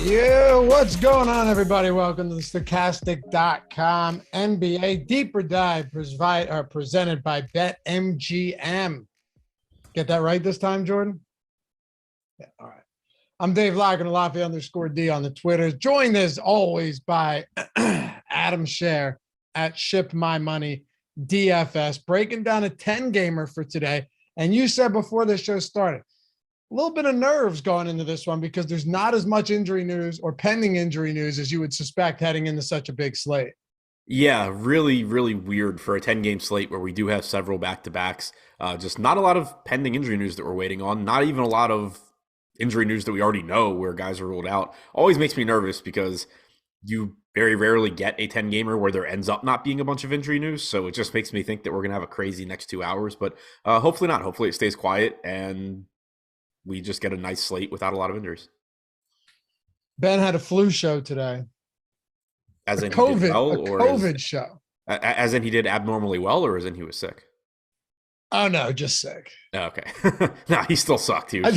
Yeah, what's going on, everybody? Welcome to the Stokastic.com NBA Deeper Dive presented by BetMGM. Get that right this time, Jordan? Yeah, all right. I'm Dave Loughran, Lafayette_D on the Twitters. Joined as always by Adam Scherer at Ship My Money DFS, breaking down a 10-gamer for today. And you said before this show started, a little bit of nerves going into this one because there's not as much injury news or pending injury news as you would suspect heading into such a big slate. Yeah, really, really weird for a 10-game slate where we do have several back-to-backs. Just not a lot of pending injury news that we're waiting on. Not even a lot of injury news that we already know where guys are ruled out. Always makes me nervous because you very rarely get a 10-gamer where there ends up not being a bunch of injury news. So it just makes me think that we're going to have a crazy next 2 hours. But hopefully not. Hopefully it stays quiet and we just get a nice slate without a lot of injuries. Ben had a flu show today. As in COVID, he did well, a or COVID show. As in he did abnormally well, or as in he was sick? Oh, no, just sick. Oh, okay. No, he still sucked. He was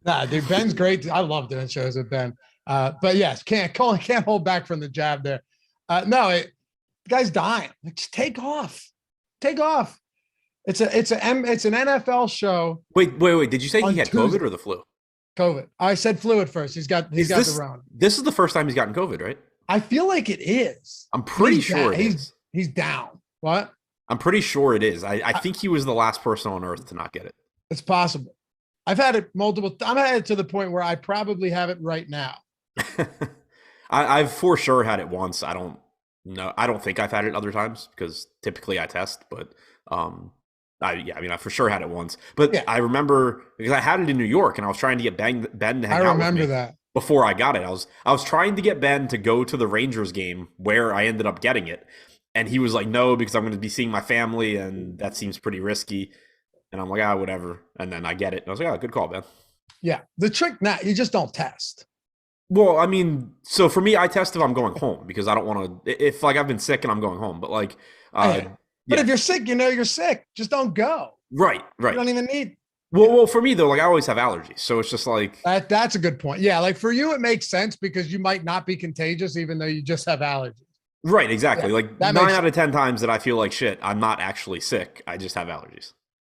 Nah, dude, Ben's great. I love doing shows with Ben. But yes, can't hold back from the jab there. The guy's dying. Like, just take off. Take off. It's an NFL show. Wait. Did you say he had Tuesday. COVID or the flu? COVID. I said flu at first. He's got the Rona. This is the first time he's gotten COVID, right? I feel like it is. I'm pretty sure it is. He's down. What? I'm pretty sure it is. I think he was the last person on earth to not get it. It's possible. I've had it multiple. I'm had it to the point where I probably have it right now. I've for sure had it once. I don't know. I don't think I've had it other times because typically I test, but I for sure had it once. But yeah. I remember because I had it in New York and I was trying to get Ben to hang out with me that before I got it. I was trying to get Ben to go to the Rangers game where I ended up getting it. And he was like, no, because I'm going to be seeing my family and that seems pretty risky. And I'm like, whatever. And then I get it. And I was like, good call, Ben. Yeah. The trick now, you just don't test. Well, I mean, so for me, I test if I'm going home because I don't want to, if like I've been sick and I'm going home, but like, but if you're sick, you're sick. Just don't go. Right. You don't even need. Well, for me though, like I always have allergies, so it's just like that's a good point. Yeah, like for you, it makes sense because you might not be contagious even though you just have allergies. Right, exactly. Yeah, like 9 out of 10 times that I feel like shit, I'm not actually sick. I just have allergies.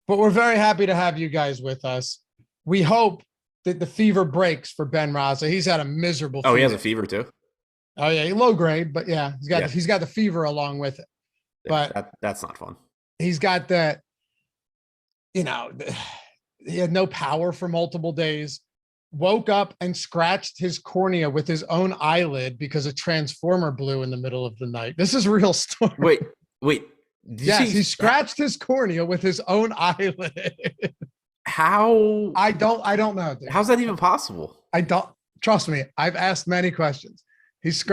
But we're very happy to have you guys with us. We hope that the fever breaks for Ben Raza. He's had a miserable fever. Oh, he has a fever too? Oh yeah, low grade, but yeah, he's got the fever along with it. But that's not fun. He's got that. you know, he had no power for multiple days, woke up and scratched his cornea with his own eyelid because a transformer blew in the middle of the night. This is a real story. Wait. Yes, he scratched his cornea with his own eyelid. How? I don't know. Dude. How's that even possible? I don't, trust me. I've asked many questions. He's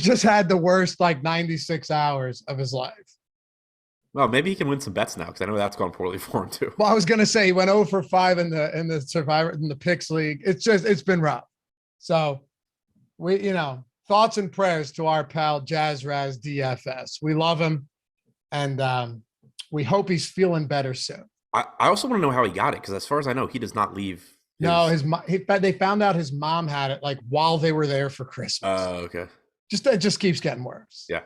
just had the worst 96 hours of his life. Well, maybe he can win some bets now because I know that's gone poorly for him too. Well, I was going to say he went 0 for 5 in the Survivor in the Picks League. It's been rough. So we, thoughts and prayers to our pal Jazz Raz DFS. We love him, and we hope he's feeling better soon. I also want to know how he got it because as far as I know, he does not leave. No, they found out his mom had it while they were there for Christmas. Oh, okay. It just keeps getting worse. Yeah.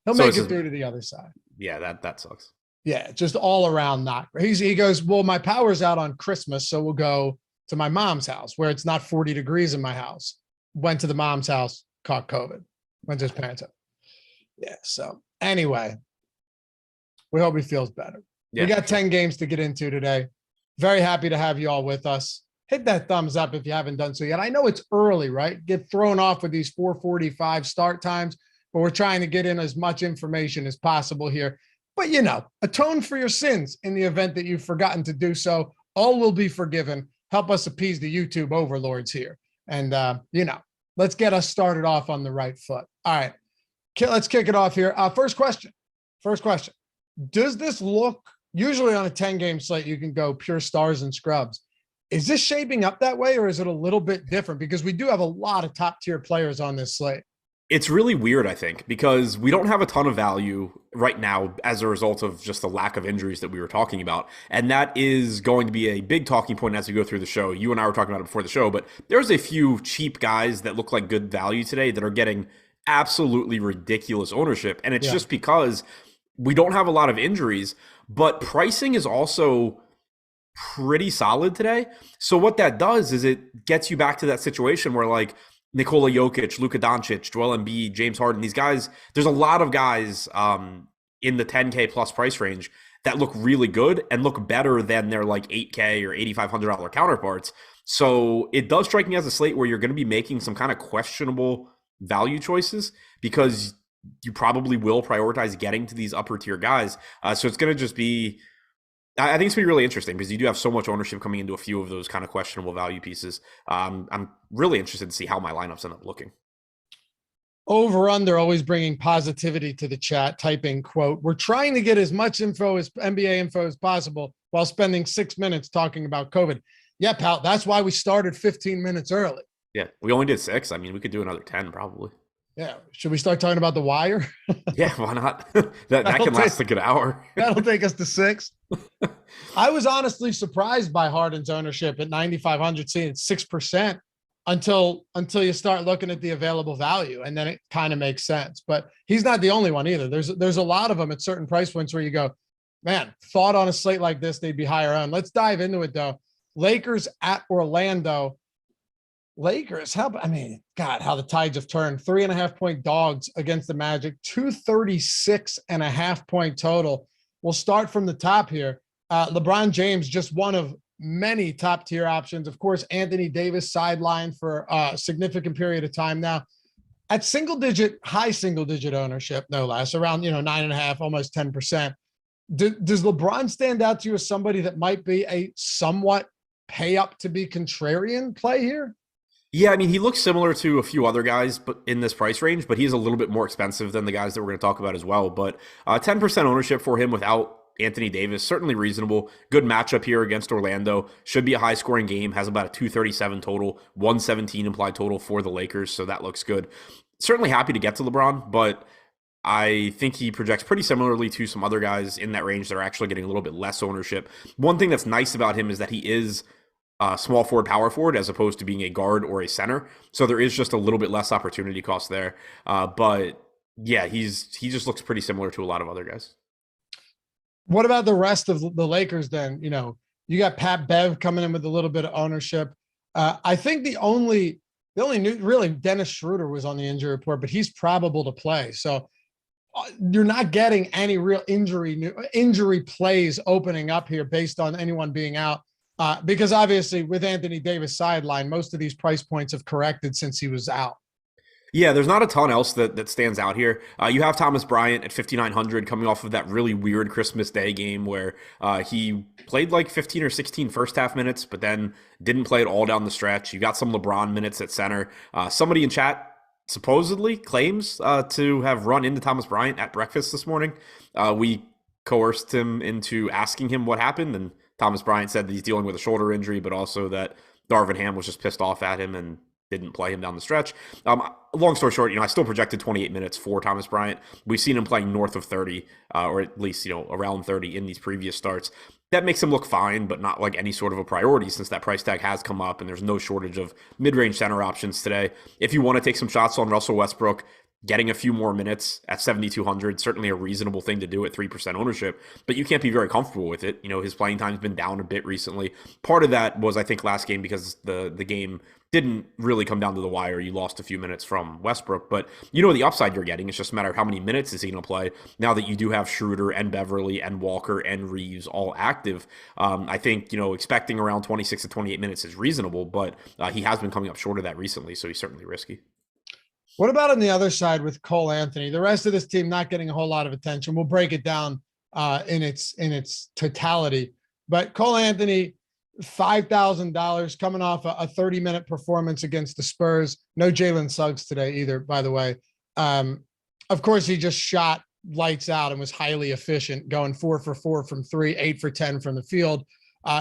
He'll make it through to the other side. Yeah, that sucks. Yeah, just all around not great. He goes, well, my power's out on Christmas, so we'll go to my mom's house where it's not 40 degrees in my house. Went to the mom's house, caught COVID. Went to his parents' house. Yeah, so anyway, we hope he feels better. Yeah, we got 10 games to get into today. Very happy to have you all with us. Hit that thumbs up if you haven't done so yet. I know it's early, right? Get thrown off with these 4:45 start times, but we're trying to get in as much information as possible here. But, atone for your sins in the event that you've forgotten to do so. All will be forgiven. Help us appease the YouTube overlords here. And, let's get us started off on the right foot. All right, let's kick it off here. First question. Does this look, usually on a 10-game slate, you can go pure stars and scrubs. Is this shaping up that way, or is it a little bit different? Because we do have a lot of top-tier players on this slate. It's really weird, I think, because we don't have a ton of value right now as a result of just the lack of injuries that we were talking about. And that is going to be a big talking point as we go through the show. You and I were talking about it before the show, but there's a few cheap guys that look like good value today that are getting absolutely ridiculous ownership. And it's just because we don't have a lot of injuries, but pricing is also pretty solid today. So what that does is it gets you back to that situation where Nikola Jokic, Luka Doncic, Joel Embiid, James Harden, these guys, there's a lot of guys in the 10K plus price range that look really good and look better than their $8K or $8,500 counterparts. So it does strike me as a slate where you're going to be making some kind of questionable value choices because you probably will prioritize getting to these upper tier guys. So it's going to just be, I think it's going to be really interesting because you do have so much ownership coming into a few of those kind of questionable value pieces. I'm really interested to see how my lineups end up looking. Over under, always bringing positivity to the chat, typing, quote, we're trying to get as much info as NBA info as possible while spending 6 minutes talking about COVID. Yeah, pal, that's why we started 15 minutes early. Yeah, we only did 6. I mean, we could do another 10 probably. Yeah. Should we start talking about The Wire? Yeah, why not? that can last a good hour. That'll take us to 6. I was honestly surprised by Harden's ownership at 9,500, seeing 6% until you start looking at the available value, and then it kind of makes sense. But he's not the only one either. There's a lot of them at certain price points where you go, man, thought on a slate like this they'd be higher on. Let's dive into it though. Lakers at Orlando. Lakers, how the tides have turned. 3.5-point dogs against the Magic, 236.5 point total. We'll start from the top here. LeBron James, just one of many top tier options. Of course, Anthony Davis sidelined for a significant period of time now. At high single digit ownership, no less, around 9.5, almost 10%. Does LeBron stand out to you as somebody that might be a somewhat pay up to be contrarian play here? Yeah, I mean, he looks similar to a few other guys but in this price range, but he's a little bit more expensive than the guys that we're going to talk about as well. But 10% ownership for him without Anthony Davis, certainly reasonable. Good matchup here against Orlando. Should be a high-scoring game. Has about a 237 total, 117 implied total for the Lakers, so that looks good. Certainly happy to get to LeBron, but I think he projects pretty similarly to some other guys in that range that are actually getting a little bit less ownership. One thing that's nice about him is that he is small forward, power forward, as opposed to being a guard or a center. So there is just a little bit less opportunity cost there. But yeah, he just looks pretty similar to a lot of other guys. What about the rest of the Lakers then? You got Pat Bev coming in with a little bit of ownership. I think the only new, really, Dennis Schroeder was on the injury report, but he's probable to play. So you're not getting any real injury plays opening up here based on anyone being out. Because obviously with Anthony Davis sideline, most of these price points have corrected since he was out. Yeah, there's not a ton else that stands out here. You have Thomas Bryant at 5,900 coming off of that really weird Christmas Day game where he played like 15 or 16 first half minutes, but then didn't play it all down the stretch. You got some LeBron minutes at center. Somebody in chat supposedly claims to have run into Thomas Bryant at breakfast this morning. We coerced him into asking him what happened, and Thomas Bryant said that he's dealing with a shoulder injury, but also that Darvin Ham was just pissed off at him and didn't play him down the stretch. Long story short, I still projected 28 minutes for Thomas Bryant. We've seen him playing north of 30, or at least, around 30 in these previous starts. That makes him look fine, but not like any sort of a priority since that price tag has come up and there's no shortage of mid-range center options today. If you want to take some shots on Russell Westbrook, getting a few more minutes at 7,200, certainly a reasonable thing to do at 3% ownership, but you can't be very comfortable with it. His playing time's been down a bit recently. Part of that was, I think, last game because the game didn't really come down to the wire. You lost a few minutes from Westbrook, but the upside you're getting. It's just a matter of how many minutes is he going to play now that you do have Schroeder and Beverly and Walker and Reeves all active. I think, expecting around 26 to 28 minutes is reasonable, but he has been coming up short of that recently, so he's certainly risky. What about on the other side with Cole Anthony? The rest of this team not getting a whole lot of attention. We'll break it down in its totality. But Cole Anthony, $5,000 coming off a 30-minute performance against the Spurs. No Jalen Suggs today either, by the way. Of course, he just shot lights out and was highly efficient, going 4 for 4 from 3, 8 for 10 from the field,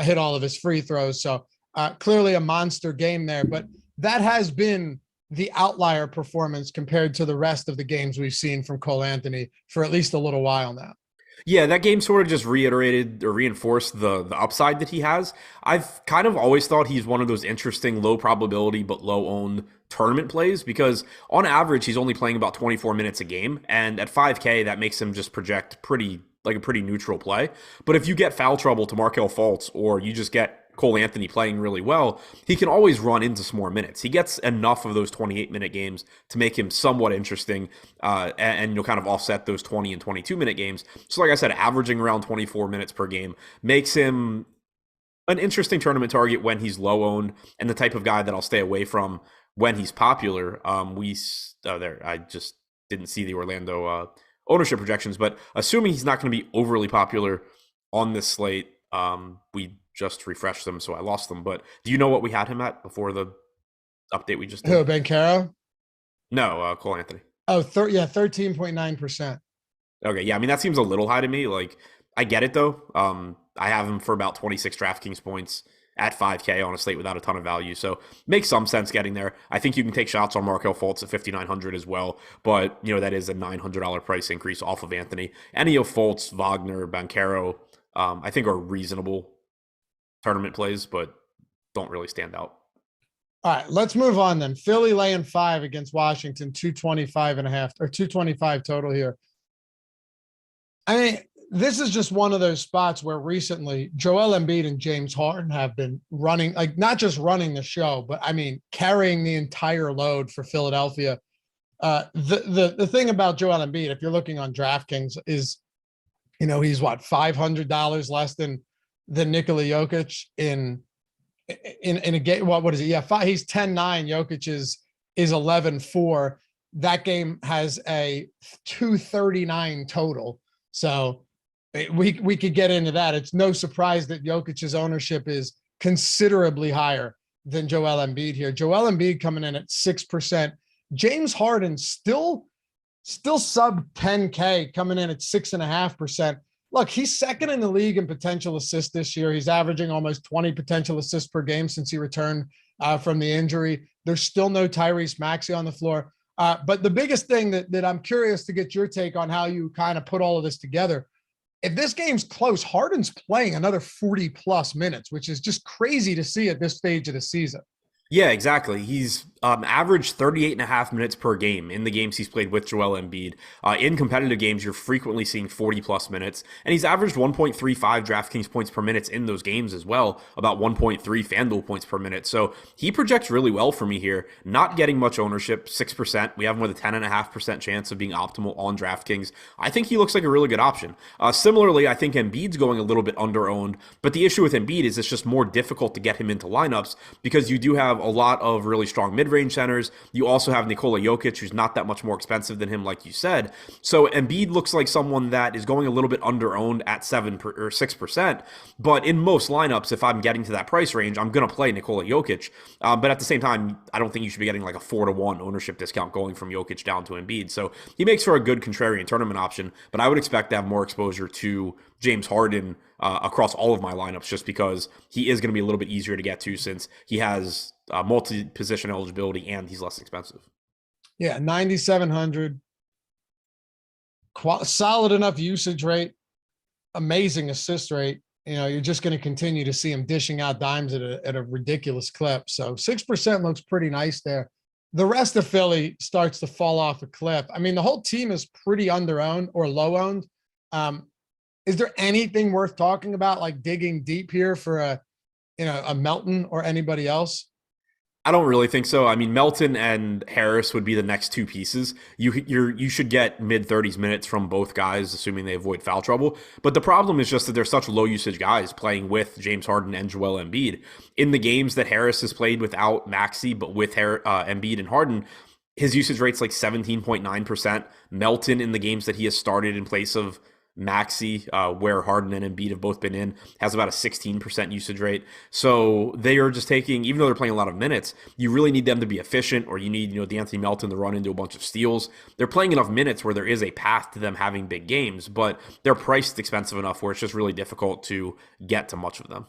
hit all of his free throws. So clearly a monster game there. But that has been the outlier performance compared to the rest of the games we've seen from Cole Anthony for at least a little while now. Yeah, that game sort of just reiterated or reinforced the upside that he has. I've kind of always thought he's one of those interesting low probability but low owned tournament plays because on average he's only playing about 24 minutes a game, and at 5K that makes him just project a pretty neutral play. But if you get foul trouble to Markelle Fultz or you just get Cole Anthony playing really well, he can always run into some more minutes. He gets enough of those 28-minute games to make him somewhat interesting and you'll kind of offset those 20 and 22-minute games. So like I said, averaging around 24 minutes per game makes him an interesting tournament target when he's low owned and the type of guy that I'll stay away from when he's popular. I just didn't see the Orlando ownership projections, but assuming he's not going to be overly popular on this slate, we just refreshed them, so I lost them. But do you know what we had him at before the update we just did? Who, Banchero? No, Cole Anthony. Oh, 13.9%. Okay, yeah, I mean, that seems a little high to me. Like, I get it, though. I have him for about 26 DraftKings points at 5K on a slate without a ton of value, so makes some sense getting there. I think you can take shots on Markelle Fultz at 5,900 as well, but, that is a $900 price increase off of Anthony. Any of Fultz, Wagner, Banchero, I think are reasonable tournament plays, but don't really stand out. All right, let's move on then. Philly laying 5 against Washington, 225.5 or 225 total here. I mean, this is just one of those spots where recently Joel Embiid and James Harden have been running, like not just running the show, but I mean, carrying the entire load for Philadelphia. The thing about Joel Embiid, if you're looking on DraftKings, is, he's what, $500 less than Nikola Jokic in a game. What is it? Yeah, he's 10-9. Jokic is 11-4. That game has a 239 total. So we could get into that. It's no surprise that Jokic's ownership is considerably higher than Joel Embiid here. Joel Embiid coming in at 6%. James Harden still sub 10K, coming in at 6.5%. Look, he's second in the league in potential assists this year. He's averaging almost 20 potential assists per game since he returned from the injury. There's still no Tyrese Maxey on the floor. But the biggest thing that I'm curious to get your take on how you kind of put all of this together. If this game's close, Harden's playing another 40 plus minutes, which is just crazy to see at this stage of the season. Yeah, exactly. He's averaged 38 and a half minutes per game in the games he's played with Joel Embiid. In competitive games, you're frequently seeing 40 plus minutes, and he's averaged 1.35 DraftKings points per minute in those games as well, about 1.3 FanDuel points per minute. So he projects really well for me here, not getting much ownership, 6%. We have him with a 10.5% chance of being optimal on DraftKings. I think he looks like a really good option. Similarly, I think Embiid's going a little bit under-owned, but the issue with Embiid is it's just more difficult to get him into lineups because you do have a lot of really strong mid-range centers. You also have Nikola Jokic, who's not that much more expensive than him, like you said. So Embiid looks like someone that is going a little bit under-owned at 6%. But in most lineups, if I'm getting to that price range, I'm going to play Nikola Jokic. But at the same time, I don't think you should be getting like a 4-to-1 ownership discount going from Jokic down to Embiid. So he makes for a good contrarian tournament option, but I would expect to have more exposure to James Harden across all of my lineups just because he is going to be a little bit easier to get to since he has multi-position eligibility and he's less expensive. Yeah, 9,700. Solid enough usage rate, amazing assist rate. You know, you're just going to continue to see him dishing out dimes at a ridiculous clip. So 6% looks pretty nice there. The rest of Philly starts to fall off a cliff. I mean, the whole team is pretty under-owned or low-owned. Is there anything worth talking about, like digging deep here for a Melton or anybody else? I don't really think so. I mean, Melton and Harris would be the next two pieces. You should get mid-30s minutes from both guys, assuming they avoid foul trouble. But the problem is just that they're such low-usage guys playing with James Harden and Joel Embiid. In the games that Harris has played without Maxey, but with Embiid and Harden, his usage rate's like 17.9%. Melton in the games that he has started in place of Maxey, where Harden and Embiid have both been in, has about a 16% usage rate. So they are just taking, even though they're playing a lot of minutes, you really need them to be efficient, or you need, D'Anthony Melton to run into a bunch of steals. They're playing enough minutes where there is a path to them having big games, but they're priced expensive enough where it's just really difficult to get to much of them.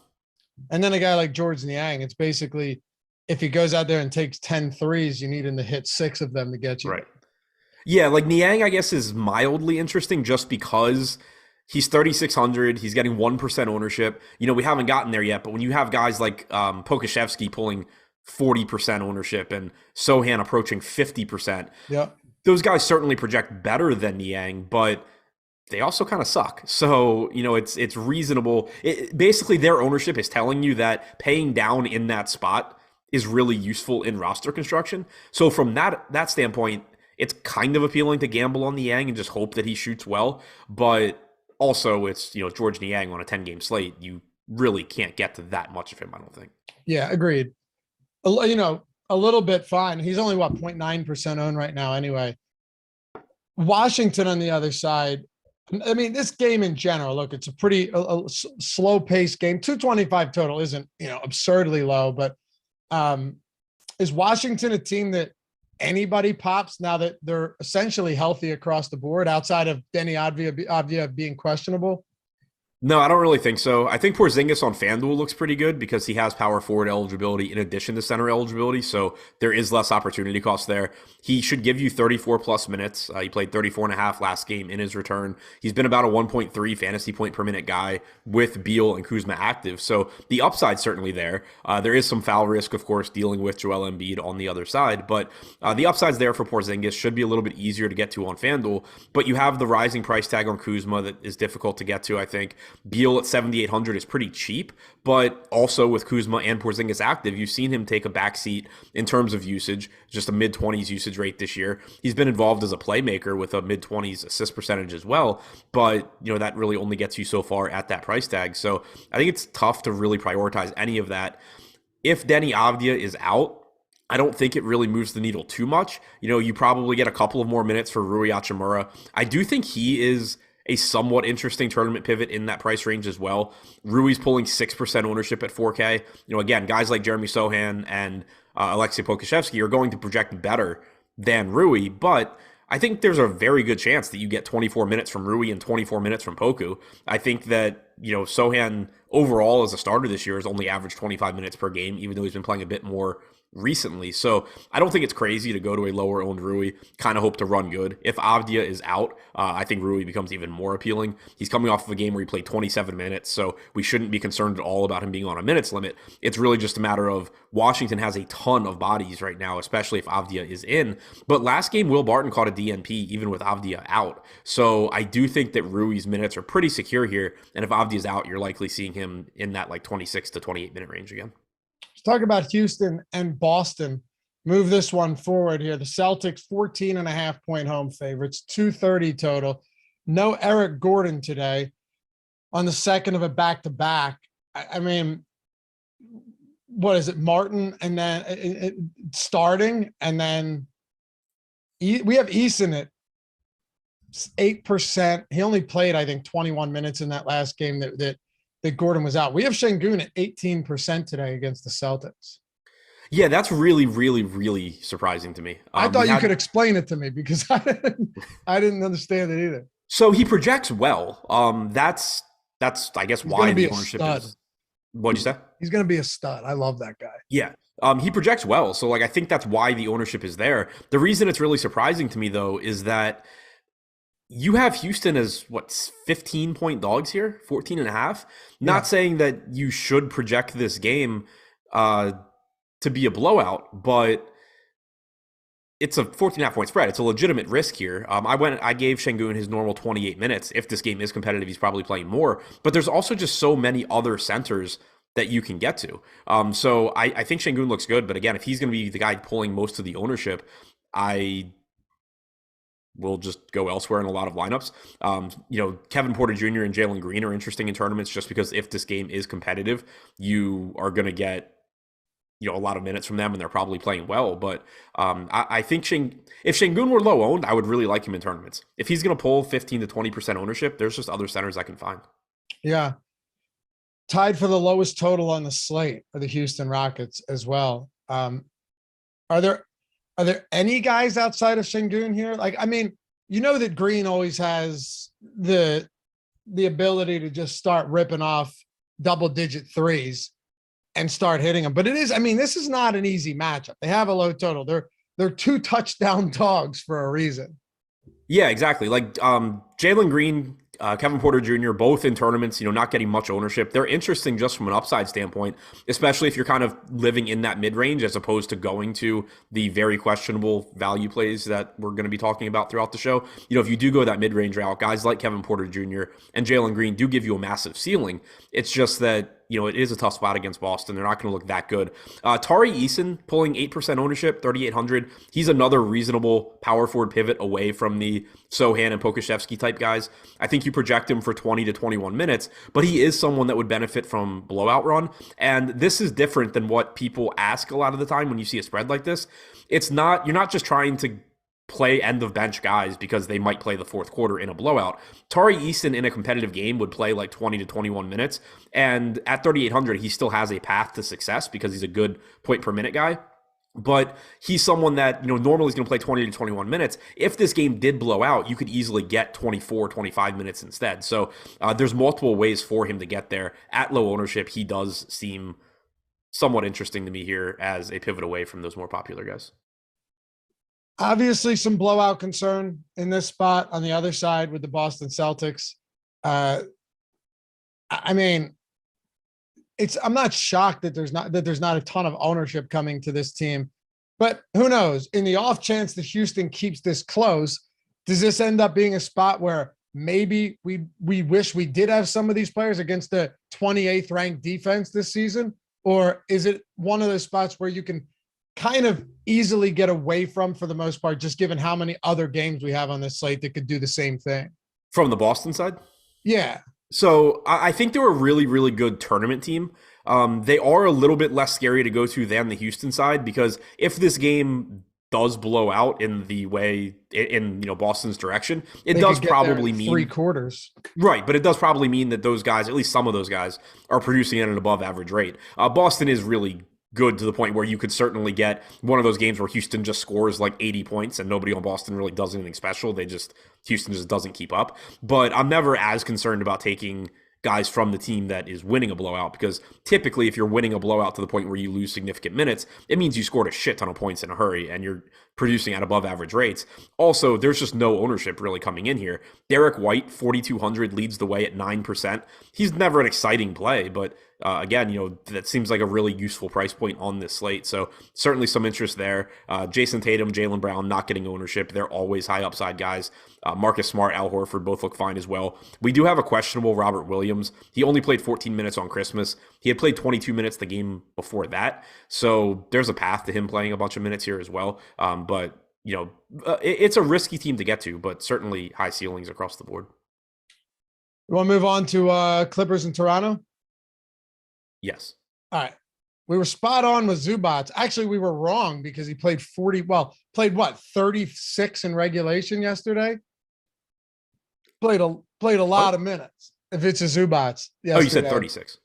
And then a guy like George Niang, it's basically, if he goes out there and takes 10 threes, you need him to hit 6 of them to get you. Right. Yeah, like Niang, I guess, is mildly interesting just because he's 3,600. He's getting 1% ownership. We haven't gotten there yet, but when you have guys like Pokusevski pulling 40% ownership and Sohan approaching 50%, yeah, those guys certainly project better than Niang, but they also kind of suck. So, it's reasonable. Basically, their ownership is telling you that paying down in that spot is really useful in roster construction. So from that standpoint, it's kind of appealing to gamble on Niang and just hope that he shoots well. But also it's, George Niang on a 10-game slate. You really can't get to that much of him, I don't think. Yeah, agreed. A little bit fine. He's only, 0.9% owned right now anyway. Washington on the other side. I mean, this game in general, look, it's a pretty slow-paced game. 225 total isn't, absurdly low, but is Washington a team that anybody pops now that they're essentially healthy across the board outside of Denny Avdija being questionable? No, I don't really think so. I think Porzingis on FanDuel looks pretty good because he has power forward eligibility in addition to center eligibility, so there is less opportunity cost there. He should give you 34 plus minutes. He played 34 and a half last game in his return. He's been about a 1.3 fantasy point per minute guy with Beal and Kuzma active, so the upside's certainly there. There is some foul risk, of course, dealing with Joel Embiid on the other side, but the upside's there for Porzingis. Should be a little bit easier to get to on FanDuel, but you have the rising price tag on Kuzma that is difficult to get to, I think. Beal at 7,800 is pretty cheap, but also with Kuzma and Porzingis active, you've seen him take a backseat in terms of usage, just a mid-20s usage rate this year. He's been involved as a playmaker with a mid-20s assist percentage as well, but that really only gets you so far at that price tag. So I think it's tough to really prioritize any of that. If Denny Avdija is out, I don't think it really moves the needle too much. You probably get a couple of more minutes for Rui Hachimura. I do think he is a somewhat interesting tournament pivot in that price range as well. Rui's pulling 6% ownership at 4K. Again, guys like Jeremy Sohan and Alexei Pokusevski are going to project better than Rui, but I think there's a very good chance that you get 24 minutes from Rui and 24 minutes from Poku. I think that, Sohan overall as a starter this year has only averaged 25 minutes per game, even though he's been playing a bit more recently. So I don't think it's crazy to go to a lower owned Rui, kind of hope to run good. If Avdia is out, I think Rui becomes even more appealing. He's coming off of a game where he played 27 minutes, so we shouldn't be concerned at all about him being on a minutes limit. It's really just a matter of Washington has a ton of bodies right now, especially if Avdia is in. But last game, Will Barton caught a DNP even with Avdia out. So I do think that Rui's minutes are pretty secure here. And if Avdia's out, you're likely seeing him in that like 26 to 28 minute range again. Let's talk about Houston and Boston. Move this one forward here. The Celtics 14.5-point home favorites, 230 total. No Eric Gordon today on the second of a back-to-back. I mean, what is it? Martin and then starting, and then we have Eason at 8%. He only played, I think, 21 minutes in that last game that Gordon was out. We have Şengün at 18% today against the Celtics. Yeah, that's really, really, really surprising to me. I thought you could explain it to me because I didn't understand it either. So he projects well. That's I guess why the ownership is. What'd you say? He's going to be a stud. I love that guy. Yeah. He projects well. So like I think that's why the ownership is there. The reason it's really surprising to me though is that you have Houston as 15-point dogs here, 14.5. Not saying that you should project this game to be a blowout, but it's a 14.5-point spread. It's a legitimate risk here. I gave Şengün his normal 28 minutes. If this game is competitive, he's probably playing more. But there's also just so many other centers that you can get to. So I think Şengün looks good. But again, if he's going to be the guy pulling most of the ownership, I will just go elsewhere in a lot of lineups. Kevin Porter Jr. and Jalen Green are interesting in tournaments just because if this game is competitive, you are going to get a lot of minutes from them and they're probably playing well. But I think if Şengün were low owned, I would really like him in tournaments. If he's going to pull 15 to 20% ownership, there's just other centers I can find. Yeah. Tied for the lowest total on the slate are the Houston Rockets as well. Are there any guys outside of Şengün here? Like, I mean, that Green always has the ability to just start ripping off double-digit threes and start hitting them. But this is not an easy matchup. They have a low total. They're 2 touchdown dogs for a reason. Yeah, exactly. Like Jalen Green, Kevin Porter Jr., both in tournaments, not getting much ownership. They're interesting just from an upside standpoint, especially if you're kind of living in that mid-range as opposed to going to the very questionable value plays that we're going to be talking about throughout the show. If you do go that mid-range route, guys like Kevin Porter Jr. and Jalen Green do give you a massive ceiling. It's just that it is a tough spot against Boston. They're not going to look that good. Tari Eason pulling 8% ownership, 3,800. He's another reasonable power forward pivot away from the Sohan and Pokusevski type guys. I think you project him for 20 to 21 minutes, but he is someone that would benefit from blowout run. And this is different than what people ask a lot of the time when you see a spread like this. You're not just trying to play end of bench guys because they might play the fourth quarter in a blowout. Tari Eason in a competitive game would play like 20 to 21 minutes. And at 3,800, he still has a path to success because he's a good point per minute guy. But he's someone that, normally is going to play 20 to 21 minutes. If this game did blow out, you could easily get 24, 25 minutes instead. So there's multiple ways for him to get there. At low ownership, he does seem somewhat interesting to me here as a pivot away from those more popular guys. Obviously, some blowout concern in this spot on the other side with the Boston Celtics. I'm not shocked that there's not a ton of ownership coming to this team, but who knows? In the off chance that Houston keeps this close, does this end up being a spot where maybe we wish we did have some of these players against the 28th ranked defense this season, or is it one of those spots where you can kind of easily get away from for the most part, just given how many other games we have on this slate that could do the same thing? From the Boston side? Yeah. So I think they're a really, really good tournament team. They are a little bit less scary to go to than the Houston side because if this game does blow out in the way in Boston's direction, it does probably mean 3 quarters. Right, but it does probably mean that those guys, at least some of those guys, are producing at an above average rate. Boston is really good to the point where you could certainly get one of those games where Houston just scores like 80 points and nobody on Boston really does anything special. Houston just doesn't keep up. But I'm never as concerned about taking guys from the team that is winning a blowout, because typically if you're winning a blowout to the point where you lose significant minutes, it means you scored a shit ton of points in a hurry and you're producing at above average rates. Also, there's just no ownership really coming in here. Derek White, 4,200, leads the way at 9%. He's never an exciting play, but again, that seems like a really useful price point on this slate. So certainly some interest there. Jason Tatum, Jaylen Brown not getting ownership. They're always high upside guys. Marcus Smart, Al Horford both look fine as well. We do have a questionable Robert Williams. He only played 14 minutes on Christmas. He had played 22 minutes the game before that. So there's a path to him playing a bunch of minutes here as well. But it's a risky team to get to, but certainly high ceilings across the board. You want to move on to Clippers in Toronto? Yes. All right. We were spot on with Zubac. Actually, we were wrong because he played 36 in regulation yesterday? Played a lot of minutes. If it's a Zubac. Oh, you said 36.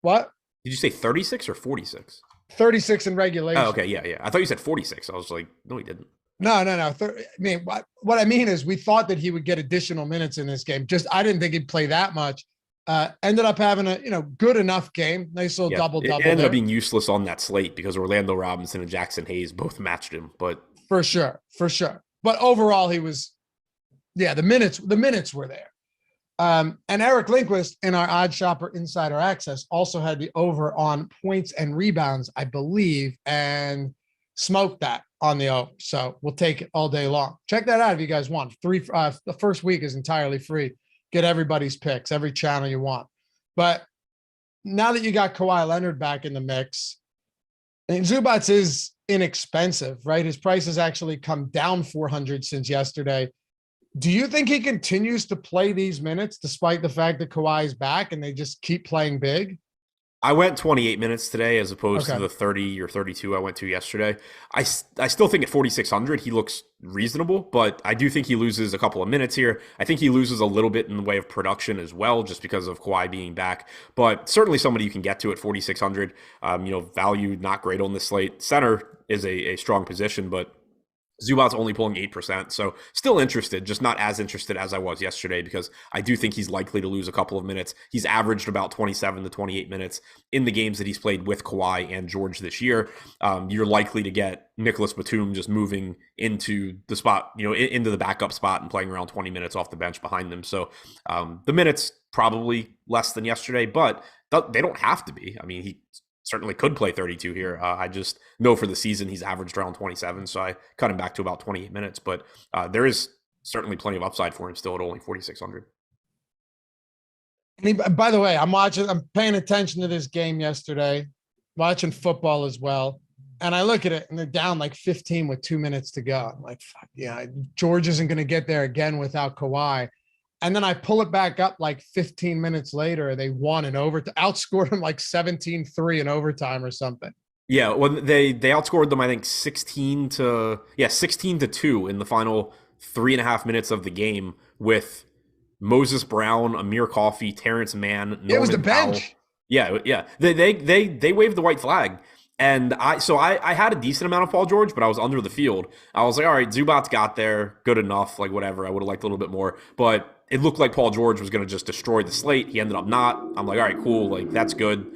What? Did you say 36 or 46? 36 in regulation. Oh, okay. Yeah. I thought you said 46. I was like, no, he didn't. No. What I mean is we thought that he would get additional minutes in this game. I didn't think he'd play that much. Ended up having a good enough game. Nice little double-double. It ended up being useless on that slate because Orlando Robinson and Jackson Hayes both matched him. But for sure. But overall, he was, the minutes were there. And Eric Lindquist in our Odd Shopper Insider Access also had the over on points and rebounds, I believe, and smoked that on the over. So we'll take it all day long. Check that out if you guys want. The first week is entirely free. Get everybody's picks, every channel you want. But now that you got Kawhi Leonard back in the mix, and Zubac is inexpensive, right? His price has actually come down 400 since yesterday. Do you think he continues to play these minutes despite the fact that Kawhi is back and they just keep playing big? I went 28 minutes today as opposed to the 30 or 32 I went to yesterday. I still think at 4,600 he looks reasonable, but I do think he loses a couple of minutes here. I think he loses a little bit in the way of production as well, just because of Kawhi being back. But certainly somebody you can get to at 4,600. Value not great on this slate. Center is a strong position, but Zubac's only pulling 8%, so still interested, just not as interested as I was yesterday because I do think he's likely to lose a couple of minutes. He's averaged about 27 to 28 minutes in the games that he's played with Kawhi and George this year. You're likely to get Nicholas Batum just moving into the spot, into the backup spot and playing around 20 minutes off the bench behind them. So the minutes probably less than yesterday, but they don't have to be. I mean, he certainly could play 32 here. I just know for the season he's averaged around 27, so I cut him back to about 28 minutes. But there is certainly plenty of upside for him still at only 4,600. By the way, I'm paying attention to this game yesterday, watching football as well. And I look at it and they're down like 15 with 2 minutes to go. I'm like, fuck yeah, George isn't going to get there again without Kawhi. And then I pull it back up like 15 minutes later. They won in overtime, outscored them like 17-3 in overtime or something. Yeah, well, they outscored them, I think, 16 to 2 in the final 3.5 minutes of the game with Moses Brown, Amir Coffey, Terrence Mann, Norman It was the Powell. bench. Yeah. They waved the white flag. And I had a decent amount of Paul George, but I was under the field. I was like, all right, Zubac's got there, good enough, like whatever. I would have liked a little bit more. But it looked like Paul George was going to just destroy the slate. He ended up not. I'm like, all right, cool, like that's good.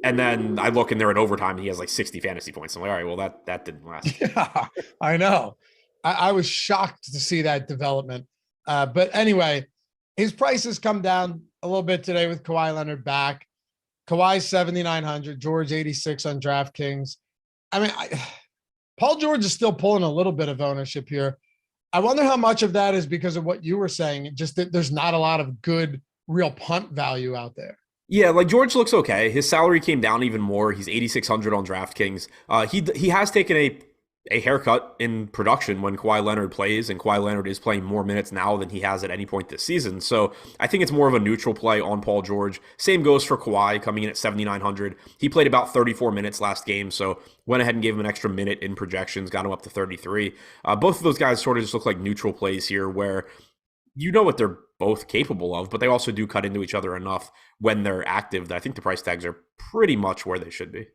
And then I look and they're in overtime and he has like 60 fantasy points. I'm like, all right, well, that didn't last. Yeah, I know. I was shocked to see that development. But anyway, his prices come down a little bit today with Kawhi Leonard back. Kawhi 7,900, George 86 on DraftKings. I mean, Paul George is still pulling a little bit of ownership here. I wonder how much of that is because of what you were saying, just that there's not a lot of good real punt value out there. Yeah, like George looks okay. His salary came down even more. He's 8,600 on DraftKings. He has taken a haircut in production when Kawhi Leonard plays, and Kawhi Leonard is playing more minutes now than he has at any point this season. So I think it's more of a neutral play on Paul George. Same goes for Kawhi coming in at 7,900. He played about 34 minutes last game, so went ahead and gave him an extra minute in projections, got him up to 33. Both of those guys sort of just look like neutral plays here where you know what they're both capable of, but they also do cut into each other enough when they're active that I think the price tags are pretty much where they should be.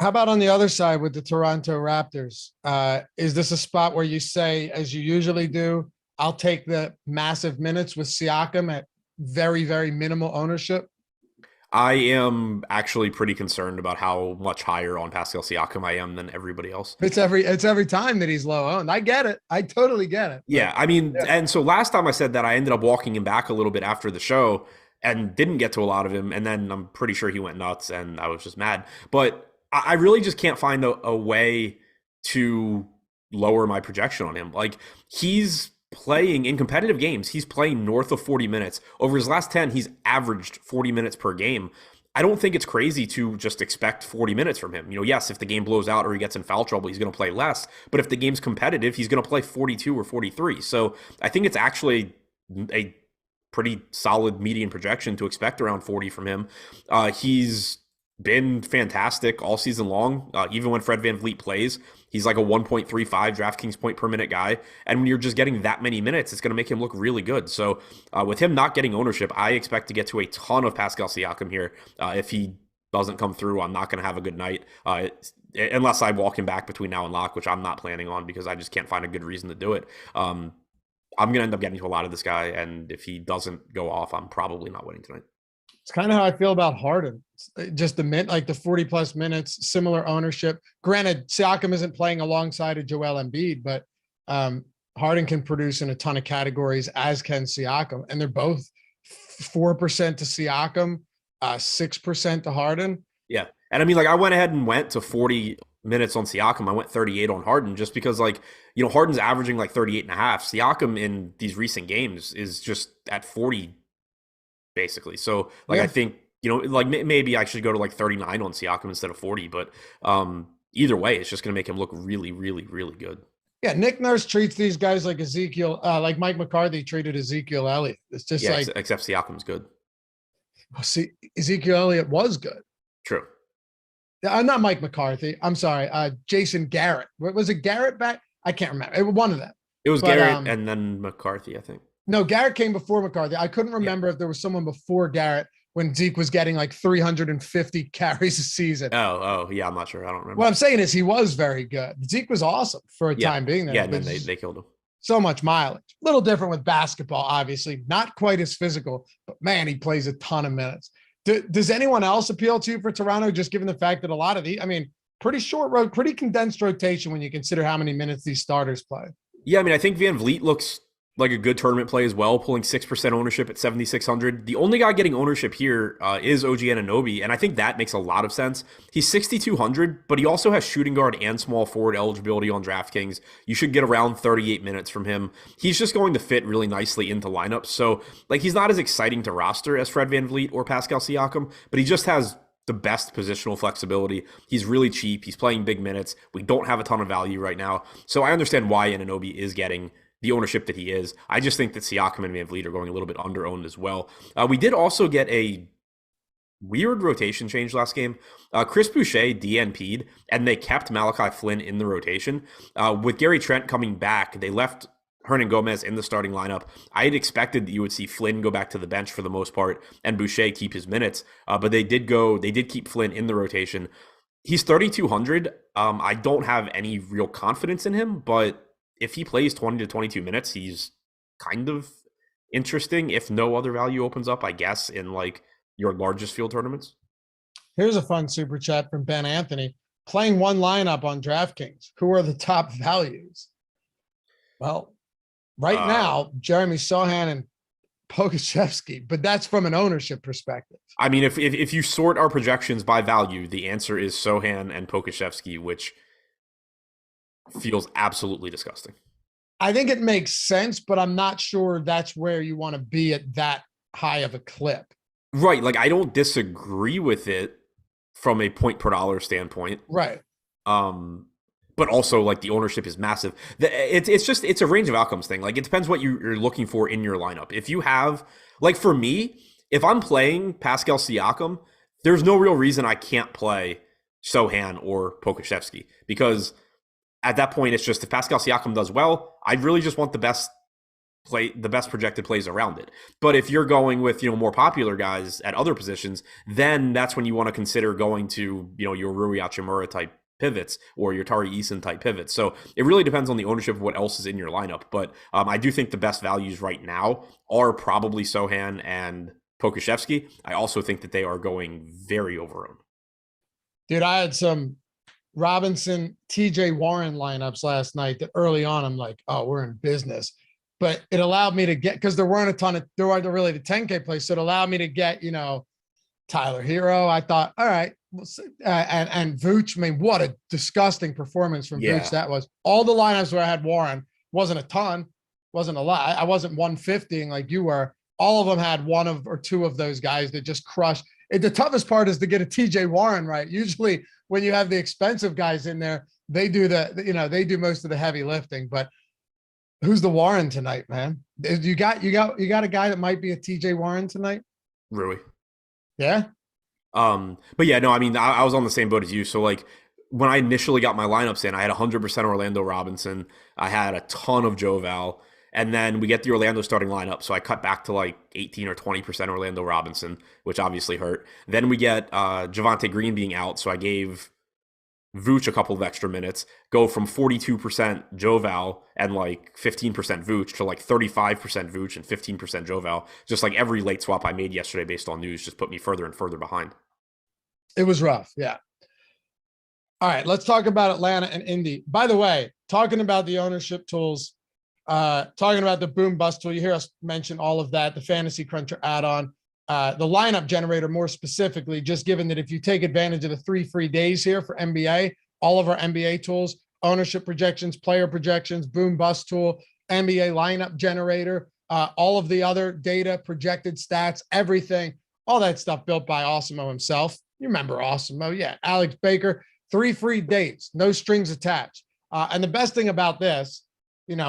How about on the other side with the Toronto Raptors? Is this a spot where you say, as you usually do, I'll take the massive minutes with Siakam at very, very minimal ownership? I am actually pretty concerned about how much higher on Pascal Siakam I am than everybody else. It's every time that he's low owned. I get it. I totally get it. Yeah, I mean, and so last time I said that, I ended up walking him back a little bit after the show and didn't get to a lot of him. And then I'm pretty sure he went nuts and I was just mad. But I really just can't find a way to lower my projection on him. Like, he's playing in competitive games. He's playing north of 40 minutes. Over his last 10, he's averaged 40 minutes per game. I don't think it's crazy to just expect 40 minutes from him. Yes, if the game blows out or he gets in foul trouble, he's going to play less. But if the game's competitive, he's going to play 42 or 43. So I think it's actually a pretty solid median projection to expect around 40 from him. He's been fantastic all season long. Even when Fred VanVleet plays, he's like a 1.35 DraftKings point per minute guy. And when you're just getting that many minutes, it's going to make him look really good. So with him not getting ownership, I expect to get to a ton of Pascal Siakam here. If he doesn't come through, I'm not going to have a good night. Unless I walk him back between now and lock, which I'm not planning on because I just can't find a good reason to do it. I'm going to end up getting to a lot of this guy. And if he doesn't go off, I'm probably not winning tonight. It's kind of how I feel about Harden. Just the 40 plus minutes, similar ownership. Granted, Siakam isn't playing alongside of Joel Embiid, but Harden can produce in a ton of categories, as can Siakam, and they're both 4% to Siakam, 6% to Harden. Yeah, and I mean, like, I went ahead and went to 40 minutes on Siakam. I went 38 on Harden just because, like, Harden's averaging like 38 and a half. Siakam in these recent games is just at 40. Basically. So like, yeah. I think, like maybe I should go to like 39 on Siakam instead of 40, but either way, it's just going to make him look really, really, really good. Yeah. Nick Nurse treats these guys like like Mike McCarthy treated Ezekiel Elliott. It's just except Siakam's good. See, Ezekiel Elliott was good. True. Not Mike McCarthy. I'm sorry. Jason Garrett. Was it Garrett back? I can't remember. It was one of them. It was Garrett and then McCarthy, I think. No, Garrett came before McCarthy. I couldn't remember if there was someone before Garrett when Zeke was getting like 350 carries a season. Oh, yeah, I'm not sure. I don't remember. What I'm saying is he was very good. Zeke was awesome for a time being there. Yeah, and then they killed him. So much mileage. A little different with basketball, obviously. Not quite as physical, but man, he plays a ton of minutes. Does anyone else appeal to you for Toronto, just given the fact that a lot of pretty short road, pretty condensed rotation when you consider how many minutes these starters play? Yeah, I think VanVleet looks like a good tournament play as well, pulling 6% ownership at 7,600. The only guy getting ownership here is OG Anunoby, and I think that makes a lot of sense. He's 6,200, but he also has shooting guard and small forward eligibility on DraftKings. You should get around 38 minutes from him. He's just going to fit really nicely into lineups. So, like, he's not as exciting to roster as Fred VanVleet or Pascal Siakam, but he just has the best positional flexibility. He's really cheap. He's playing big minutes. We don't have a ton of value right now. So I understand why Anunoby is getting the ownership that he is. I just think that Siakam and VanVleet are going a little bit under-owned as well. We did also get a weird rotation change last game. Chris Boucher DNP'd, and they kept Malachi Flynn in the rotation. With Gary Trent coming back, they left Hernan Gomez in the starting lineup. I had expected that you would see Flynn go back to the bench for the most part and Boucher keep his minutes, but they did keep Flynn in the rotation. He's 3,200. I don't have any real confidence in him, but if he plays 20 to 22 minutes, he's kind of interesting if no other value opens up, I guess, in like your largest field tournaments. Here's a fun super chat from Ben Anthony. Playing one lineup on DraftKings, who are the top values? Well, right now, Jeremy Sohan and Pokusevski, but that's from an ownership perspective. If you sort our projections by value, the answer is Sohan and Pokusevski, which feels absolutely disgusting. I think it makes sense, but I'm not sure that's where you want to be at that high of a clip. Right. Like, I don't disagree with it from a point per dollar standpoint. Right. But also, like, the ownership is massive. It's a range of outcomes thing. Like, it depends what you're looking for in your lineup. If you have, like, for me, if I'm playing Pascal Siakam, there's no real reason I can't play Sohan or Pokusevski, because at that point, it's just if Pascal Siakam does well, I really just want the best projected plays around it. But if you're going with, more popular guys at other positions, then that's when you want to consider going to, your Rui Hachimura type pivots or your Tari Eason type pivots. So it really depends on the ownership of what else is in your lineup. But I do think the best values right now are probably Sohan and Pokusevski. I also think that they are going very overowned. Dude, I had some Robinson, TJ Warren lineups last night that early on I'm like, oh, we're in business. But it allowed me to get, because there weren't really the 10K plays. So it allowed me to get, Tyler Hero. I thought, all right. And Vooch, I mean, what a disgusting performance from Vooch that was. All the lineups where I had Warren, wasn't a ton, wasn't a lot. I wasn't 150ing like you were. All of them had one of or two of those guys that just crushed. The toughest part is to get a TJ Warren right. Usually when you have the expensive guys in there, they do they do most of the heavy lifting. But who's the Warren tonight, man? You got a guy that might be a TJ Warren tonight? Rui. Yeah. But yeah, no, I mean, I was on the same boat as you. So like when I initially got my lineups in, I had 100% Orlando Robinson. I had a ton of Joval. And then we get the Orlando starting lineup. So I cut back to like 18 or 20% Orlando Robinson, which obviously hurt. Then we get Javonte Green being out. So I gave Vooch a couple of extra minutes, go from 42% Joval and like 15% Vooch to like 35% Vooch and 15% Joval. Just like every late swap I made yesterday based on news just put me further and further behind. It was rough. Yeah. All right. Let's talk about Atlanta and Indy. By the way, talking about the ownership tools, talking about the boom bust tool, you hear us mention all of that, the Fantasy Cruncher add-on, the lineup generator more specifically, just given that if you take advantage of the 3 free days here for NBA, all of our NBA tools, ownership projections, player projections, boom bust tool, NBA lineup generator, all of the other data, projected stats, everything, all that stuff built by Awesemo himself. You remember Awesemo? Yeah. Alex Baker, 3 free days, no strings attached. And the best thing about this,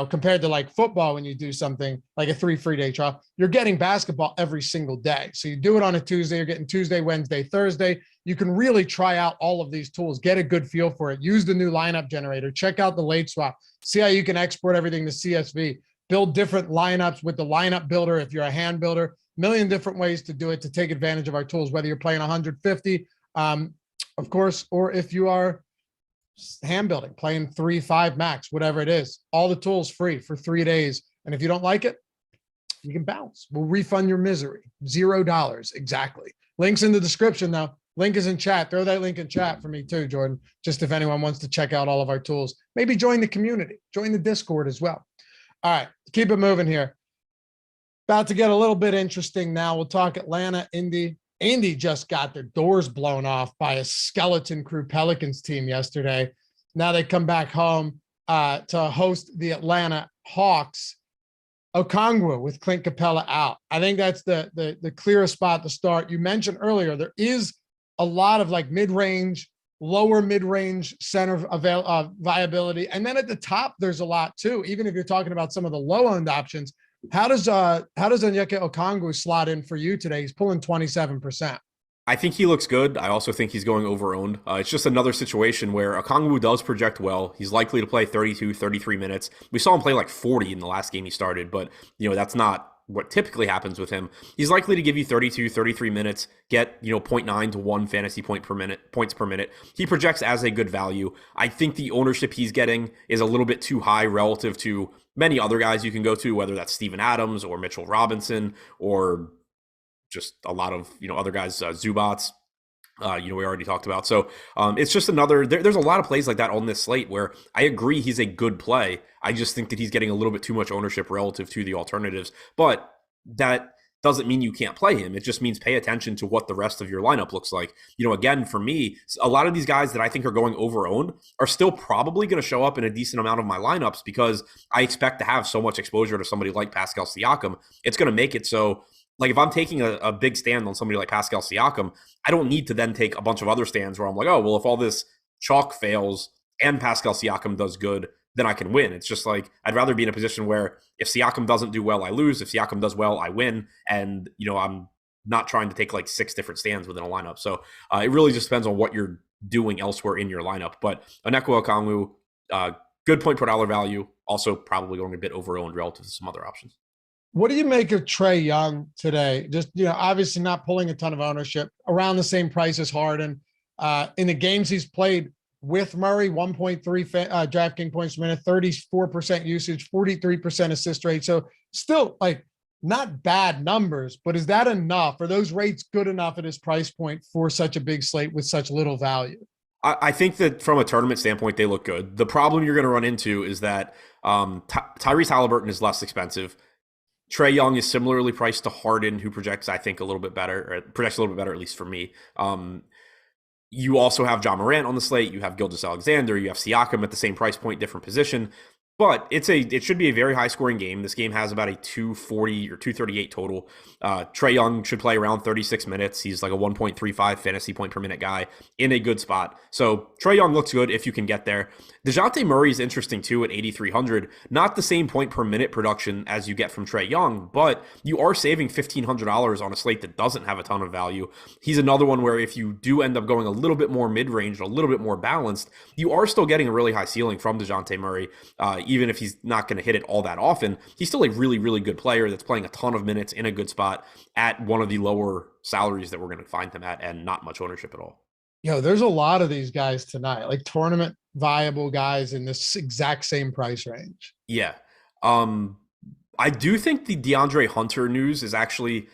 compared to like football, when you do something like a 3 free day trial, you're getting basketball every single day. So you do it on a Tuesday, you're getting Tuesday, Wednesday, Thursday. You can really try out all of these tools, get a good feel for it. Use the new lineup generator, check out the late swap, see how you can export everything to CSV, build different lineups with the lineup builder. If you're a hand builder, million different ways to do it, to take advantage of our tools, whether you're playing 150, of course, or if you are hand building, playing 3-5 max, whatever it is, all the tools free for 3 days. And if you don't like it, you can bounce. We'll refund your misery. $0 exactly. Links in the description though. Link is in chat. Throw that link in chat for me too, Jordan. Just if anyone wants to check out all of our tools, maybe join the community, join the Discord as well. All right, keep it moving here. About to get a little bit interesting now. We'll talk Atlanta, Indy. Indy just got their doors blown off by a skeleton crew Pelicans team yesterday. Now they come back home to host the Atlanta Hawks. Okongwu with Clint Capella out. I think that's the clearest spot to start. You mentioned earlier, there is a lot of like mid-range, lower mid-range center viability. And then at the top, there's a lot too, even if you're talking about some of the low-owned options. How does Onyeka Okongwu slot in for you today? He's pulling 27%. I think he looks good. I also think he's going over-owned. It's just another situation where Okongwu does project well. He's likely to play 32, 33 minutes. We saw him play like 40 in the last game he started, but that's not what typically happens with him. He's likely to give you 32, 33 minutes, get 0.9 to 1 fantasy points per minute. He projects as a good value. I think the ownership he's getting is a little bit too high relative to many other guys you can go to, whether that's Steven Adams or Mitchell Robinson or just a lot of other guys, Zubats. We already talked about. So it's just another, there's a lot of plays like that on this slate where I agree he's a good play. I just think that he's getting a little bit too much ownership relative to the alternatives, but that doesn't mean you can't play him. It just means pay attention to what the rest of your lineup looks like. Again, for me, a lot of these guys that I think are going over-owned are still probably going to show up in a decent amount of my lineups because I expect to have so much exposure to somebody like Pascal Siakam. It's going to make it so, like, if I'm taking a big stand on somebody like Pascal Siakam, I don't need to then take a bunch of other stands where I'm like, oh, well, if all this chalk fails and Pascal Siakam does good, then I can win. It's just like, I'd rather be in a position where if Siakam doesn't do well, I lose. If Siakam does well, I win. And, I'm not trying to take like 6 different stands within a lineup. So it really just depends on what you're doing elsewhere in your lineup. But Onyeka Okongwu, good point per dollar value, also probably going a bit over-owned relative to some other options. What do you make of Trae Young today? Just, obviously not pulling a ton of ownership, around the same price as Harden. In the games he's played, with Murray, 1.3 DraftKings points per minute, 34% usage, 43% assist rate. So still like not bad numbers, but is that enough? Are those rates good enough at his price point for such a big slate with such little value? I think that from a tournament standpoint, they look good. The problem you're going to run into is that Tyrese Halliburton is less expensive. Trae Young is similarly priced to Harden, who projects, I think, a little bit better, or projects a little bit better, at least for me. You also have John Morant on the slate. You have Gilgeous-Alexander. You have Siakam at the same price point, different position. But it should be a very high scoring game. This game has about a 240 or 238 total. Trae Young should play around 36 minutes. He's like a 1.35 fantasy point per minute guy in a good spot. So Trae Young looks good if you can get there. DeJounte Murray is interesting too at 8,300. Not the same point per minute production as you get from Trae Young, but you are saving $1,500 on a slate that doesn't have a ton of value. He's another one where if you do end up going a little bit more mid-range, a little bit more balanced, you are still getting a really high ceiling from DeJounte Murray. Even if he's not going to hit it all that often, he's still a really, really good player that's playing a ton of minutes in a good spot at one of the lower salaries that we're going to find him at and not much ownership at all. There's a lot of these guys tonight, like tournament viable guys in this exact same price range. Yeah. I do think the DeAndre Hunter news is actually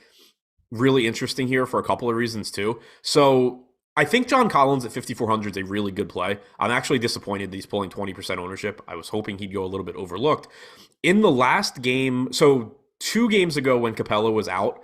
really interesting here for a couple of reasons too. So I think John Collins at 5,400 is a really good play. I'm actually disappointed that he's pulling 20% ownership. I was hoping he'd go a little bit overlooked. In the last game, so 2 games ago when Capella was out,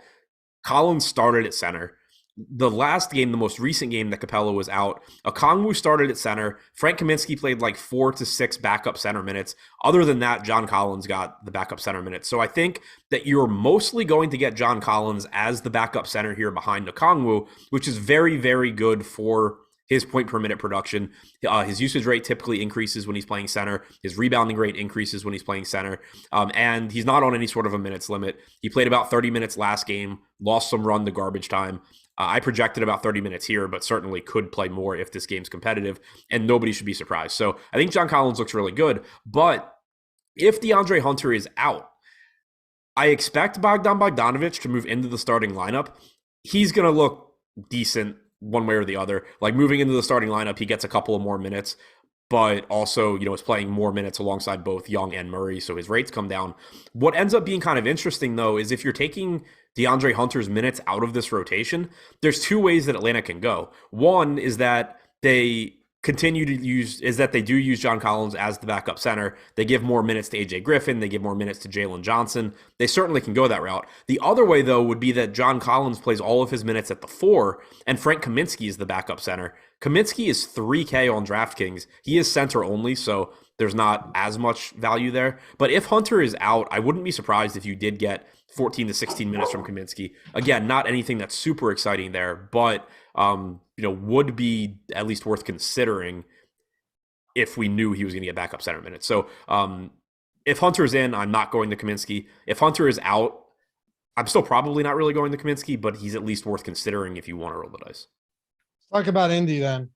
Collins started at center. The last game, the most recent game that Capella was out, Okongwu started at center. Frank Kaminsky played like 4 to 6 backup center minutes. Other than that, John Collins got the backup center minutes. So I think that you're mostly going to get John Collins as the backup center here behind Okongwu, which is very, very good for his point per minute production. His usage rate typically increases when he's playing center. His rebounding rate increases when he's playing center. And he's not on any sort of a minutes limit. He played about 30 minutes last game, lost some run to garbage time. I projected about 30 minutes here, but certainly could play more if this game's competitive, and nobody should be surprised. So I think John Collins looks really good, but if DeAndre Hunter is out, I expect Bogdan Bogdanović to move into the starting lineup. He's going to look decent one way or the other. Like moving into the starting lineup, he gets a couple of more minutes, but also, is playing more minutes alongside both Young and Murray, so his rates come down. What ends up being kind of interesting, though, is if you're taking DeAndre Hunter's minutes out of this rotation, there's 2 ways that Atlanta can go. One is that they do use John Collins as the backup center. They give more minutes to AJ Griffin. They give more minutes to Jalen Johnson. They certainly can go that route. The other way, though, would be that John Collins plays all of his minutes at the 4, and Frank Kaminsky is the backup center. Kaminsky is 3K on DraftKings. He is center only, so there's not as much value there. But if Hunter is out, I wouldn't be surprised if you did get 14 to 16 minutes from Kaminsky. Again, not anything that's super exciting there, but would be at least worth considering if we knew he was going to get backup center minutes. So if Hunter's in, I'm not going to Kaminsky. If Hunter is out, I'm still probably not really going to Kaminsky, but he's at least worth considering if you want to roll the dice. Let's talk about Indy then.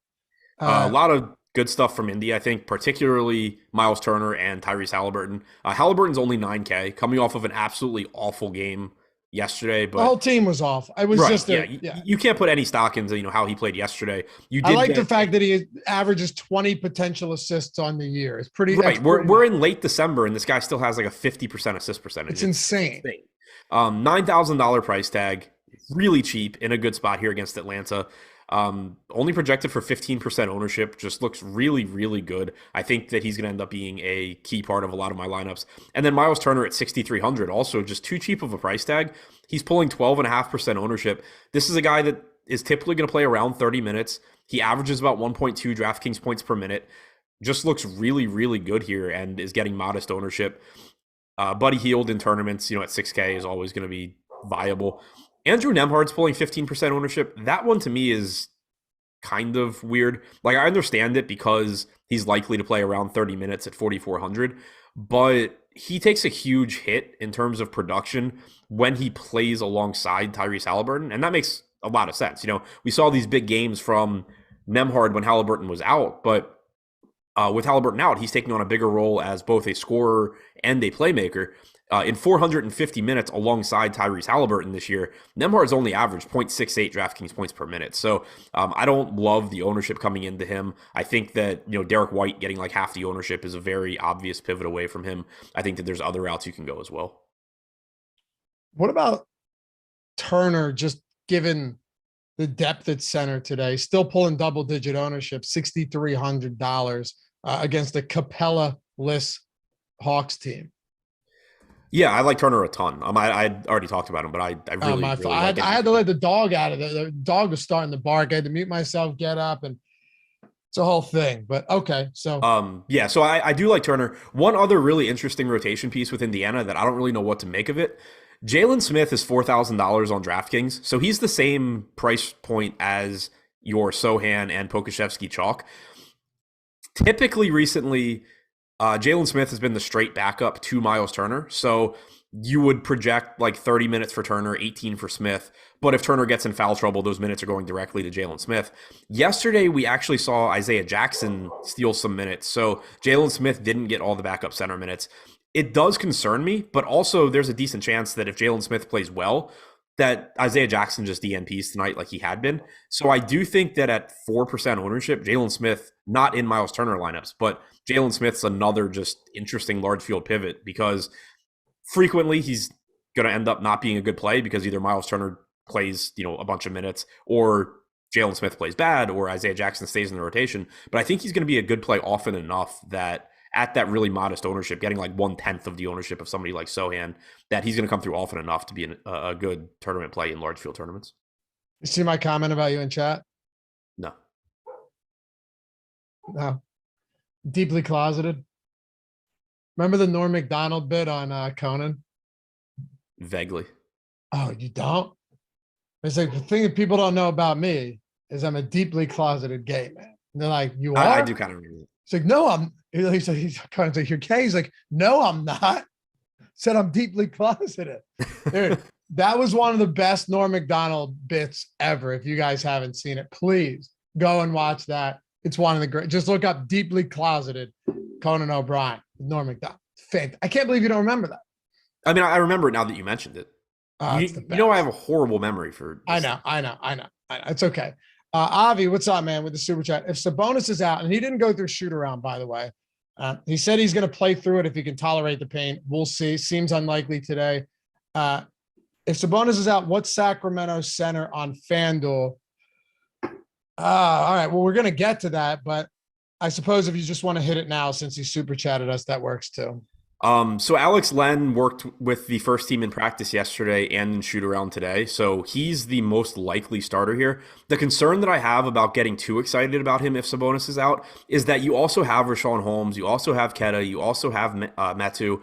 A lot of good stuff from Indy, I think, particularly Miles Turner and Tyrese Halliburton. Halliburton's only 9K, coming off of an absolutely awful game yesterday. But the whole team was off. I was You can't put any stock into how he played yesterday. I like the fact that he averages 20 potential assists on the year. It's pretty right. We're in late December, and this guy still has like a 50% assist percentage. It's insane. $9,000 price tag, really cheap in a good spot here against Atlanta. Only projected for 15% ownership, just looks really, really good. I think that he's going to end up being a key part of a lot of my lineups. And then Miles Turner at 6,300, also just too cheap of a price tag. He's pulling 12.5% ownership. This is a guy that is typically going to play around 30 minutes. He averages about 1.2 DraftKings points per minute. Just looks really, really good here and is getting modest ownership. Buddy Hield in tournaments, at 6K is always going to be viable. Andrew Nembhard's pulling 15% ownership. That one to me is kind of weird. Like, I understand it because he's likely to play around 30 minutes at 4,400, but he takes a huge hit in terms of production when he plays alongside Tyrese Halliburton, and that makes a lot of sense. We saw these big games from Nembhard when Halliburton was out, but with Halliburton out, he's taking on a bigger role as both a scorer and a playmaker. In 450 minutes alongside Tyrese Halliburton this year, Nembhard has only averaged 0.68 DraftKings points per minute. So I don't love the ownership coming into him. I think that Derek White getting like half the ownership is a very obvious pivot away from him. I think that there's other routes you can go as well. What about Turner, just given the depth at center today, still pulling double-digit ownership, $6,300 against a Capella-less Hawks team? Yeah, I like Turner a ton. I already talked about him, but I really, really like I had to let the dog out of it. The dog was starting to bark. I had to mute myself, get up, and it's a whole thing. But okay, so yeah, so I do like Turner. One other really interesting rotation piece with Indiana that I don't really know what to make of it. Jalen Smith is $4,000 on DraftKings, so he's the same price point as your Sohan and Pokusevski chalk. Typically, recently, Jalen Smith has been the straight backup to Miles Turner. So you would project like 30 minutes for Turner, 18 for Smith. But if Turner gets in foul trouble, those minutes are going directly to Jalen Smith. Yesterday, we actually saw Isaiah Jackson steal some minutes. So Jalen Smith didn't get all the backup center minutes. It does concern me, but also there's a decent chance that if Jalen Smith plays well, that Isaiah Jackson just DNPs tonight like he had been. So I do think that at 4% ownership, Jalen Smith, not in Miles Turner lineups, but Jalen Smith's another just interesting large field pivot because frequently he's going to end up not being a good play because either Miles Turner plays, a bunch of minutes or Jalen Smith plays bad or Isaiah Jackson stays in the rotation. But I think he's going to be a good play often enough that at that really modest ownership, getting like 1/10 of the ownership of somebody like Sohan, that he's going to come through often enough to be a good tournament play in large field tournaments. You see my comment about you in chat? No. No. Deeply closeted. Remember the Norm Macdonald bit on Conan? Vaguely. Oh, you don't? It's like the thing that people don't know about me is I'm a deeply closeted gay man. And they're like, you are? I do kind of remember. It's like, no, I'm. He's kind of like, you're gay. He's like, no, I'm not. Said I'm deeply closeted. Dude, that was one of the best Norm Macdonald bits ever. If you guys haven't seen it, please go and watch that. It's one of the great. Just look up deeply closeted Conan O'Brien, Norm Macdonald. I can't believe you don't remember that. I mean, I remember it now that you mentioned it. I have a horrible memory for this. I know. It's okay. Avi, what's up, man, with the super chat? If Sabonis is out, and he didn't go through shoot around, by the way, he said he's going to play through it if he can tolerate the pain. We'll see. Seems unlikely today. If Sabonis is out, what's Sacramento center on FanDuel? All right. Well, we're going to get to that, but I suppose if you just want to hit it now, since he super chatted us, that works too. So Alex Len worked with the first team in practice yesterday and in shoot around today. So he's the most likely starter here. The concern that I have about getting too excited about him if Sabonis is out is that you also have Rashawn Holmes, you also have Keta, you also have Metu.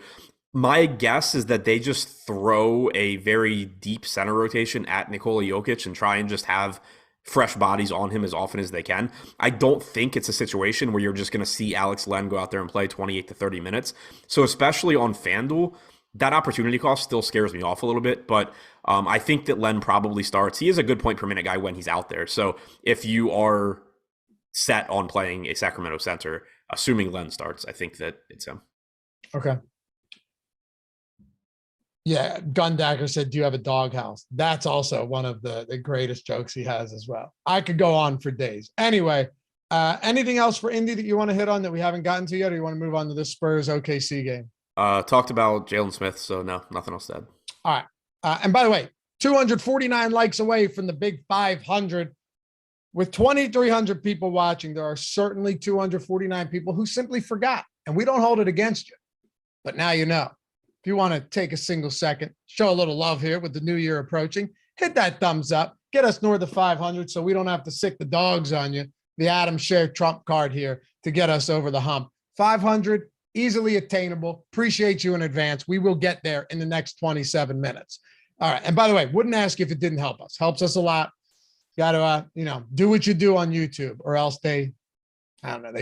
My guess is that they just throw a very deep center rotation at Nikola Jokic and try and just have fresh bodies on him as often as they can. I don't think it's a situation where you're just going to see Alex Len go out there and play 28 to 30 minutes. So especially on FanDuel, that opportunity cost still scares me off a little bit, but I think that Len probably starts. He is a good point per minute guy when he's out there. So if you are set on playing a Sacramento center, assuming Len starts, I think that it's him. Okay. Yeah, Gundagger said, do you have a doghouse? That's also one of the greatest jokes he has as well. I could go on for days. Anyway, anything else for Indy that you want to hit on that we haven't gotten to yet, or you want to move on to the Spurs OKC game? Talked about Jalen Smith, so no, nothing else said. All right. And by the way, 249 likes away from the big 500. With 2,300 people watching, there are certainly 249 people who simply forgot, and we don't hold it against you. But now you know. If you want to take a single second, show a little love here with the new year approaching, hit that thumbs up, get us north of 500 so we don't have to sick the dogs on you. The Adam Scherer trump card here to get us over the hump. 500, easily attainable. Appreciate you in advance. We will get there in the next 27 minutes. All right. And by the way, wouldn't ask if it didn't help us. Helps us a lot. Got to, do what you do on YouTube, or else they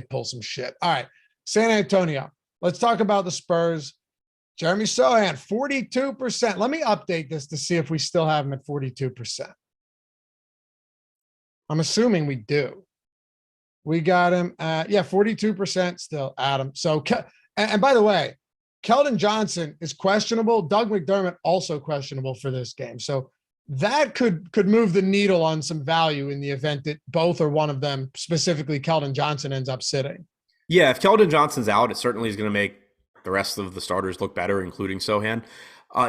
pull some shit. All right. San Antonio. Let's talk about the Spurs. Jeremy Sohan, 42%. Let me update this to see if we still have him at 42%. I'm assuming we do. We got him at, 42% still, Adam. So, and by the way, Keldon Johnson is questionable. Doug McDermott also questionable for this game. So that could move the needle on some value in the event that both or one of them, specifically Keldon Johnson, ends up sitting. Yeah, if Keldon Johnson's out, it certainly is going to make the rest of the starters look better, including Sohan.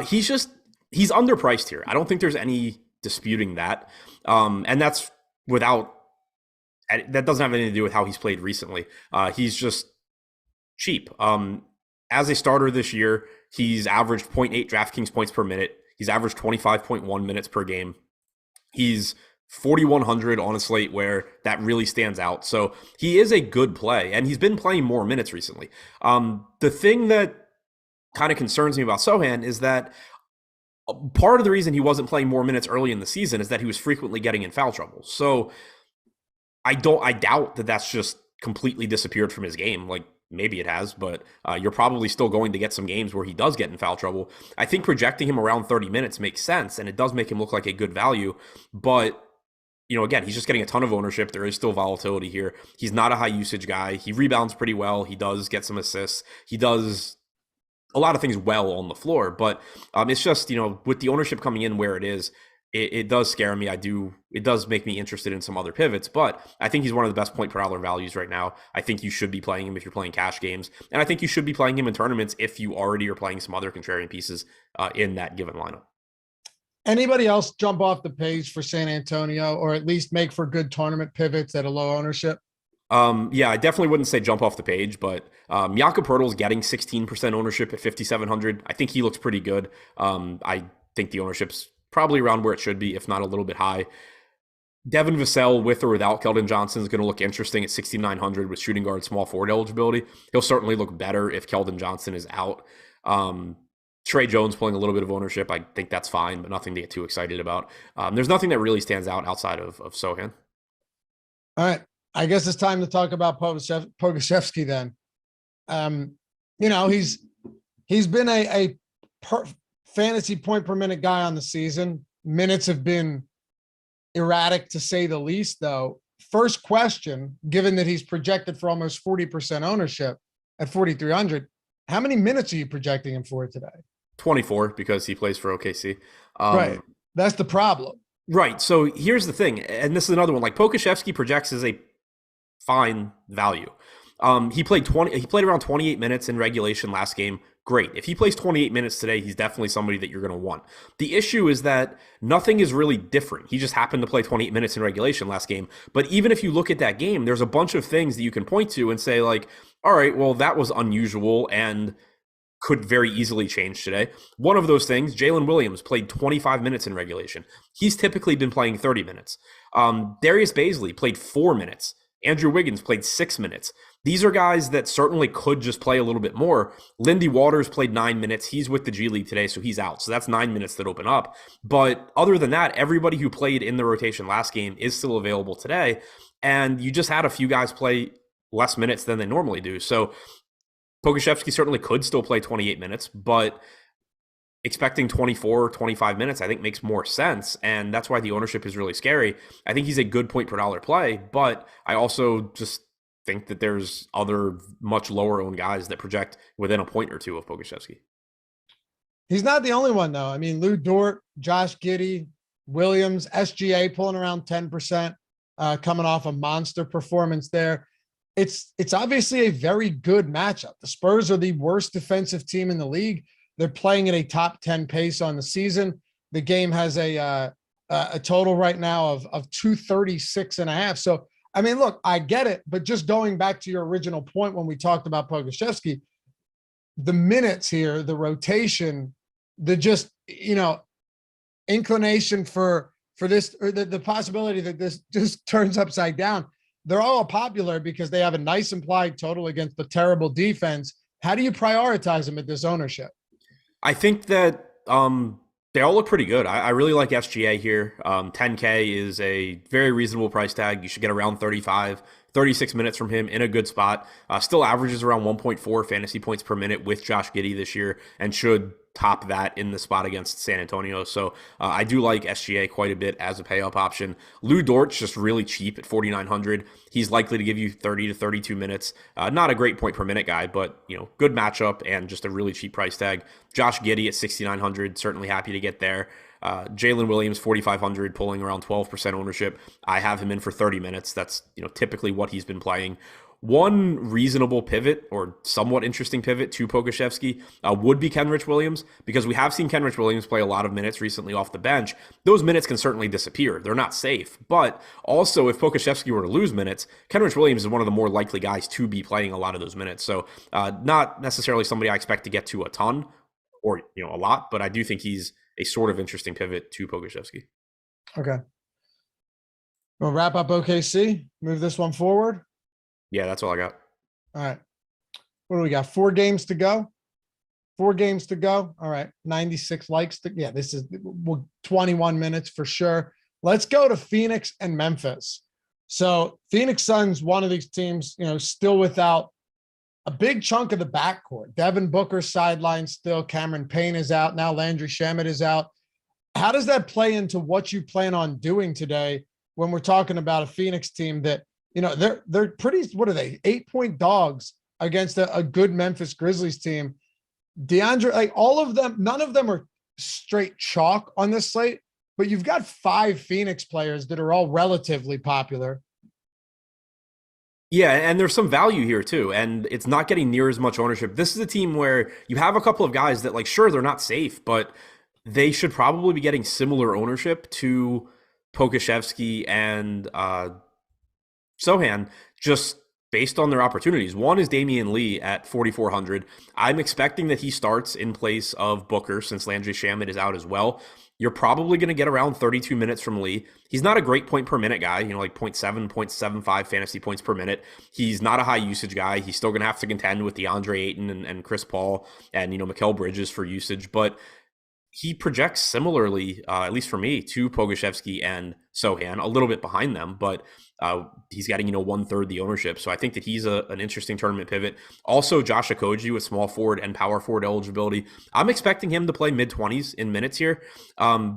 He's underpriced here. I don't think there's any disputing that. And that doesn't have anything to do with how he's played recently. He's just cheap. As a starter this year, he's averaged 0.8 DraftKings points per minute. He's averaged 25.1 minutes per game. He's 4,100 on a slate where that really stands out. So he is a good play, and he's been playing more minutes recently. The thing that kind of concerns me about Sohan is that part of the reason he wasn't playing more minutes early in the season is that he was frequently getting in foul trouble. So I doubt that that's just completely disappeared from his game. Like, maybe it has, but you're probably still going to get some games where he does get in foul trouble. I think projecting him around 30 minutes makes sense, and it does make him look like a good value. But, again, he's just getting a ton of ownership. There is still volatility here. He's not a high usage guy. He rebounds pretty well. He does get some assists. He does a lot of things well on the floor. But it's just, with the ownership coming in where it is, it does scare me. It does make me interested in some other pivots, but I think he's one of the best point per dollar values right now. I think you should be playing him if you're playing cash games, and I think you should be playing him in tournaments if you already are playing some other contrarian pieces in that given lineup. Anybody else jump off the page for San Antonio, or at least make for good tournament pivots at a low ownership? Yeah, I definitely wouldn't say jump off the page, but Jakob Poeltl's getting 16% ownership at 5,700. I think he looks pretty good. I think the ownership's probably around where it should be, if not a little bit high. Devin Vassell, with or without Keldon Johnson, is going to look interesting at 6,900 with shooting guard, small forward eligibility. He'll certainly look better if Keldon Johnson is out. Trey Jones pulling a little bit of ownership. I think that's fine, but nothing to get too excited about. There's nothing that really stands out outside of Sohan. All right. I guess it's time to talk about Pokusevski then. He's been a fantasy point per minute guy on the season. Minutes have been erratic to say the least, though. First question, given that he's projected for almost 40% ownership at 4,300, how many minutes are you projecting him for today? 24, because he plays for OKC. Right. That's the problem. Right. So here's the thing, and this is another one. Like, Pokusevski projects as a fine value. He played around 28 minutes in regulation last game. Great. If he plays 28 minutes today, he's definitely somebody that you're going to want. The issue is that nothing is really different. He just happened to play 28 minutes in regulation last game. But even if you look at that game, there's a bunch of things that you can point to and say, like, all right, well, that was unusual and could very easily change today. One of those things, Jalen Williams played 25 minutes in regulation. He's typically been playing 30 minutes. Darius Bazley played 4 minutes. Andrew Wiggins played 6 minutes. These are guys that certainly could just play a little bit more. Lindy Waters played 9 minutes. He's with the G League today, so he's out. So that's 9 minutes that open up. But other than that, everybody who played in the rotation last game is still available today. And you just had a few guys play less minutes than they normally do. So Pokusevski certainly could still play 28 minutes, but expecting 24, 25 minutes, I think makes more sense. And that's why the ownership is really scary. I think he's a good point per dollar play, but I also just think that there's other much lower owned guys that project within a point or two of Pokusevski. He's not the only one, though. I mean, Lou Dort, Josh Giddey, Williams, SGA pulling around 10%, coming off a monster performance there. It's obviously a very good matchup. The Spurs are the worst defensive team in the league. They're playing at a top 10 pace on the season. The game has a total right now of 236.5. So, I mean, look, I get it, but just going back to your original point when we talked about Pokusevski, the minutes here, the rotation, the just, inclination for this, or the possibility that this just turns upside down, they're all popular because they have a nice implied total against the terrible defense. How do you prioritize them at this ownership? I think that they all look pretty good. I really like SGA here. 10K is a very reasonable price tag. You should get around 36 minutes from him in a good spot. Still averages around 1.4 fantasy points per minute with Josh Giddey this year, and should top that in the spot against San Antonio. So I do like SGA quite a bit as a pay-up option. Lou Dort's just really cheap at 4,900. He's likely to give you 30 to 32 minutes. Not a great point per minute guy, but good matchup and just a really cheap price tag. Josh Giddey at 6,900. Certainly happy to get there. Jalen Williams, 4,500, pulling around 12% ownership. I have him in for 30 minutes. That's typically what he's been playing. One reasonable pivot or somewhat interesting pivot to Pokusevski would be Kenrich Williams, because we have seen Kenrich Williams play a lot of minutes recently off the bench. Those minutes can certainly disappear. They're not safe. But also, if Pokusevski were to lose minutes, Kenrich Williams is one of the more likely guys to be playing a lot of those minutes. So not necessarily somebody I expect to get to a ton or a lot, but I do think he's a sort of interesting pivot to Pokusevski. Okay. We'll wrap up OKC, move this one forward. Yeah, that's all I got. All right. What do we got? 4 games to go. 4 games to go. All right. 96 likes. This is 21 minutes for sure. Let's go to Phoenix and Memphis. So Phoenix Suns, one of these teams, still without a big chunk of the backcourt. Devin Booker sidelined still. Cameron Payne is out. Now Landry Shamet is out. How does that play into what you plan on doing today when we're talking about a Phoenix team that, they're pretty, what are they? 8-point dogs against a good Memphis Grizzlies team. DeAndre, all of them, none of them are straight chalk on this slate, but you've got 5 Phoenix players that are all relatively popular. Yeah, and there's some value here too, and it's not getting near as much ownership. This is a team where you have a couple of guys that, sure, they're not safe, but they should probably be getting similar ownership to Pokusevski and Sohan, just based on their opportunities. One is Damian Lee at 4,400. I'm expecting that he starts in place of Booker since Landry Shamet is out as well. You're probably going to get around 32 minutes from Lee. He's not a great point per minute guy, 0.7, 0.75 fantasy points per minute. He's not a high usage guy. He's still going to have to contend with DeAndre Ayton and Chris Paul and, Mikal Bridges for usage, but he projects similarly, at least for me, to Pokusevski and Sohan, a little bit behind them, but he's getting, 1/3 the ownership. So I think that he's an interesting tournament pivot. Also, Josh Okogie with small forward and power forward eligibility. I'm expecting him to play mid-20s in minutes here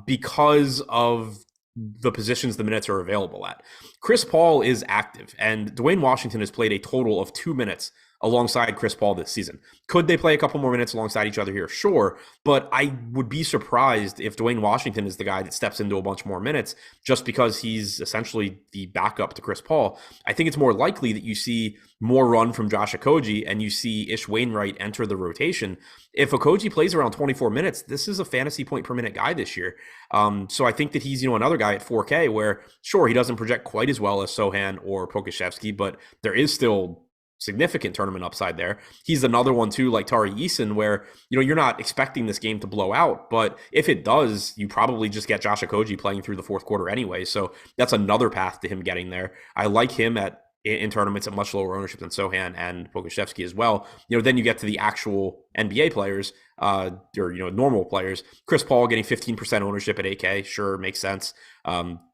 because of the positions the minutes are available at. Chris Paul is active, and Dwayne Washington has played a total of 2 minutes alongside Chris Paul this season. Could they play a couple more minutes alongside each other here? Sure, but I would be surprised if Dwayne Washington is the guy that steps into a bunch more minutes just because he's essentially the backup to Chris Paul. I think it's more likely that you see more run from Josh Okogie and you see Ish Wainwright enter the rotation. If Okogie plays around 24 minutes, this is a fantasy point per minute guy this year. So I think that he's, another guy at 4K where, sure, he doesn't project quite as well as Sohan or Pokusevski, but there is still significant tournament upside there. He's another one too, like Tari Eason, where you're not expecting this game to blow out, but if it does, you probably just get Josh Okogie playing through the fourth quarter anyway. So that's another path to him getting there. I like him in tournaments at much lower ownership than Sohan and Pokusevski as well. Then you get to the actual NBA players, or normal players. Chris Paul getting 15% ownership at 8K, sure, makes sense.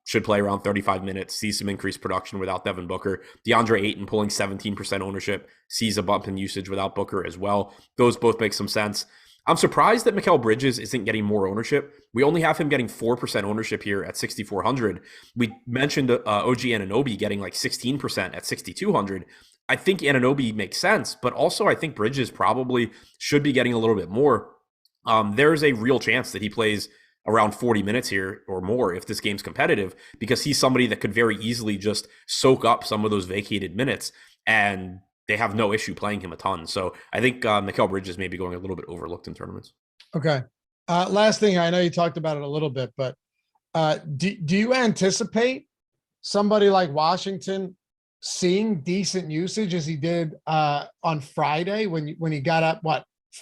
Should play around 35 minutes, sees some increased production without Devin Booker. DeAndre Ayton pulling 17% ownership, sees a bump in usage without Booker as well. Those both make some sense. I'm surprised that Mikal Bridges isn't getting more ownership. We only have him getting 4% ownership here at 6,400. We mentioned OG Anunoby getting 16% at 6,200. I think Anunoby makes sense, but also I think Bridges probably should be getting a little bit more. There's a real chance that he plays around 40 minutes here or more if this game's competitive, because he's somebody that could very easily just soak up some of those vacated minutes, and they have no issue playing him a ton. So I think Mikal Bridges may be going a little bit overlooked in tournaments. Okay. Last thing, I know you talked about it a little bit, but do you anticipate somebody like Washington seeing decent usage as he did on Friday when he got up,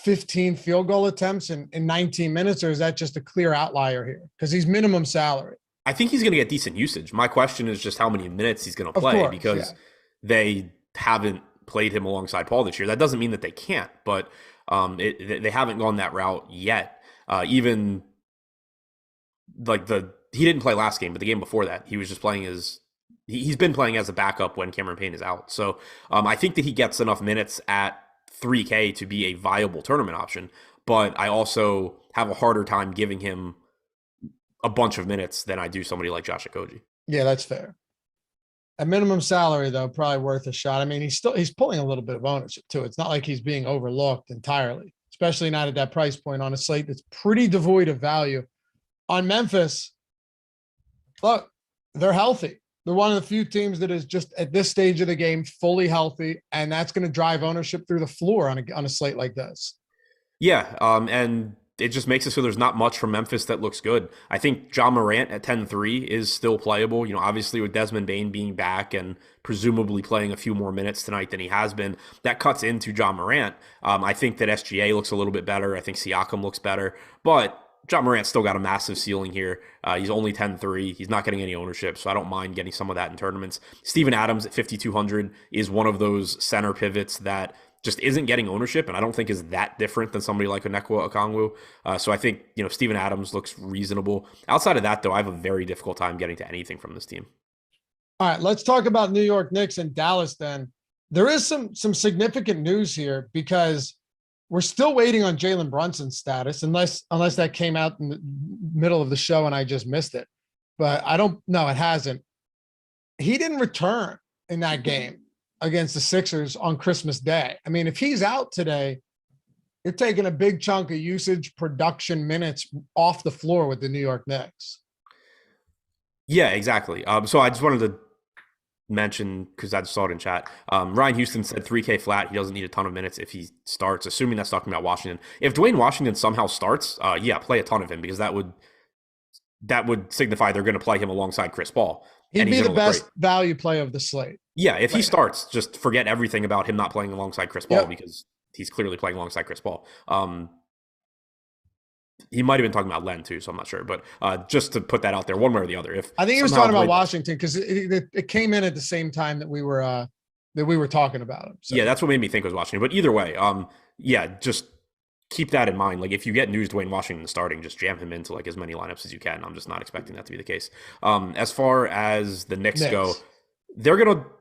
15 field goal attempts in 19 minutes, or is that just a clear outlier here? Because he's minimum salary. I think he's going to get decent usage. My question is just how many minutes he's going to play, because they haven't played him alongside Paul this year. That doesn't mean that they can't, but they haven't gone that route yet. Even he didn't play last game, but the game before that, he was just playing he's been playing as a backup when Cameron Payne is out. So I think that he gets enough minutes at 3K to be a viable tournament option. but I also have a harder time giving him a bunch of minutes than I do somebody like Josh Okogie. Yeah, that's fair. At minimum salary, though, probably worth a shot. I mean, he's pulling a little bit of ownership too. It's not like he's being overlooked entirely, especially not at that price point on a slate that's pretty devoid of value. On Memphis, look, they're healthy. They're one of the few teams that is just at this stage of the game fully healthy, and that's going to drive ownership through the floor on a slate like this. Yeah, and it just makes it so there's not much from Memphis that looks good. I think Ja Morant at 10-3 is still playable. Obviously with Desmond Bane being back and presumably playing a few more minutes tonight than he has been, that cuts into Ja Morant. I think that SGA looks a little bit better. I think Siakam looks better, but Ja Morant's still got a massive ceiling here. He's only 10-3. He's not getting any ownership, so I don't mind getting some of that in tournaments. Steven Adams at 5,200 is one of those center pivots that just isn't getting ownership, and I don't think is that different than somebody like Onekwa Okongwu. So I think, Steven Adams looks reasonable. Outside of that, though, I have a very difficult time getting to anything from this team. All right, let's talk about New York Knicks and Dallas then. There is some significant news here because we're still waiting on Jalen Brunson's status, unless that came out in the middle of the show and I just missed it. But I don't know, it hasn't. He didn't return in that game against the Sixers on Christmas Day. I mean, if he's out today, you're taking a big chunk of usage production minutes off the floor with the New York Knicks. Yeah, exactly. So I just wanted to mention, because I just saw it in chat, Ryan Houston said 3K flat. He doesn't need a ton of minutes if he starts, assuming that's talking about Washington. If Dwayne Washington somehow starts, play a ton of him, because that would signify they're going to play him alongside Chris Paul. He'd be the best value play of the slate. Yeah, if he starts, just forget everything about him not playing alongside Chris Paul, because he's clearly playing alongside Chris Paul. He might have been talking about Len too, so I'm not sure. But just to put that out there, one way or the other. I think he was talking about Washington because it came in at the same time that we were talking about him. So. Yeah, that's what made me think it was Washington. But either way, just keep that in mind. Like, if you get news Dwayne Washington starting, just jam him into like as many lineups as you can. I'm just not expecting that to be the case. As far as the Knicks go,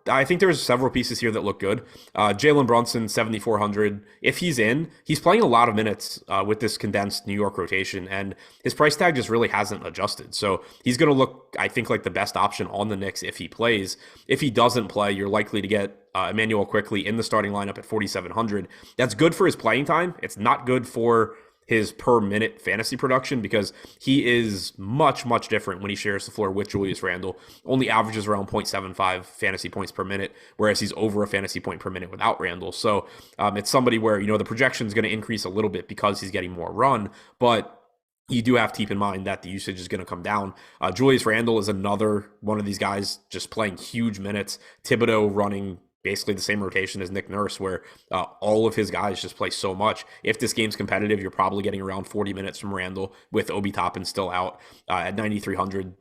I think there's several pieces here that look good. Jalen Brunson, 7,400. If he's in, he's playing a lot of minutes with this condensed New York rotation, and his price tag just really hasn't adjusted. So he's going to look, I think, like the best option on the Knicks if he plays. If he doesn't play, you're likely to get Emmanuel Quickley in the starting lineup at 4,700. That's good for his playing time. It's not good for his per minute fantasy production, because he is much, much different when he shares the floor with Julius Randle. Only averages around 0.75 fantasy points per minute, whereas he's over a fantasy point per minute without Randle. So it's somebody where, the projection is going to increase a little bit because he's getting more run, but you do have to keep in mind that the usage is going to come down. Julius Randle is another one of these guys just playing huge minutes. Thibodeau running basically the same rotation as Nick Nurse, where all of his guys just play so much. If this game's competitive, you're probably getting around 40 minutes from Randle with Obi Toppin still out at 9,300.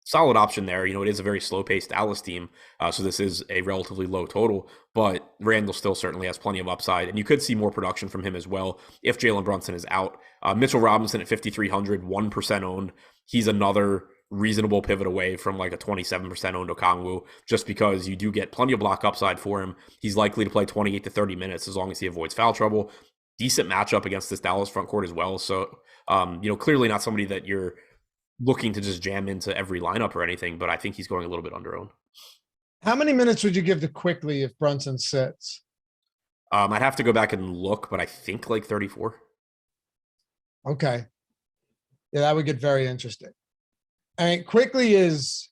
Solid option there. It is a very slow-paced Dallas team, so this is a relatively low total, but Randle still certainly has plenty of upside, and you could see more production from him as well if Jalen Brunson is out. Mitchell Robinson at 5,300, 1% owned. He's another reasonable pivot away from like a 27% owned Okongwu, just because you do get plenty of block upside for him. He's likely to play 28 to 30 minutes as long as he avoids foul trouble. Decent matchup against this Dallas front court as well. So, clearly not somebody that you're looking to just jam into every lineup or anything, but I think he's going a little bit under owned. How many minutes would you give to Quickley if Brunson sits? I'd have to go back and look, but I think like 34. Okay. Yeah, that would get very interesting. I mean, Quickley is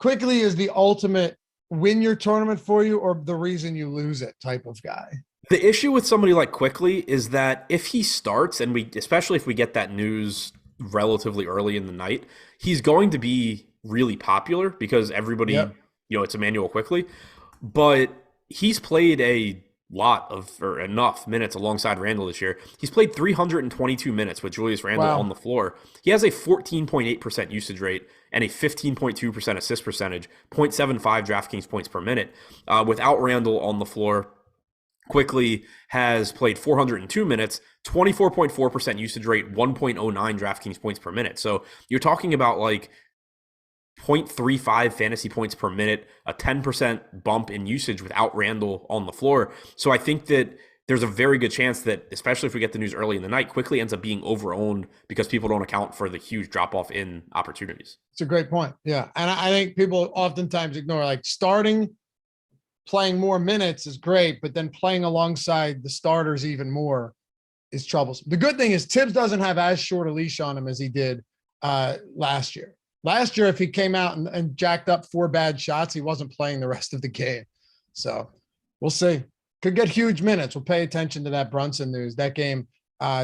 the ultimate win your tournament for you or the reason you lose it type of guy. The issue with somebody like Quickley is that if he starts, and especially if we get that news relatively early in the night, he's going to be really popular because everybody, it's Emmanuel Quickley, but he's played enough minutes alongside Randle this year. He's played 322 minutes with Julius Randle on the floor. He has a 14.8% usage rate and a 15.2% assist percentage, 0.75 DraftKings points per minute. Without Randle on the floor, Quickley has played 402 minutes, 24.4% usage rate, 1.09 DraftKings points per minute. So you're talking about like 0.35 fantasy points per minute, a 10% bump in usage without Randle on the floor. So I think that there's a very good chance that, especially if we get the news early in the night, quickly ends up being overowned because people don't account for the huge drop-off in opportunities. It's a great point. Yeah. And I think people oftentimes ignore, like, playing more minutes is great, but then playing alongside the starters even more is troublesome. The good thing is Tibbs doesn't have as short a leash on him as he did last year. Last year, if he came out and jacked up 4 bad shots, he wasn't playing the rest of the game. So we'll see. Could get huge minutes. We'll pay attention to that Brunson news. That game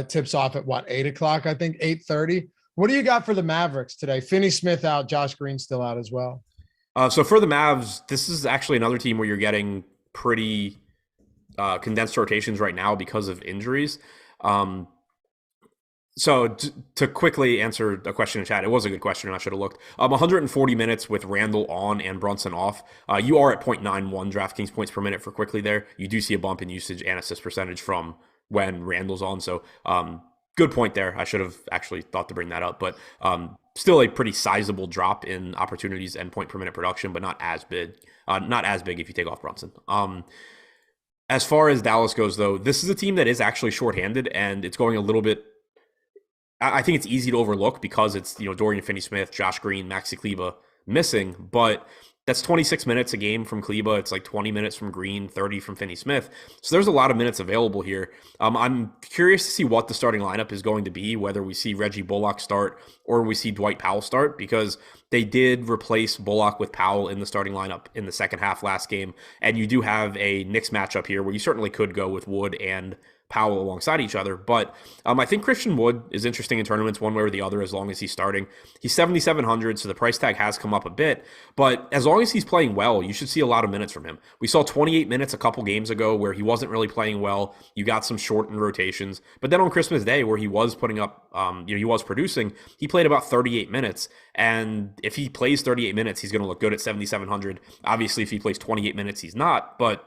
tips off at 8 o'clock, I think, 8:30. What do you got for the Mavericks today? Finney-Smith out, Josh Green still out as well. So for the Mavs, this is actually another team where you're getting pretty condensed rotations right now because of injuries. So to quickly answer a question in chat, it was a good question and I should have looked. 140 minutes with Randall on and Brunson off. You are at 0.91 DraftKings points per minute for quickly there. You do see a bump in usage and assist percentage from when Randall's on. So good point there. I should have actually thought to bring that up, but still a pretty sizable drop in opportunities and point per minute production, but not as big. Not as big if you take off Brunson. As far as Dallas goes, though, this is a team that is actually shorthanded, and it's going a little bit. I think it's easy to overlook because it's, Dorian Finney-Smith, Josh Green, Maxi Kleber missing, but that's 26 minutes a game from Kleber. It's like 20 minutes from Green, 30 from Finney-Smith. So there's a lot of minutes available here. I'm curious to see what the starting lineup is going to be, whether we see Reggie Bullock start or we see Dwight Powell start, because they did replace Bullock with Powell in the starting lineup in the second half last game. And you do have a Knicks matchup here where you certainly could go with Wood and Powell alongside each other. But I think Christian Wood is interesting in tournaments one way or the other as long as he's starting. He's 7,700, so the price tag has come up a bit. But as long as he's playing well, you should see a lot of minutes from him. We saw 28 minutes a couple games ago where he wasn't really playing well. You got some shortened rotations. But then on Christmas Day, where he was putting up, he was producing, he played about 38 minutes. And if he plays 38 minutes, he's going to look good at 7,700. Obviously, if he plays 28 minutes, he's not. But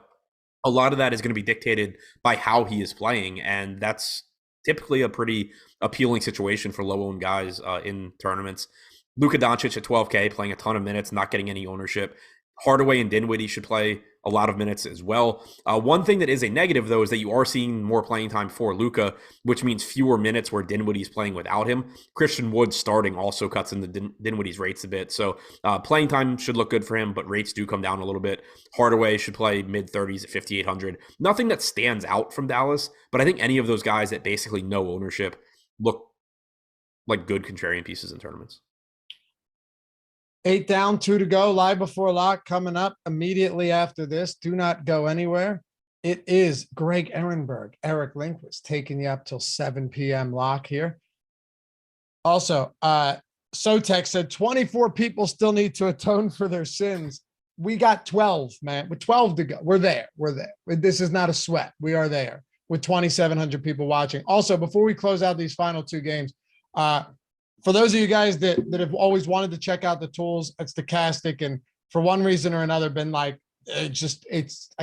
a lot of that is going to be dictated by how he is playing, and that's typically a pretty appealing situation for low-owned guys in tournaments. Luka Doncic at 12K, playing a ton of minutes, not getting any ownership. Hardaway and Dinwiddie should play a lot of minutes as well. One thing that is a negative, though, is that you are seeing more playing time for Luka, which means fewer minutes where Dinwiddie's playing without him. Christian Wood starting also cuts into Dinwiddie's rates a bit. So playing time should look good for him, but rates do come down a little bit. Hardaway should play mid-30s at 5,800. Nothing that stands out from Dallas, but I think any of those guys at basically no ownership look like good contrarian pieces in tournaments. 8 down, 2 to go. Live before lock coming up immediately after this. Do not go anywhere. It is Greg Ehrenberg, Eric Lindquist, taking you up till 7 p.m. lock here. Also, Sotek said 24 people still need to atone for their sins. We got 12, man. With 12 to go. We're there. We're there. This is not a sweat. We are there with 2,700 people watching. Also, before we close out these final 2 games, for those of you guys that have always wanted to check out the tools at Stokastic and for one reason or another been like, I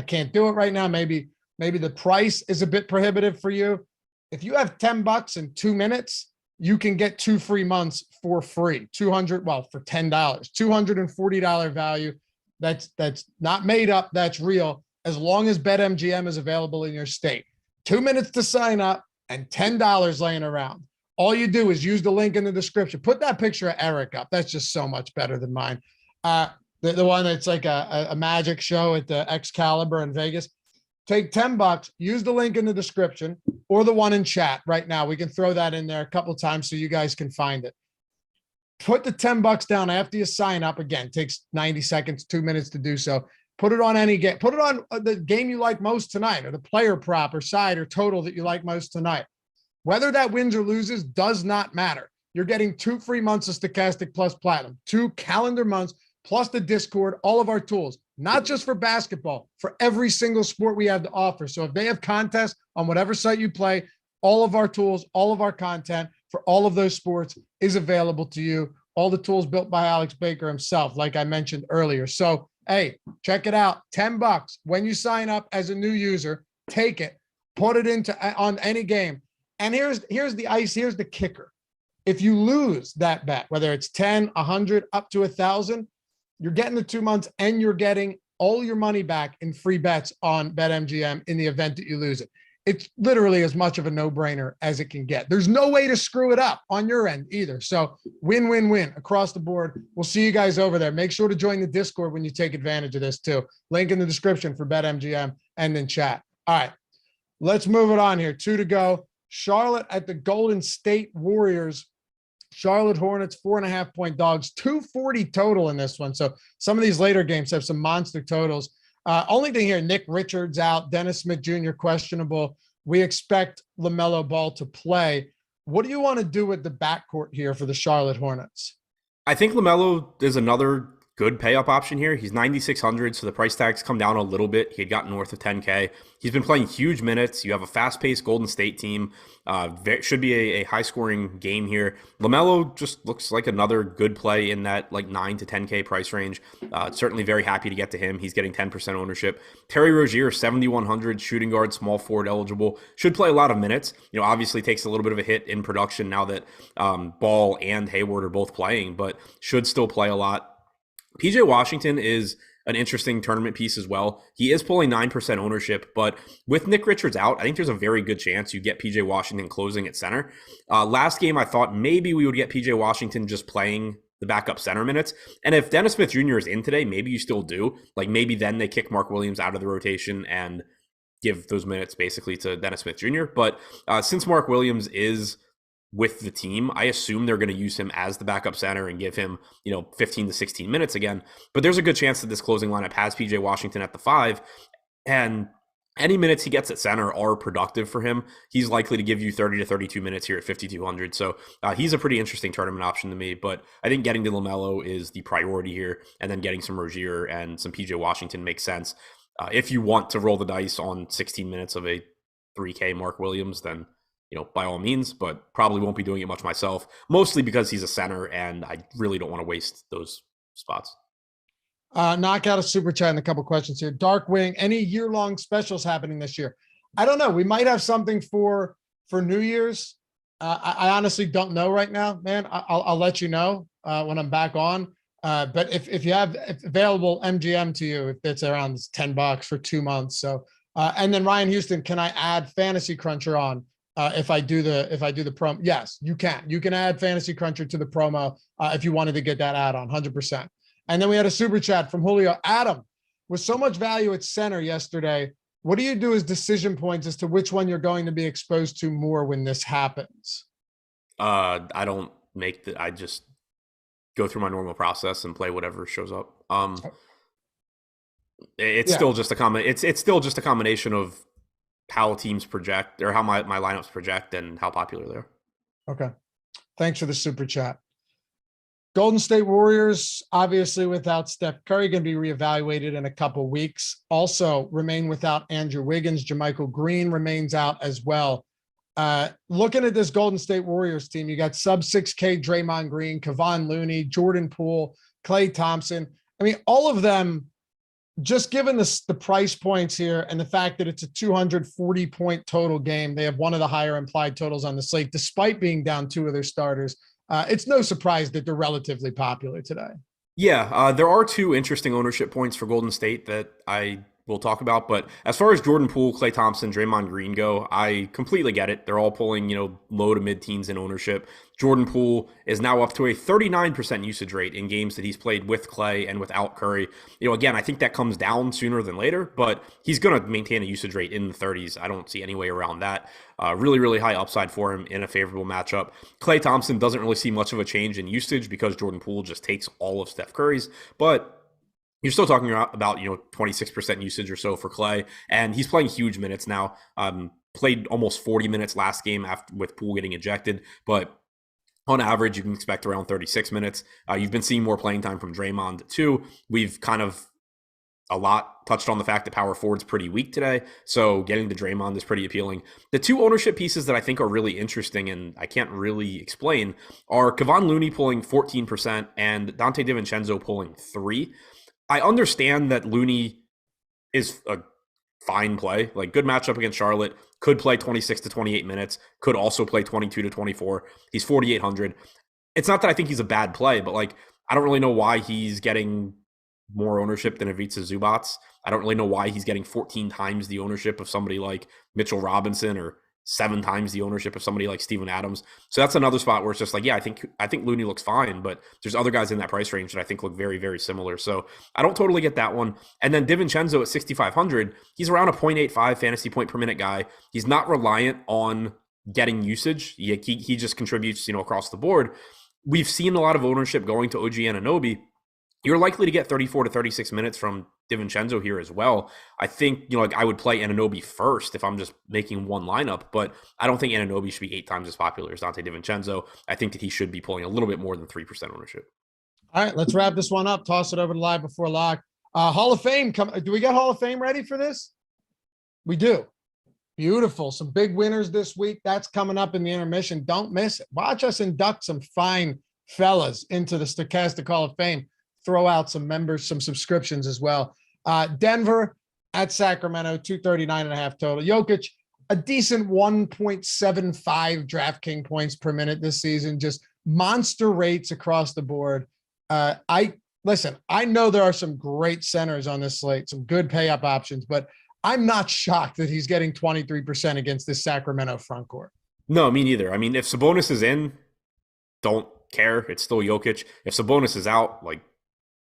can't do it right now. Maybe the price is a bit prohibitive for you. If you have $10 in 2 minutes, you can get 2 free months for free. For $10, $240 value. That's not made up. That's real. As long as BetMGM is available in your state. 2 minutes to sign up and $10 laying around. All you do is use the link in the description. Put that picture of Eric up. That's just so much better than mine. The one that's like a magic show at the Excalibur in Vegas. Take $10, use the link in the description or the one in chat right now. We can throw that in there a couple of times so you guys can find it. Put the $10 down after you sign up. Again, takes 90 seconds, 2 minutes to do so. Put it on any game. Put it on the game you like most tonight or the player prop or side or total that you like most tonight. Whether that wins or loses does not matter. You're getting 2 free months of Stokastic plus Platinum, 2 calendar months, plus the Discord, all of our tools, not just for basketball, for every single sport we have to offer. So if they have contests on whatever site you play, all of our tools, all of our content for all of those sports is available to you. All the tools built by Alex Baker himself, like I mentioned earlier. So, hey, check it out. $10 when you sign up as a new user, take it, put it on any game. And here's the ice. Here's the kicker. If you lose that bet, whether it's 10, 100, up to 1,000, you're getting the 2 months and you're getting all your money back in free bets on BetMGM in the event that you lose it. it's literally as much of a no-brainer as it can get. There's no way to screw it up on your end either. So win across the board. We'll see you guys over there. Make sure to join the Discord when you take advantage of this too. Link in the description for BetMGM and in chat. All right, let's move it on here. 2 to go. Charlotte at the Golden State Warriors. Charlotte Hornets, 4.5-point dogs, 240 total in this one. So some of these later games have some monster totals. Only thing here, Nick Richards out, Dennis Smith Jr. questionable. We expect LaMelo Ball to play. What do you want to do with the backcourt here for the Charlotte Hornets? I think LaMelo is another good pay-up option here. He's 9,600, so the price tag's come down a little bit. He had gotten north of 10K. He's been playing huge minutes. You have a fast-paced Golden State team. Should be a high-scoring game here. LaMelo just looks like another good play in that like 9 to 10K price range. Certainly very happy to get to him. He's getting 10% ownership. Terry Rozier, 7,100, shooting guard, small forward eligible. Should play a lot of minutes. Obviously takes a little bit of a hit in production now that Ball and Hayward are both playing, but should still play a lot. PJ Washington is an interesting tournament piece as well. He is pulling 9% ownership, but with Nick Richards out, I think there's a very good chance you get PJ Washington closing at center. Last game, I thought maybe we would get PJ Washington just playing the backup center minutes. And if Dennis Smith Jr. is in today, maybe you still do. Like maybe then they kick Mark Williams out of the rotation and give those minutes basically to Dennis Smith Jr. But since Mark Williams is with the team, I assume they're going to use him as the backup center and give him, 15 to 16 minutes again. But there's a good chance that this closing lineup has PJ Washington at the 5, and any minutes he gets at center are productive for him. He's likely to give you 30 to 32 minutes here at 5,200. So he's a pretty interesting tournament option to me. But I think getting to LaMelo is the priority here, and then getting some Rozier and some PJ Washington makes sense. If you want to roll the dice on 16 minutes of a 3K Mark Williams, then by all means, but probably won't be doing it much myself, mostly because he's a center and I really don't want to waste those spots. Knock out a super chat and a couple questions here. Darkwing, any year-long specials happening this year? I don't know. We might have something for New Year's. I honestly don't know right now, man. I'll let you know when I'm back on. But if you have available MGM to you, if it's around $10 for 2 months. So, and then Ryan Houston, can I add Fantasy Cruncher on? If I do the promo? Yes, you can. You can add Fantasy Cruncher to the promo if you wanted to get that add on, 100%. And then we had a super chat from Julio. Adam, with so much value at center yesterday, what do you do as decision points as to which one you're going to be exposed to more when this happens? I don't make I just go through my normal process and play whatever shows up. It's still just a it's still just a combination of how teams project, or how my lineups project, and how popular they are. Okay. Thanks for the super chat. Golden State Warriors, obviously without Steph Curry, going to be reevaluated in a couple weeks. Also remain without Andrew Wiggins. JaMychal Green remains out as well. Looking at this Golden State Warriors team, you got sub 6K Draymond Green, Kevon Looney, Jordan Poole, Klay Thompson. I mean, all of them, just given the price points here and the fact that it's a 240-point total game, they have one of the higher implied totals on the slate, despite being down 2 of their starters. It's no surprise that they're relatively popular today. Yeah, there are 2 interesting ownership points for Golden State that I will talk about. But as far as Jordan Poole, Klay Thompson, Draymond Green go, I completely get it. They're all pulling, low to mid-teens in ownership. Jordan Poole is now up to a 39% usage rate in games that he's played with Klay and without Curry. Again, I think that comes down sooner than later, but he's going to maintain a usage rate in the 30s. I don't see any way around that. Really, really high upside for him in a favorable matchup. Klay Thompson doesn't really see much of a change in usage because Jordan Poole just takes all of Steph Curry's, but you're still talking about 26% usage or so for Klay, and he's playing huge minutes now. Played almost 40 minutes last game with Poole getting ejected, but on average, you can expect around 36 minutes. You've been seeing more playing time from Draymond too. We've kind of a lot touched on the fact that power forward's pretty weak today, so getting the Draymond is pretty appealing. The 2 ownership pieces that I think are really interesting and I can't really explain are Kevon Looney pulling 14% and Dante DiVincenzo pulling 3%. I understand that Looney is a fine play, like good matchup against Charlotte, could play 26 to 28 minutes, could also play 22 to 24. He's 4,800. It's not that I think he's a bad play, but I don't really know why he's getting more ownership than Ivica Zubats. I don't really know why he's getting 14 times the ownership of somebody like Mitchell Robinson or 7 times the ownership of somebody like Steven Adams. So that's another spot where it's just like, yeah, I think Looney looks fine, but there's other guys in that price range that I think look very, very similar. So I don't totally get that one. And then DiVincenzo at 6,500, he's around a 0.85 fantasy point per minute guy. He's not reliant on getting usage. He just contributes, across the board. We've seen a lot of ownership going to OG Anunoby. You're likely to get 34 to 36 minutes from DiVincenzo here as well. I think, I would play Anunoby first if I'm just making one lineup, but I don't think Anunoby should be 8 times as popular as Dante DiVincenzo. I think that he should be pulling a little bit more than 3% ownership. All right, let's wrap this one up. Toss it over to Live Before Lock. Hall of Fame. Do we got Hall of Fame ready for this? We do. Beautiful. Some big winners this week. That's coming up in the intermission. Don't miss it. Watch us induct some fine fellas into the Stokastic Hall of Fame. Throw out some members, some subscriptions as well. Denver at Sacramento, 239.5 total. Jokic, a decent 1.75 DraftKings points per minute this season. Just monster rates across the board. I know there are some great centers on this slate, some good pay up options, but I'm not shocked that he's getting 23% against this Sacramento front court. No, me neither. I mean, if Sabonis is in, don't care. It's still Jokic. If Sabonis is out,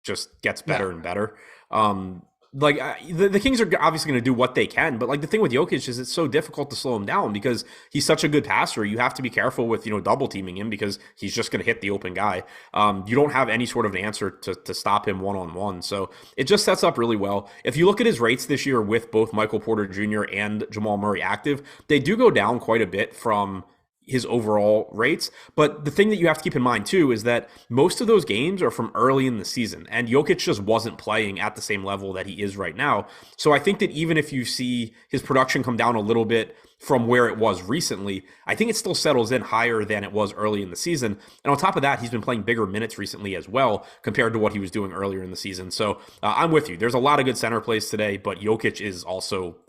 just gets better and better. The Kings are obviously going to do what they can, but the thing with Jokic is it's so difficult to slow him down because he's such a good passer. You have to be careful with, double teaming him because he's just going to hit the open guy. You don't have any sort of an answer to stop him one-on-one. So it just sets up really well. If you look at his rates this year with both Michael Porter Jr. and Jamal Murray active, they do go down quite a bit from his overall rates. But the thing that you have to keep in mind too is that most of those games are from early in the season, and Jokic just wasn't playing at the same level that he is right now. So I think that even if you see his production come down a little bit from where it was recently, I think it still settles in higher than it was early in the season. And on top of that, he's been playing bigger minutes recently as well compared to what he was doing earlier in the season. So I'm with you. There's a lot of good center plays today, but Jokic is also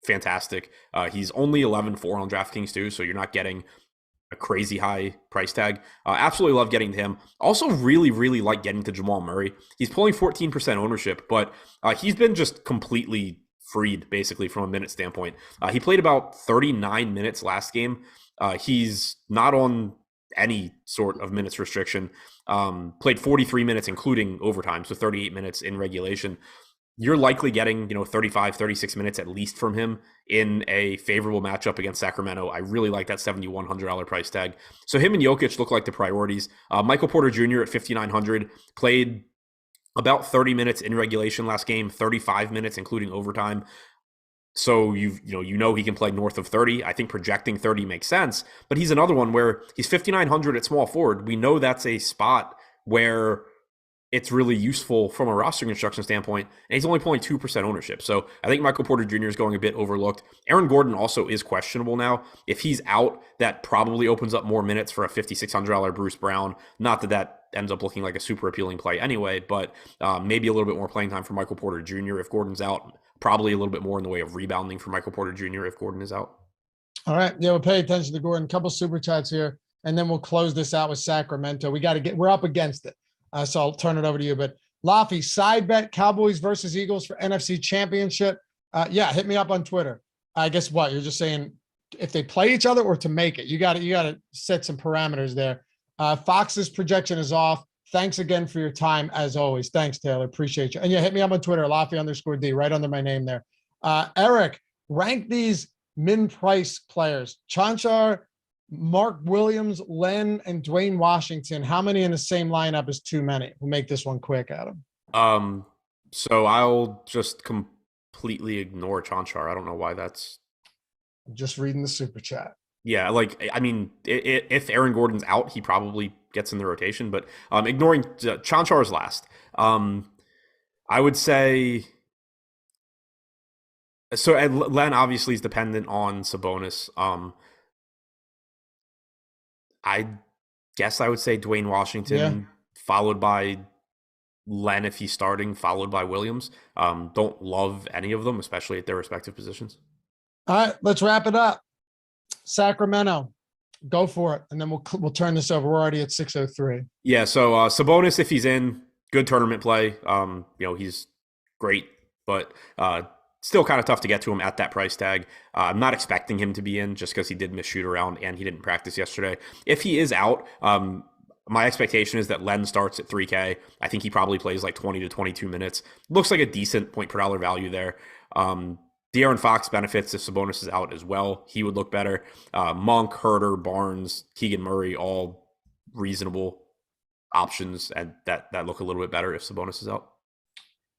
fantastic. He's only 11-4 on DraftKings too, so you're not getting a crazy high price tag. Absolutely love getting to him. Also really, really like getting to Jamal Murray. He's pulling 14% ownership, but he's been just completely freed basically from a minute standpoint. He played about 39 minutes last game. He's not on any sort of minutes restriction. Played 43 minutes, including overtime, so 38 minutes in regulation. You're likely getting, 35, 36 minutes at least from him in a favorable matchup against Sacramento. I really like that $7,100 price tag. So him and Jokic look like the priorities. Michael Porter Jr. at 5,900 played about 30 minutes in regulation last game, 35 minutes, including overtime. So he can play north of 30. I think projecting 30 makes sense, but he's another one where he's 5,900 at small forward. We know that's a spot where it's really useful from a roster construction standpoint, and he's only pulling 2% ownership. So I think Michael Porter Jr. is going a bit overlooked. Aaron Gordon also is questionable now. If he's out, that probably opens up more minutes for a $5,600 Bruce Brown. Not that ends up looking like a super appealing play anyway, but maybe a little bit more playing time for Michael Porter Jr. if Gordon's out. Probably a little bit more in the way of rebounding for Michael Porter Jr. if Gordon is out. All right. Yeah, we'll pay attention to Gordon. Couple super chats here, and then we'll close this out with Sacramento. We're up against it. So I'll turn it over to you. But Laffy, side bet Cowboys versus Eagles for NFC Championship. Yeah, hit me up on Twitter. I guess what you're just saying if they play each other or to make it. You got to set some parameters there. Fox's projection is off. Thanks again for your time as always. Thanks, Taylor. Appreciate you. And yeah, hit me up on Twitter, Laffy_D, right under my name there. Eric, rank these min price players. Chanchar, Mark Williams, Len, and Dwayne Washington. How many in the same lineup is too many? We'll make this one quick, Adam. So I'll just completely ignore Chanchar. I don't know why that's. I'm just reading the super chat. Yeah, if Aaron Gordon's out, he probably gets in the rotation. But ignoring Chanchar's last, I would say. So Len obviously is dependent on Sabonis. I guess I would say Dwayne Washington, followed by Len if he's starting, followed by Williams. Don't love any of them, especially at their respective positions. All right, let's wrap it up. Sacramento, go for it, and then we'll turn this over. We're already at 6:03. Yeah, so Sabonis, if he's in, good tournament play. He's great, but still kind of tough to get to him at that price tag. I'm not expecting him to be in just because he did miss shoot around and he didn't practice yesterday. If he is out, my expectation is that Len starts at 3K. I think he probably plays like 20 to 22 minutes. Looks like a decent point per dollar value there. De'Aaron Fox benefits if Sabonis is out as well. He would look better. Monk, Herter, Barnes, Keegan Murray, all reasonable options and that look a little bit better if Sabonis is out.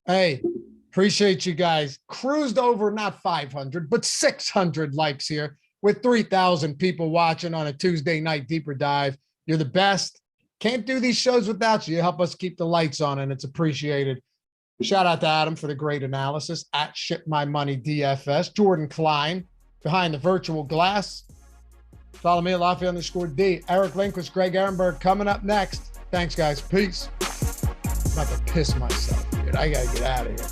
Hey, appreciate you guys. Cruised over not 500, but 600 likes here with 3,000 people watching on a Tuesday night deeper dive. You're the best. Can't do these shows without you. You help us keep the lights on, and it's appreciated. Shout out to Adam for the great analysis at Ship My Money DFS. Jordan Klein behind the virtual glass. Follow me at Lafayette_D. Eric Lindquist, Greg Ehrenberg coming up next. Thanks, guys. Peace. I'm about to piss myself, dude. I got to get out of here.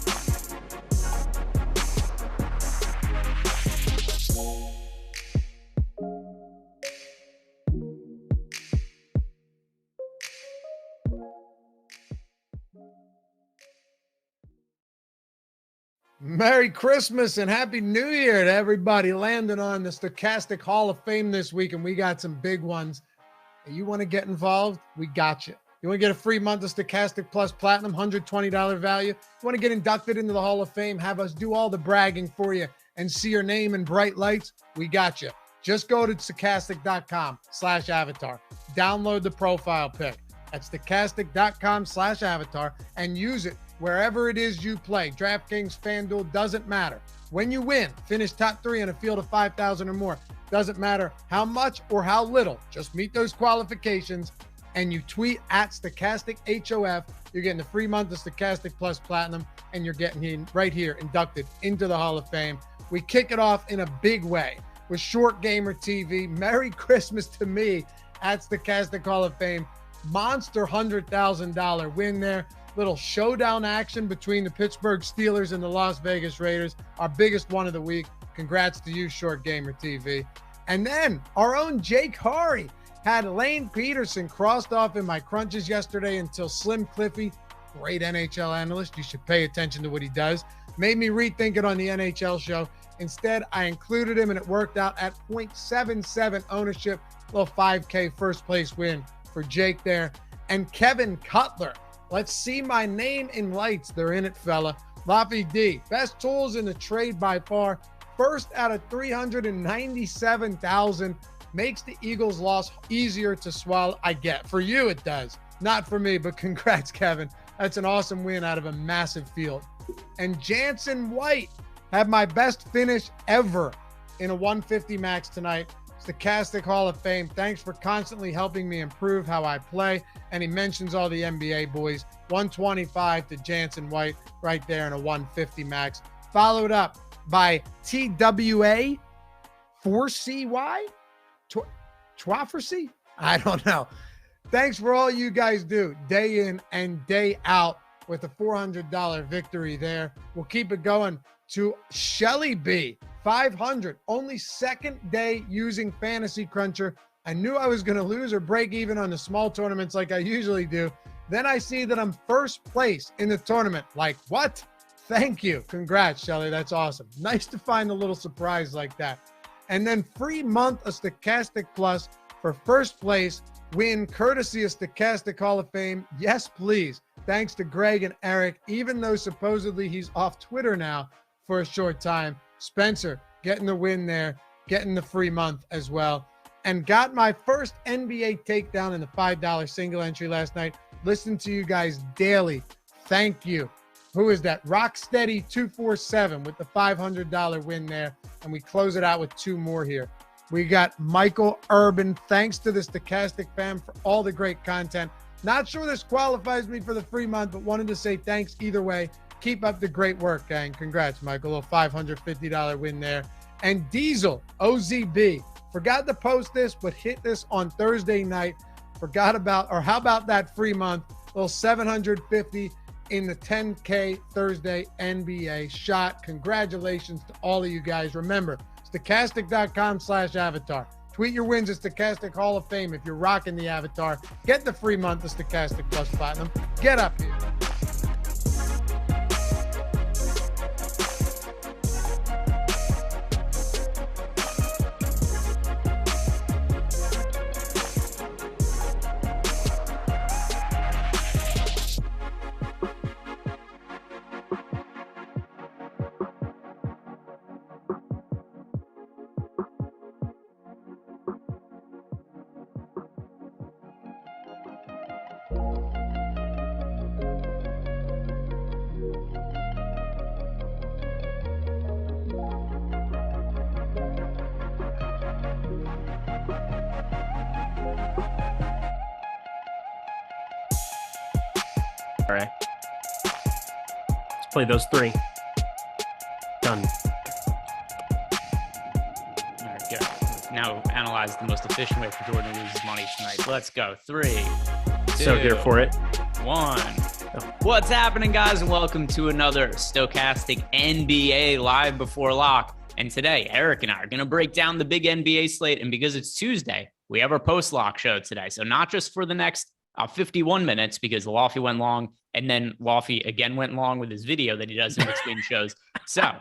Merry Christmas and Happy New Year to everybody landing on the Stokastic Hall of Fame this week, and we got some big ones. You want to get involved? We got you. You want to get a free month of Stokastic Plus Platinum, $120 value? You want to get inducted into the Hall of Fame, have us do all the bragging for you, and see your name in bright lights? We got you. Just go to Stokastic.com/avatar. Download the profile pic at Stokastic.com/avatar and use it wherever it is you play. DraftKings, FanDuel, doesn't matter. When you win, finish top 3 in a field of 5,000 or more. Doesn't matter how much or how little. Just meet those qualifications and you tweet at Stokastic HOF. You're getting the free month of Stokastic Plus Platinum and you're getting in right here inducted into the Hall of Fame. We kick it off in a big way with Short Gamer TV. Merry Christmas to me at Stokastic Hall of Fame. Monster $100,000 win there. Little showdown action between the Pittsburgh Steelers and the Las Vegas Raiders. Our biggest one of the week. Congrats to you, Short Gamer TV. And then our own Jake Hari had Lane Peterson crossed off in my crunches yesterday until Slim Cliffy, great NHL analyst, you should pay attention to what he does, made me rethink it on the NHL show. Instead, I included him and it worked out at 0.77 ownership. Little 5K first place win for Jake there. And Kevin Cutler. Let's see my name in lights. They're in it, fella. Laffy D, best tools in the trade by far. First out of 397,000. Makes the Eagles' loss easier to swallow. I get. For you, it does. Not for me, but congrats, Kevin. That's an awesome win out of a massive field. And Jansen White had my best finish ever in a 150 max tonight. Stokastic Hall of Fame. Thanks for constantly helping me improve how I play. And he mentions all the NBA boys. 125 to Jansen White right there in a 150 max. Followed up by TWA 4CY? Twafercy? I don't know. Thanks for all you guys do day in and day out with a $400 victory there. We'll keep it going to Shelly B. 500, only second day using Fantasy Cruncher. I knew I was going to lose or break even on the small tournaments like I usually do. Then I see that I'm first place in the tournament. Like, what? Thank you. Congrats, Shelly. That's awesome. Nice to find a little surprise like that. And then free month of Stokastic Plus for first place win courtesy of Stokastic Hall of Fame. Yes, please. Thanks to Greg and Eric, even though supposedly he's off Twitter now for a short time. Spencer getting the win there, getting the free month as well, and got my first NBA takedown in the $5 single entry last night. Listen to you guys daily. Thank you. Who is that? Rocksteady247 with the $500 win there, and we close it out with 2 more here. We got Michael Urban. Thanks to the Stokastic fam for all the great content. Not sure this qualifies me for the free month, but wanted to say thanks either way. Keep up the great work, gang. Congrats, Michael. A little $550 win there. And Diesel, OZB. Forgot to post this, but hit this on Thursday night. Forgot about, or how about that free month? A little $750 in the 10K Thursday NBA shot. Congratulations to all of you guys. Remember, Stokastic.com/avatar. Tweet your wins at Stokastic Hall of Fame. If you're rocking the avatar, get the free month of Stokastic Plus Platinum. Get up here. All right. Let's play those three. Done. All right, good. Now analyze the most efficient way for Jordan to lose his money tonight. Let's go. 3, 2, So here for it. 1. What's happening, guys, and welcome to another Stokastic NBA Live Before Lock. And today, Eric and I are going to break down the big NBA slate. And because it's Tuesday, we have our post-lock show today. So not just for the next 51 minutes, because Laughy went long, and then Laughy again went long with his video that he does in between shows. So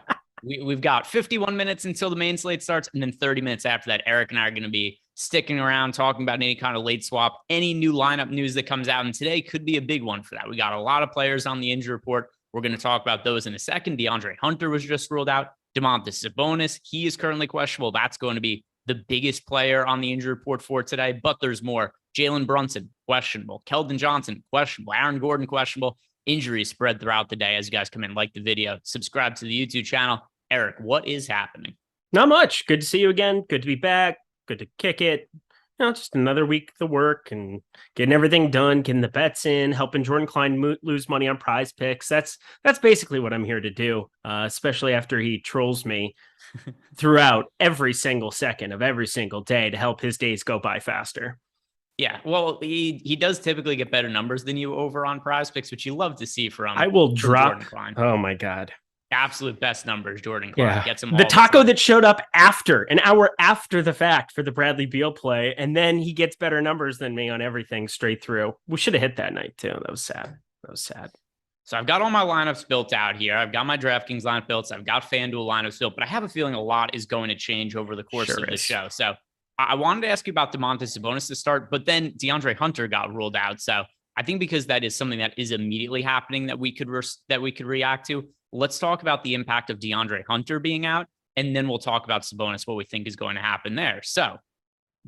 we've got 51 minutes until the main slate starts, and then 30 minutes after that, Eric and I are going to be sticking around, talking about any kind of late swap, any new lineup news that comes out, and today could be a big one for that. We got a lot of players on the injury report. We're going to talk about those in a second. DeAndre Hunter was just ruled out. Domantas Sabonis, he is currently questionable. That's going to be the biggest player on the injury report for today, but there's more. Jalen Brunson, questionable. Keldon Johnson, questionable. Aaron Gordon, questionable. Injuries spread throughout the day as you guys come in. Like the video, subscribe to the YouTube channel. Eric, what is happening? Not much. Good to see you again. Good to be back. Good to kick it. Just another week of the work and getting everything done, getting the bets in, helping Jordan Klein lose money on prize picks. That's basically what I'm here to do, especially after he trolls me throughout every single second of every single day to help his days go by faster. Yeah, well, he does typically get better numbers than you over on prize picks, which you love to see from I will drop. Jordan Klein. Oh, my God. Absolute best numbers, Jordan Klein. Gets them all the taco that showed up an hour after the fact for the Bradley Beal play, and then he gets better numbers than me on everything straight through. We should have hit that night, too. That was sad. So I've got all my lineups built out here. I've got my DraftKings lineup built. So I've got FanDuel lineups built, but I have a feeling a lot is going to change over the course of the show. So I wanted to ask you about Domantas Sabonis to start, but then DeAndre Hunter got ruled out. So I think because that is something that is immediately happening that we could react to. Let's talk about the impact of DeAndre Hunter being out, and then we'll talk about Sabonis, what we think is going to happen there. So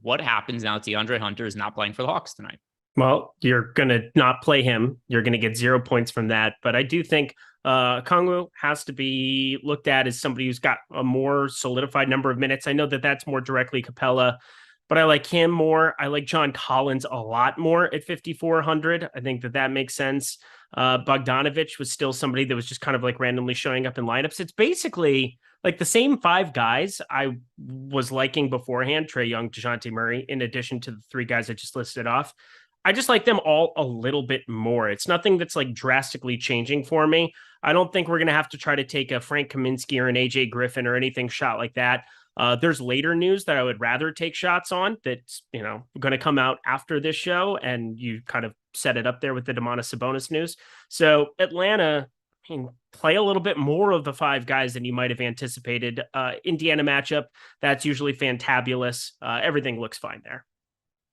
what happens now that DeAndre Hunter is not playing for the Hawks tonight? Well, you're going to not play him. You're going to get 0 points from that. But I do think Kongwu has to be looked at as somebody who's got a more solidified number of minutes. I know that that's more directly Capella, but I like him more. I like John Collins a lot more at 5,400. I think that makes sense. Bogdanovich was still somebody that was just kind of like randomly showing up in lineups. It's basically like the same 5 guys I was liking beforehand: Trae Young, DeJounte Murray, in addition to the 3 guys I just listed off. I just like them all a little bit more. It's nothing that's like drastically changing for me. I don't think we're going to have to try to take a Frank Kaminsky or an AJ Griffin or anything shot like that. There's later news that I would rather take shots on that's, going to come out after this show, and you kind of set it up there with the Domantas Sabonis news. So Atlanta, play a little bit more of the 5 guys than you might have anticipated. Indiana matchup, that's usually fantabulous. Everything looks fine there.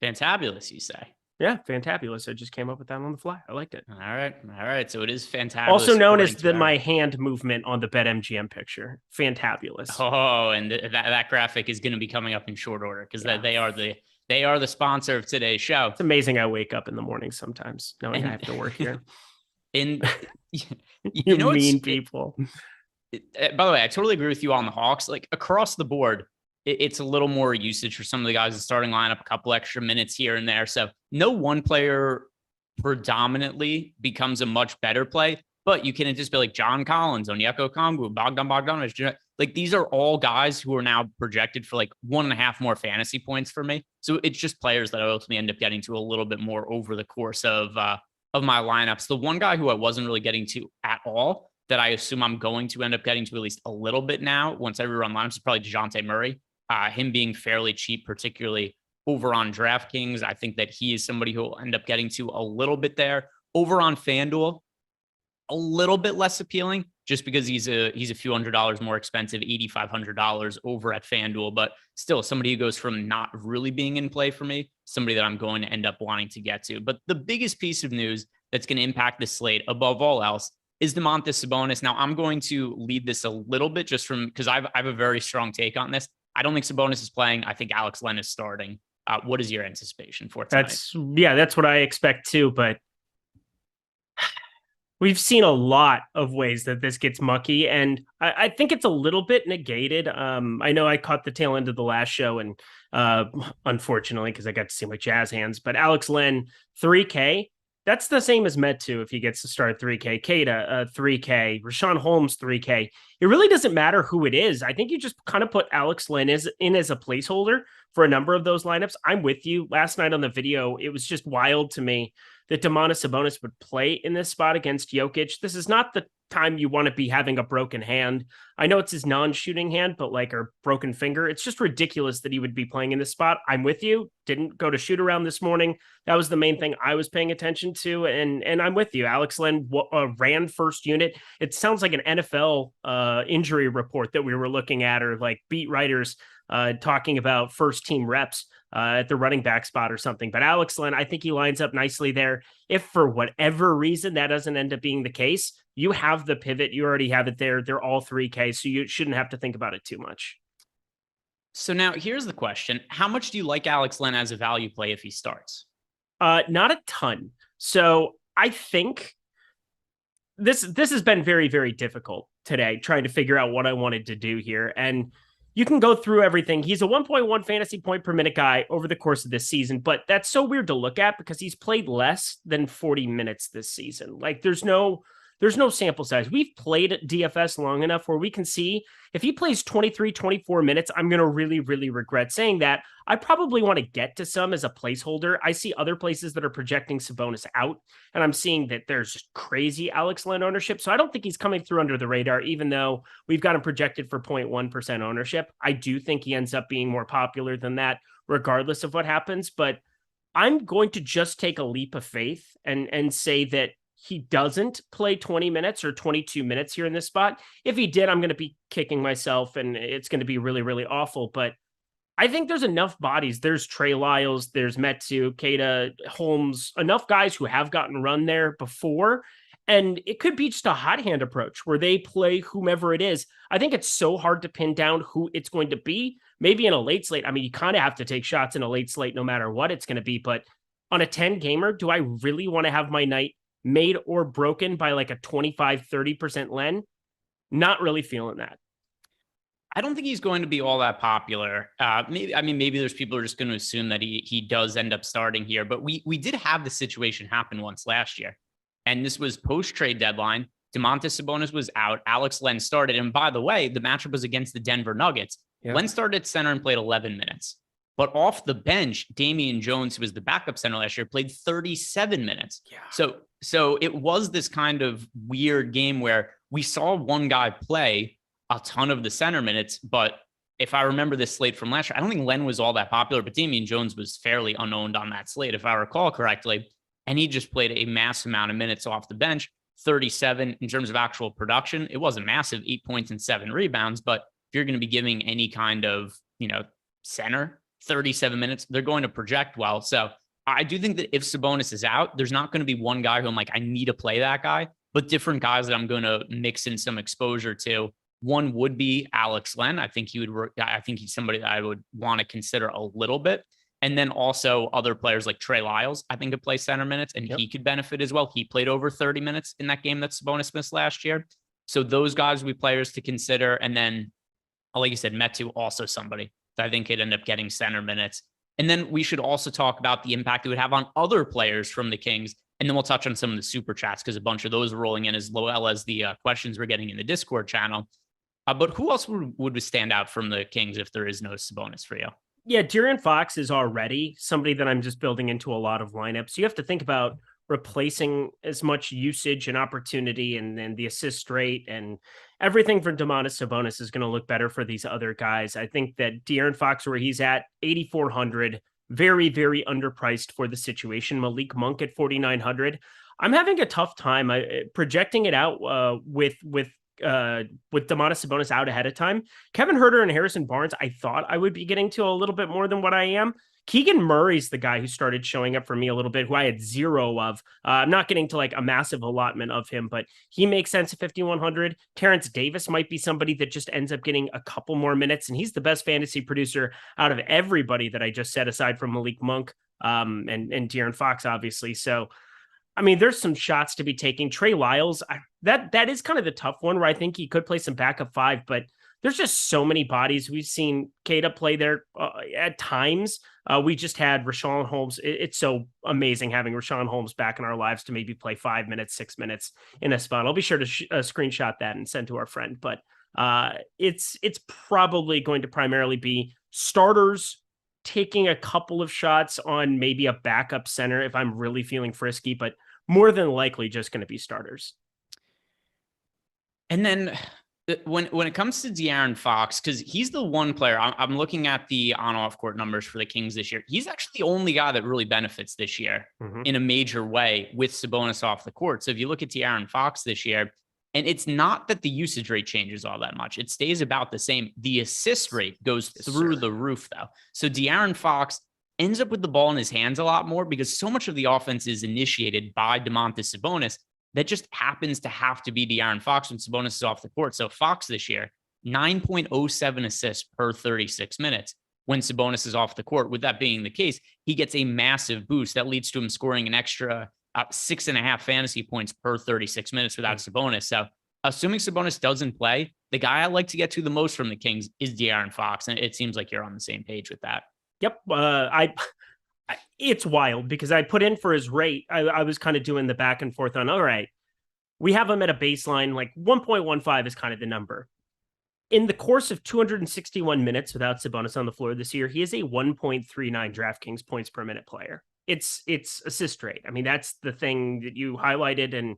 Fantabulous, you say? Yeah, fantabulous. I just came up with that on the fly. I liked it. All right. So it is fantabulous. Also known as my hand movement on the BetMGM picture. Fantabulous. Oh, and that graphic is going to be coming up in short order because they are the sponsor of today's show. It's amazing I wake up in the morning sometimes knowing I have to work here. You mean people. By the way, I totally agree with you on the Hawks. Like across the board, it's a little more usage for some of the guys in the starting lineup, a couple extra minutes here and there. So no one player predominantly becomes a much better play, but you can just be like John Collins, Onyeka Okongwu, Bogdanovich. Like these are all guys who are now projected for like 1.5 more fantasy points for me. So it's just players that I ultimately end up getting to a little bit more over the course of my lineups. The one guy who I wasn't really getting to at all that I assume I'm going to end up getting to at least a little bit now once I rerun lineups is probably DeJounte Murray. him being fairly cheap, particularly over on DraftKings. I think that he is somebody who will end up getting to a little bit there. Over on FanDuel, a little bit less appealing just because he's a few $100s more expensive, $8,500 over at FanDuel, but still somebody who goes from not really being in play for me, somebody that I'm going to end up wanting to get to. But the biggest piece of news that's going to impact the slate above all else is Domantas Sabonis. Now I'm going to lead this a little bit just from, because I have a very strong take on this. I don't think Sabonis is playing. I think Alex Len is starting. What is your anticipation for tonight? That's what I expect too, but we've seen a lot of ways that this gets mucky, and I think it's a little bit negated. I know I caught the tail end of the last show, and unfortunately, because I got to see my Jazz hands, but Alex Len, 3K, that's the same as Metu if he gets to start 3K. Keita, 3K. Rashawn Holmes, 3K. It really doesn't matter who it is. I think you just kind of put Alex Len in as a placeholder for a number of those lineups. I'm with you. Last night on the video, it was just wild to me that Domantas Sabonis would play in this spot against Jokic. This is not the time you want to be having a broken hand. I know it's his non-shooting hand, but like a broken finger. It's just ridiculous that he would be playing in this spot. I'm with you. Didn't go to shoot around this morning. That was the main thing I was paying attention to. And I'm with you. Alex Len ran first unit. It sounds like an NFL injury report that we were looking at, or like beat writers talking about first team reps at the running back spot or something. But Alex Len, I think he lines up nicely there. If for whatever reason that doesn't end up being the case, you have the pivot. You already have it there. They're all 3K, so you shouldn't have to think about it too much. So now here's the question. How much do you like Alex Len as a value play if he starts? Not a ton. So I think this has been very, very difficult today, trying to figure out what I wanted to do here. And you can go through everything. He's a 1.1 fantasy point per minute guy over the course of this season, but that's so weird to look at because he's played less than 40 minutes this season. Like there's no sample size. We've played DFS long enough where we can see if he plays 23, 24 minutes, I'm going to really, really regret saying that. I probably want to get to some as a placeholder. I see other places that are projecting Sabonis out, and I'm seeing that there's just crazy Alex Len ownership. So I don't think he's coming through under the radar, even though we've got him projected for 0.1% ownership. I do think he ends up being more popular than that, regardless of what happens. But I'm going to just take a leap of faith and say that he doesn't play 20 minutes or 22 minutes here in this spot. If he did, I'm going to be kicking myself and it's going to be really, really awful. But I think there's enough bodies. There's Trey Lyles, there's Metu, Keita, Holmes, enough guys who have gotten run there before. And it could be just a hot hand approach where they play whomever it is. I think it's so hard to pin down who it's going to be. Maybe in a late slate. I mean, you kind of have to take shots in a late slate no matter what it's going to be. But on a 10 gamer, do I really want to have my night made or broken by like a 25-30% Len? Not really feeling that. I don't think he's going to be all that popular. Maybe there's people who are just going to assume that he does end up starting here, but we did have the situation happen once last year, and this was post-trade deadline. Domantas Sabonis was out. Alex Len started, and by the way, the matchup was against the Denver Nuggets. Yep. Len started at center and played 11 minutes. But off the bench, Damian Jones, who was the backup center last year, played 37 minutes. Yeah. So it was this kind of weird game where we saw one guy play a ton of the center minutes. But if I remember this slate from last year, I don't think Len was all that popular, but Damian Jones was fairly unowned on that slate, if I recall correctly. And he just played a massive amount of minutes off the bench, 37 in terms of actual production. It wasn't massive, 8 points and 7 rebounds. But if you're going to be giving any kind of, center 37 minutes, they're going to project well. So I do think that if Sabonis is out, there's not going to be one guy who I'm like, I need to play that guy, but different guys that I'm going to mix in some exposure to. One would be Alex Len. I think he's somebody that I would want to consider a little bit. And then also other players like Trey Lyles, I think could play center minutes and he could benefit as well. He played over 30 minutes in that game that Sabonis missed last year. So those guys would be players to consider. And then, like you said, Metu, also somebody that I think could end up getting center minutes. And then we should also talk about the impact it would have on other players from the Kings. And then we'll touch on some of the super chats because a bunch of those are rolling in as well as the questions we're getting in the Discord channel. But who else would stand out from the Kings if there is no Sabonis for you? Yeah, De'Aaron Fox is already somebody that I'm just building into a lot of lineups. You have to think about replacing as much usage and opportunity and the assist rate and everything from Domantas Sabonis is going to look better for these other guys. I think that De'Aaron Fox, where he's at 8,400, very, very underpriced for the situation. Malik Monk at 4,900. I'm having a tough time projecting it out with Domantas Sabonis out ahead of time. Kevin Huerter and Harrison Barnes, I thought I would be getting to a little bit more than what I am. Keegan Murray's the guy who started showing up for me a little bit, who I had zero of. I'm not getting to like a massive allotment of him, but he makes sense at 5,100. Terrence Davis might be somebody that just ends up getting a couple more minutes, and he's the best fantasy producer out of everybody that I just said, aside from Malik Monk and De'Aaron Fox, obviously. So, I mean, there's some shots to be taking. Trey Lyles, that is kind of the tough one, where I think he could play some backup five, but there's just so many bodies. We've seen Kata play there at times. We just had Rashawn Holmes. It's so amazing having Rashawn Holmes back in our lives to maybe play 5 minutes, 6 minutes in a spot. I'll be sure to screenshot that and send to our friend. But it's probably going to primarily be starters taking a couple of shots on maybe a backup center if I'm really feeling frisky, but more than likely just going to be starters. And then when it comes to De'Aaron Fox, because he's the one player, I'm looking at the on-off court numbers for the Kings this year. He's actually the only guy that really benefits this year in a major way with Sabonis off the court. So if you look at De'Aaron Fox this year, and it's not that the usage rate changes all that much. It stays about the same. The assist rate goes through the roof, though. So De'Aaron Fox ends up with the ball in his hands a lot more because so much of the offense is initiated by Domantas Sabonis. That just happens to have to be De'Aaron Fox when Sabonis is off the court. So Fox this year, 9.07 assists per 36 minutes when Sabonis is off the court. With that being the case, he gets a massive boost that leads to him scoring an extra 6.5 fantasy points per 36 minutes without Sabonis. So assuming Sabonis doesn't play, the guy I like to get to the most from the Kings is De'Aaron Fox. And it seems like you're on the same page with that. Yep. It's wild because I put in for his rate. I was kind of doing the back and forth on, all right, we have him at a baseline, like 1.15 is kind of the number. In the course of 261 minutes without Sabonis on the floor this year, he is a 1.39 DraftKings points per minute player. It's assist rate. I mean, that's the thing that you highlighted, and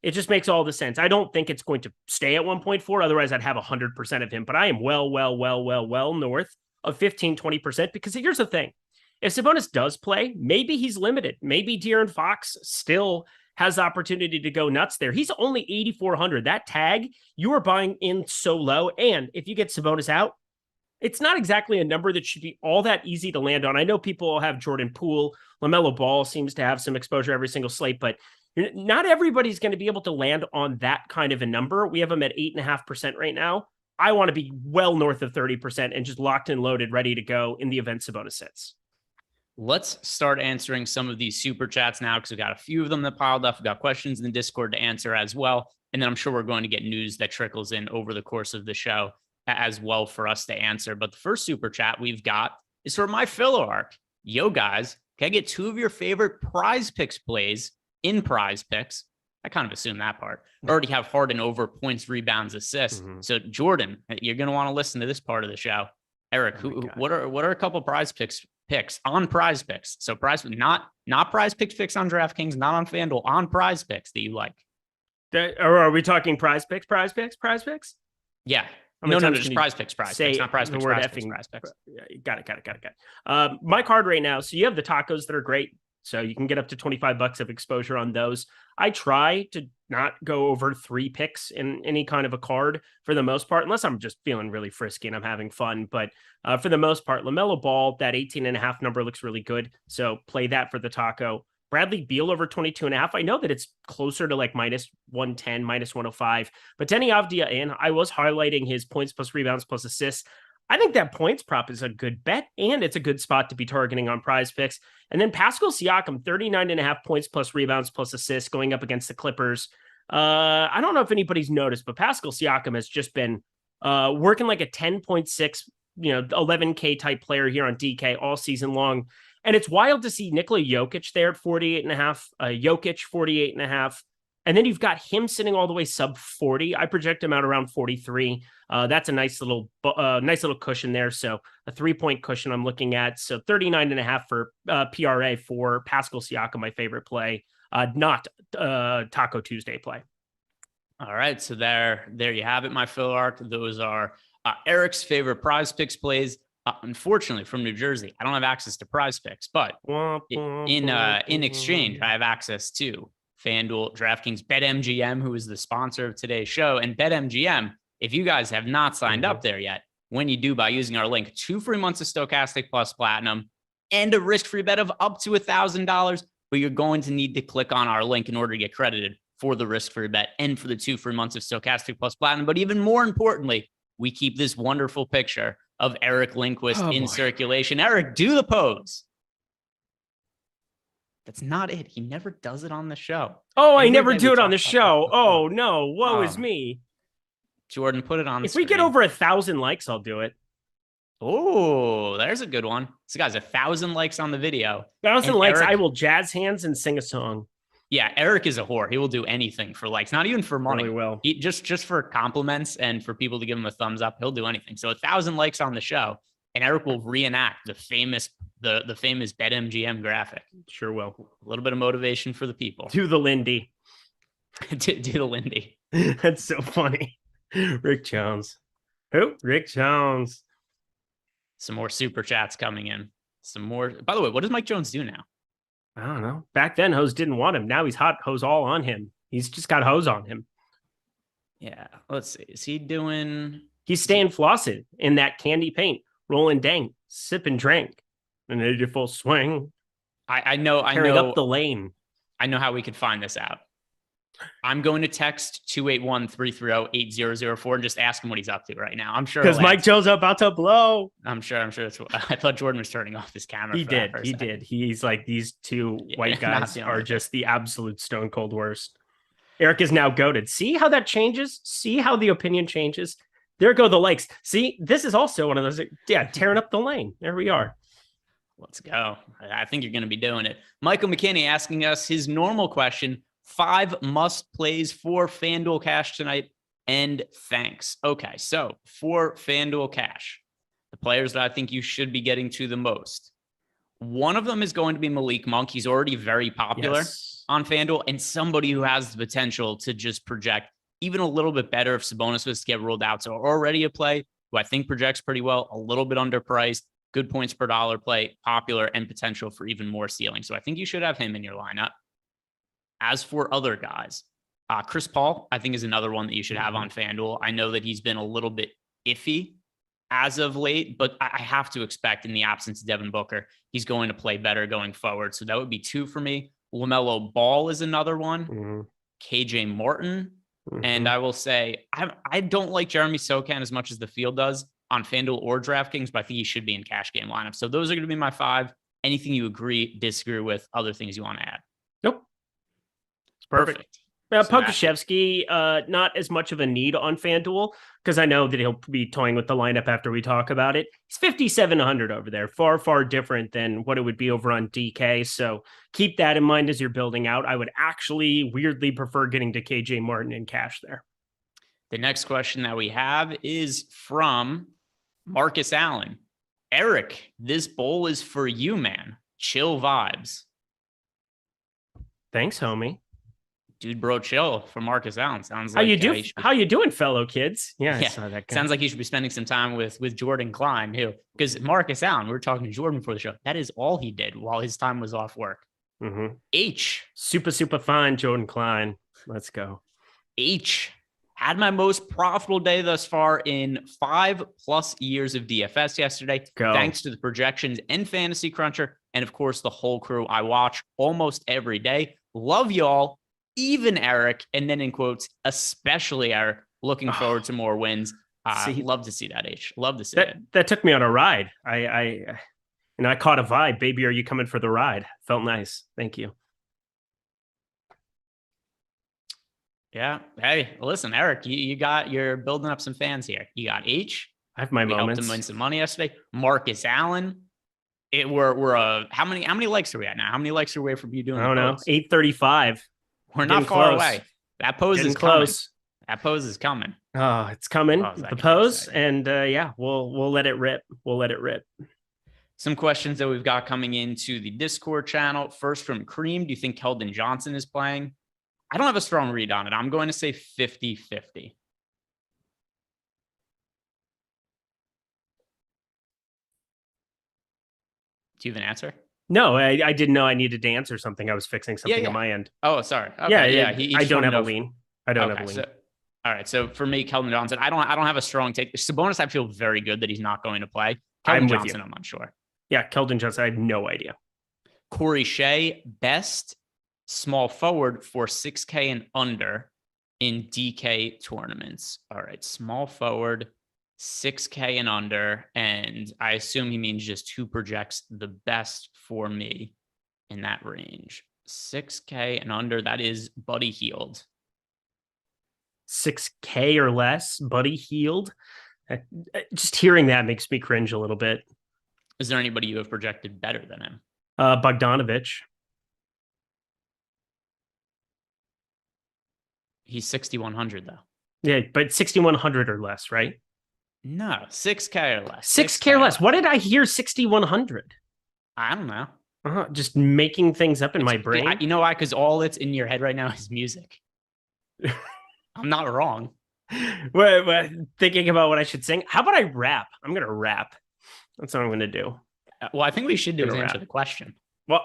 it just makes all the sense. I don't think it's going to stay at 1.4. Otherwise, I'd have 100% of him, but I am well north of 15-20%, because here's the thing. If Sabonis does play, maybe he's limited. Maybe De'Aaron Fox still has the opportunity to go nuts there. He's only 8,400. That tag, you are buying in so low. And if you get Sabonis out, it's not exactly a number that should be all that easy to land on. I know people have Jordan Poole. LaMelo Ball seems to have some exposure every single slate, but not everybody's going to be able to land on that kind of a number. We have them at 8.5% right now. I want to be well north of 30% and just locked and loaded, ready to go in the event Sabonis sits. Let's start answering some of these super chats now, because we've got a few of them that piled up. We've got questions in the Discord to answer as well. And then I'm sure we're going to get news that trickles in over the course of the show as well for us to answer. But the first super chat we've got is for my filler arc. Yo, guys, can I get two of your favorite prize picks plays in prize picks? I kind of assume that part. I already have Harden over points, rebounds, assists. So Jordan, you're going to want to listen to this part of the show. Eric, what are a couple prize picks on prize picks? So not prize picks on DraftKings, not on FanDuel, on prize picks that you like. Or are we talking prize picks? Yeah. No, just prize picks. It's not prize picks. Prize picks. Got it. My card right now. So you have the tacos that are great. So you can get up to $25 of exposure on those. I try to not go over 3 picks in any kind of a card for the most part, unless I'm just feeling really frisky and I'm having fun. But for the most part, LaMelo Ball, that 18.5 number looks really good. So play that for the taco. Bradley Beal over 22.5. I know that it's closer to like -110, -105, but Denny Avdia in, I was highlighting his points plus rebounds plus assists. I think that points prop is a good bet, and it's a good spot to be targeting on prize picks. And then Pascal Siakam, 39.5 points plus rebounds plus assists going up against the Clippers. I don't know if anybody's noticed, but Pascal Siakam has just been working like a 10.6, 11K type player here on DK all season long. And it's wild to see Nikola Jokic there at 48.5, Jokic 48.5. And then you've got him sitting all the way sub 40. I project him out around 43. That's a nice little cushion there. So a 3-point cushion I'm looking at. So 39.5 for PRA for Pascal Siakam, my favorite play, not Taco Tuesday play. All right, so there you have it, my Phil Arc. Those are Eric's favorite Prize Picks plays. Unfortunately, from New Jersey, I don't have access to Prize Picks, but in exchange, I have access to FanDuel, DraftKings, BetMGM, who is the sponsor of today's show, and BetMGM. If you guys have not signed up there yet, when you do by using our link, 2 free months of Stokastic Plus Platinum and a risk-free bet of up to $1,000. But you're going to need to click on our link in order to get credited for the risk-free bet and for the 2 free months of Stokastic Plus Platinum. But even more importantly, we keep this wonderful picture of Eric Lindquist in circulation. Eric, do the pose. That's not it. He never does it on the show. Oh, I never do it on the show. Oh, no. Woe is me. Jordan, put it on the screen. If we get over 1,000 likes, I'll do it. Oh, there's a good one. So, guys, 1,000 likes on the video. 1,000 likes, Eric, I will jazz hands and sing a song. Yeah, Eric is a whore. He will do anything for likes, not even for money. Really will. Just for compliments and for people to give him a thumbs up. He'll do anything. So 1,000 likes on the show, and Eric will reenact the famous BetMGM graphic. Sure will. A little bit of motivation for the people. Do the Lindy. do the Lindy. That's so funny. Rick Jones. Who? Rick Jones. Some more super chats coming in. Some more. By the way, what does Mike Jones do now? I don't know. Back then, Hose didn't want him. Now he's hot. Hose all on him. He's just got Hose on him. Yeah. Let's see. Is he doing? He's staying flossed in that candy paint, rolling dank, sip and drink, an 80 full swing. I know. Carrying up the lane. I know how we could find this out. I'm going to text 281-330-8004 and just ask him what he's up to right now. I'm sure because Mike Jones about to blow. I'm sure. That's what I thought. Jordan was turning off his camera. He did. He's like, these two white guys are just the absolute stone cold worst. Eric is now goated. See how that changes? See how the opinion changes? There go the likes. See, this is also one of those. Yeah, tearing up the lane. There we are. Let's go. I think you're going to be doing it. Michael McKinney asking us his normal question. 5 must plays for FanDuel Cash tonight. And thanks. Okay, so for FanDuel Cash, the players that I think you should be getting to the most. One of them is going to be Malik Monk. He's already very popular on FanDuel and somebody who has the potential to just project even a little bit better if Sabonis was to get ruled out. So already a play who I think projects pretty well, a little bit underpriced, good points per dollar play, popular, and potential for even more ceiling. So I think you should have him in your lineup. As for other guys, Chris Paul, I think, is another one that you should have on FanDuel. I know that he's been a little bit iffy as of late, but I have to expect in the absence of Devin Booker, he's going to play better going forward. So that would be 2 for me. LaMelo Ball is another one. KJ Martin. And I will say, I don't like Jeremy Sochan as much as the field does on FanDuel or DraftKings, but I think he should be in cash game lineup. So those are going to be my 5. Anything you agree, disagree with, other things you want to add? Nope. Perfect. Pokusevski, not as much of a need on FanDuel because I know that he'll be toying with the lineup after we talk about it. He's 5,700 over there, far, far different than what it would be over on DK. So keep that in mind as you're building out. I would actually weirdly prefer getting to KJ Martin in cash there. The next question that we have is from Marcus Allen. Eric, this bowl is for you, man. Chill vibes. Thanks, homie. Dude, bro, chill for Marcus Allen. Sounds like how you doing, fellow kids? Yeah, I saw that guy. Sounds like you should be spending some time with Jordan Klein, who, because Marcus Allen, we were talking to Jordan before the show. That is all he did while his time was off work. H. Super fine, Jordan Klein. Let's go. H. Had my most profitable day thus far in 5+ years of DFS yesterday. Thanks to the projections and Fantasy Cruncher. And of course, the whole crew I watch almost every day. Love y'all. Even Eric, and then in quotes, especially Eric, looking forward to more wins. Love to see that, H. Love to see that. That took me on a ride. I caught a vibe. Baby, are you coming for the ride? Felt nice. Thank you. Yeah. Hey, listen, Eric, you're building up some fans here. You got H. I have my moments. Helped him win some money yesterday. Marcus Allen. How many likes are we at now? How many likes are we away from you doing? I don't know. 835. We're not far away. That pose is close. That pose is coming. Oh, it's coming. The pose. And we'll let it rip. We'll let it rip. Some questions that we've got coming into the Discord channel. First from Cream. Do you think Keldon Johnson is playing? I don't have a strong read on it. I'm going to say 50-50. Do you have an answer? No, I didn't know I needed to answer something. I was fixing something on my end. Oh, sorry. Okay, yeah. I don't have a lean. I don't have a lean. So, all right. So for me, Keldon Johnson, I don't have a strong take. Sabonis, I feel very good that he's not going to play. Keldon Johnson, I'm unsure. Yeah, Keldon Johnson, I have no idea. Corey Shea, best small forward for 6K and under in DK tournaments. All right, small forward, 6K and under, and I assume he means just who projects the best for me in that range. 6K and under, that is Buddy Hield. 6K or less, Buddy Hield. Just hearing that makes me cringe a little bit. Is there anybody you have projected better than him? Bogdanovich. He's 6,100 though. Yeah, but 6,100 or less, right? No, 6K or less. 6K or less. What did I hear? 6,100. I don't know. Just making things up in my brain. You know why? Because all that's in your head right now is music. I'm not wrong. Thinking about what I should sing. How about I rap? I'm going to rap. That's what I'm going to do. Well, I think we should do is answer the question. Well,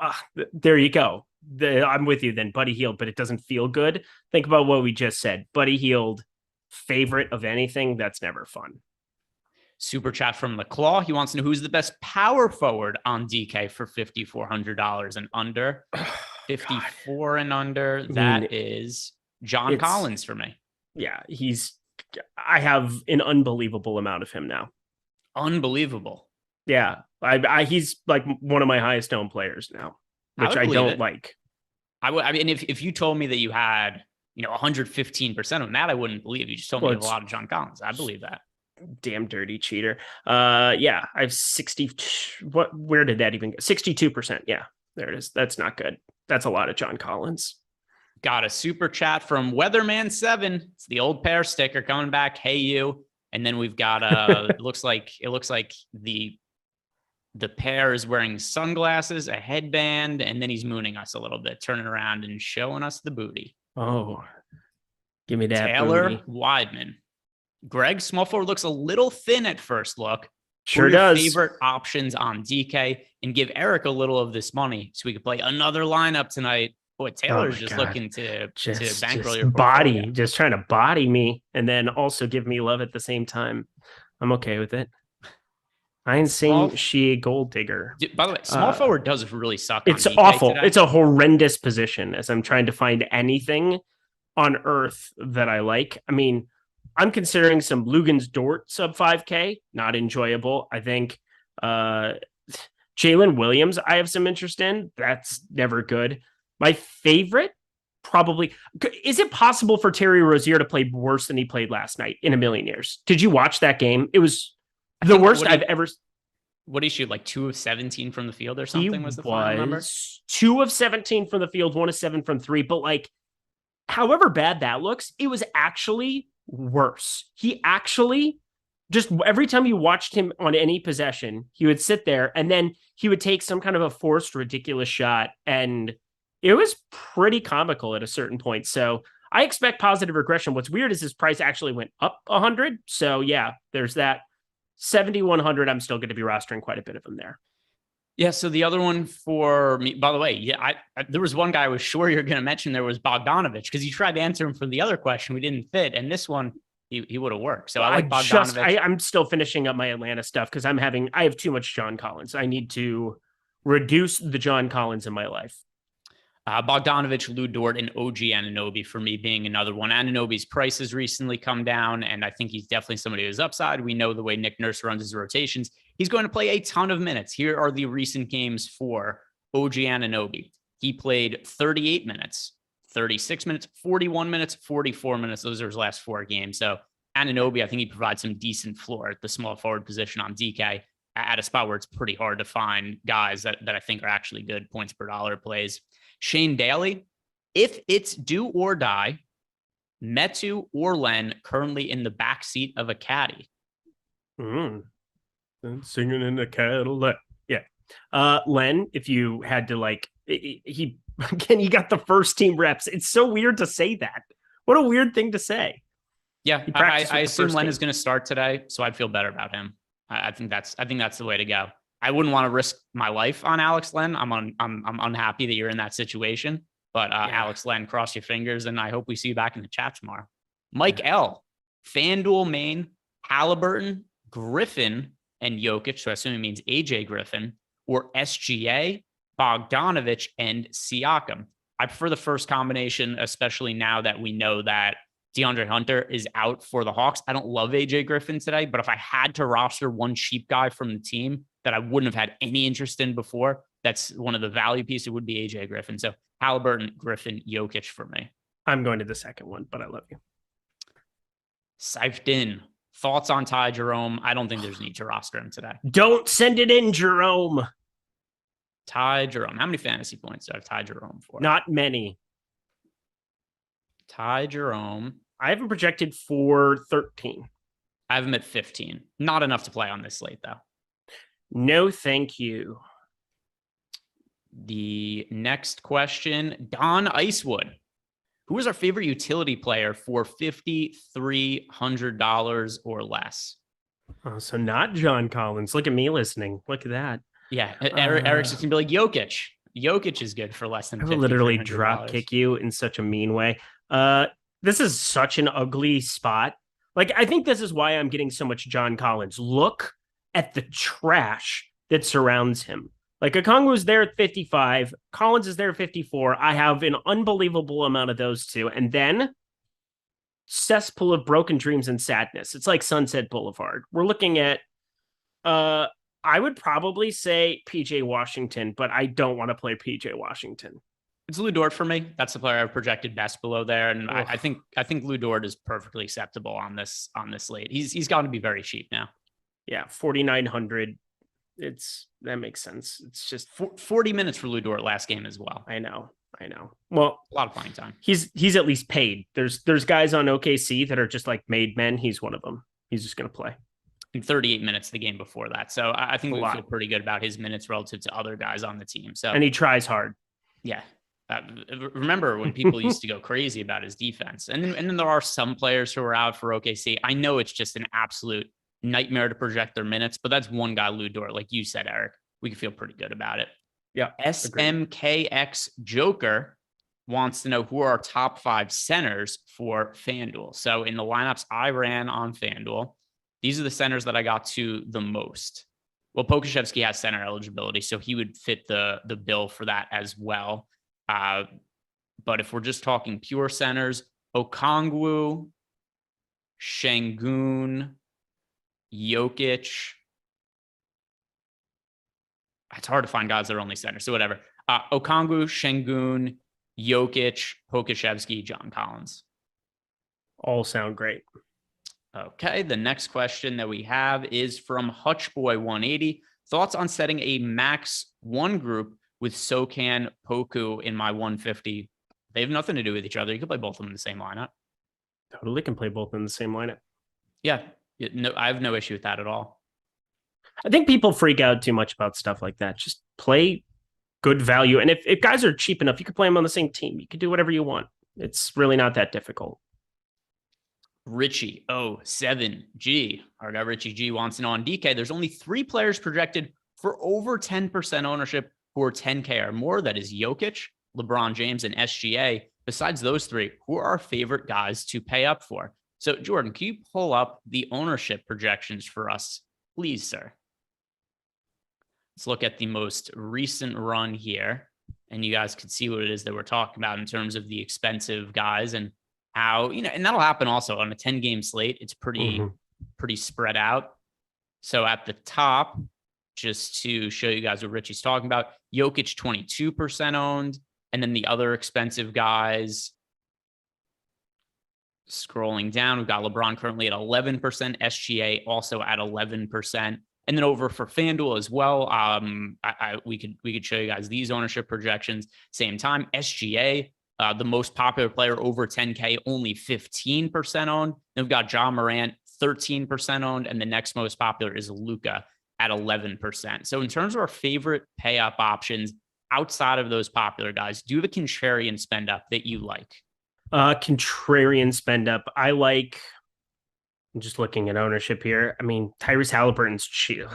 there you go. I'm with you then, Buddy Hield, but it doesn't feel good. Think about what we just said. Buddy Hield, favorite of anything. That's never fun. Super chat from the Claw. He wants to know who's the best power forward on DK for $5,400 and under. 54 and under. That is John Collins for me. Yeah, I have an unbelievable amount of him now. Unbelievable. Yeah, he's like one of my highest owned players now, which I don't like. I mean, if you told me that you had, 115% of that, I wouldn't believe you. Just told me a lot of John Collins. I believe that. Damn dirty cheater. Yeah, I have 60. Where did that even go? 62%. Yeah, there it is. That's not good. That's a lot of John Collins. Got a super chat from Weatherman7. It's the old pair sticker coming back. Hey, you. And then we've got it looks like the pair is wearing sunglasses, a headband, and then he's mooning us a little bit, turning around and showing us the booty. Oh, give me that Taylor booty. Weidman. Greg, small forward looks a little thin at first look. Sure does. Favorite options on DK, and give Eric a little of this money so we could play another lineup tonight. Boy, Taylor's looking to bankroll your body, just trying to body me and then also give me love at the same time. I'm okay with it. I ain't saying she a gold digger. By the way, small forward does really suck. It's awful. Today. It's a horrendous position as I'm trying to find anything on earth that I like. I mean, I'm considering some Lugan's Dort sub 5K, not enjoyable. I think Jalen Williams, I have some interest in. That's never good. My favorite, probably, is it possible for Terry Rozier to play worse than he played last night in a million years? Did you watch that game? It was the worst I've ever. What did he shoot? Like 2 of 17 from the field or something? Was the final number? 2 of 17 from the field, 1 of 7 from 3. But like, however bad that looks, it was actually worse. He actually just every time you watched him on any possession, he would sit there and then he would take some kind of a forced, ridiculous shot. And it was pretty comical at a certain point. So I expect positive regression. What's weird is his price actually went up 100. So yeah, there's that. 7,100. I'm still going to be rostering quite a bit of them there. Yeah. So the other one for me, by the way, yeah, there was one guy I was sure you're going to mention. There was Bogdanovich because you tried to answer him for the other question. We didn't fit. And this one, he would have worked. So I like Bogdanovich. I'm still finishing up my Atlanta stuff because I have too much John Collins. I need to reduce the John Collins in my life. Bogdanovich, Lou Dort, and OG Anunoby for me being another one. Anunoby's price has recently come down, and I think he's definitely somebody who's upside. We know the way Nick Nurse runs his rotations. He's going to play a ton of minutes. Here are the recent games for OG Anunoby. He played 38 minutes, 36 minutes, 41 minutes, 44 minutes. Those are his last 4 games. So Anunoby, I think he provides some decent floor at the small forward position on DK at a spot where it's pretty hard to find guys that I think are actually good points per dollar plays. Shane Daly, if it's do or die, Metu or Len currently in the back seat of a caddy. And singing in the Cadillac. Yeah. Len, if you had to he Again, you got the first team reps. It's so weird to say that. What a weird thing to say. Yeah, I assume Len is going to start today, so I'd feel better about him. I think that's the way to go. I wouldn't want to risk my life on Alex Len. I'm unhappy that you're in that situation, but Alex Len, cross your fingers, and I hope we see you back in the chat tomorrow. Mike L, FanDuel main, Halliburton, Griffin, and Jokic. So I assume it means AJ Griffin, or SGA, Bogdanovich, and Siakam. I prefer the first combination, especially now that we know that DeAndre Hunter is out for the Hawks. I don't love AJ Griffin today, but if I had to roster one cheap guy from the team that I wouldn't have had any interest in before, that's one of the value pieces, it would be AJ Griffin. So Halliburton, Griffin, Jokic for me. I'm going to the second one, but I love you. Siped in. Thoughts on Ty Jerome? I don't think there's need to roster him today. Don't send it in, Jerome. Ty Jerome. How many fantasy points do I have Ty Jerome for? Not many. Ty Jerome. I have him projected for 13. I have him at 15. Not enough to play on this slate, though. No, thank you. The next question, Don Icewood. Who is our favorite utility player for $5,300 or less? Oh, so not John Collins. Look at me listening. Look at that. Yeah, Eric's just going to be like, Jokic. Jokic is good for less than $5,300. I will literally drop kick you in such a mean way. This is such an ugly spot. Like, I think this is why I'm getting so much John Collins. Look at the trash that surrounds him. Like, Okongwu's there at 55. Collins is there at 54. I have an unbelievable amount of those two. And then cesspool of broken dreams and sadness. It's like Sunset Boulevard. We're looking at, I would probably say PJ Washington, but I don't want to play PJ Washington. It's Lou Dort for me. That's the player I've projected best below there. And I think Lou Dort is perfectly acceptable on this slate. He's got to be very cheap now. Yeah, 4,900. That makes sense. It's just 40 minutes for Lou Dort last game as well. I know. Well, a lot of playing time. He's at least paid. There's guys on OKC that are just like made men. He's one of them. He's just going to play. In 38 minutes the game before that. So I think we feel pretty good about his minutes relative to other guys on the team. So and he tries hard. Yeah. Remember when people used to go crazy about his defense, and then there are some players who are out for OKC. I know it's just an absolute nightmare to project their minutes, but that's one guy, Lou Dort, like you said, Eric. We can feel pretty good about it. Yeah. SMKX Joker wants to know who are our top 5 centers for FanDuel. So in the lineups I ran on FanDuel, these are the centers that I got to the most. Well, Pokusevski has center eligibility, so he would fit the bill for that as well. But if we're just talking pure centers, Okongwu, Şengün, Jokic. It's hard to find guys that are only centers, so whatever. Okongwu, Şengün, Jokic, Pokusevski, John Collins. All sound great. Okay, the next question that we have is from Hutchboy180. Thoughts on setting a max 1 group with Sokan, Poku in my 150? They have nothing to do with each other. You can play both of them in the same lineup. Totally can play both in the same lineup. Yeah, no, I have no issue with that at all. I think people freak out too much about stuff like that. Just play good value. And if guys are cheap enough, you can play them on the same team. You can do whatever you want. It's really not that difficult. Richie 07G, our guy Richie G wants to know on DK, there's only 3 players projected for over 10% ownership who are 10K or more. That is Jokic, LeBron James, and SGA. Besides those 3, who are our favorite guys to pay up for? So Jordan, can you pull up the ownership projections for us, please, sir? Let's look at the most recent run here, and you guys can see what it is that we're talking about in terms of the expensive guys and how, and that'll happen also on a 10-game slate. It's pretty spread out. So at the top, just to show you guys what Richie's talking about, Jokic 22% owned, and then the other expensive guys, scrolling down, we've got LeBron currently at 11%, SGA also at 11%. And then over for FanDuel as well, we could show you guys these ownership projections. Same time, SGA, the most popular player over 10K, only 15% owned. Then we've got Ja Morant, 13% owned, and the next most popular is Luka at 11%. So in terms of our favorite pay up options, outside of those popular guys, do you have a contrarian spend up that you like? Contrarian spend up. I'm just looking at ownership here. I mean, Tyrese Halliburton's cheap.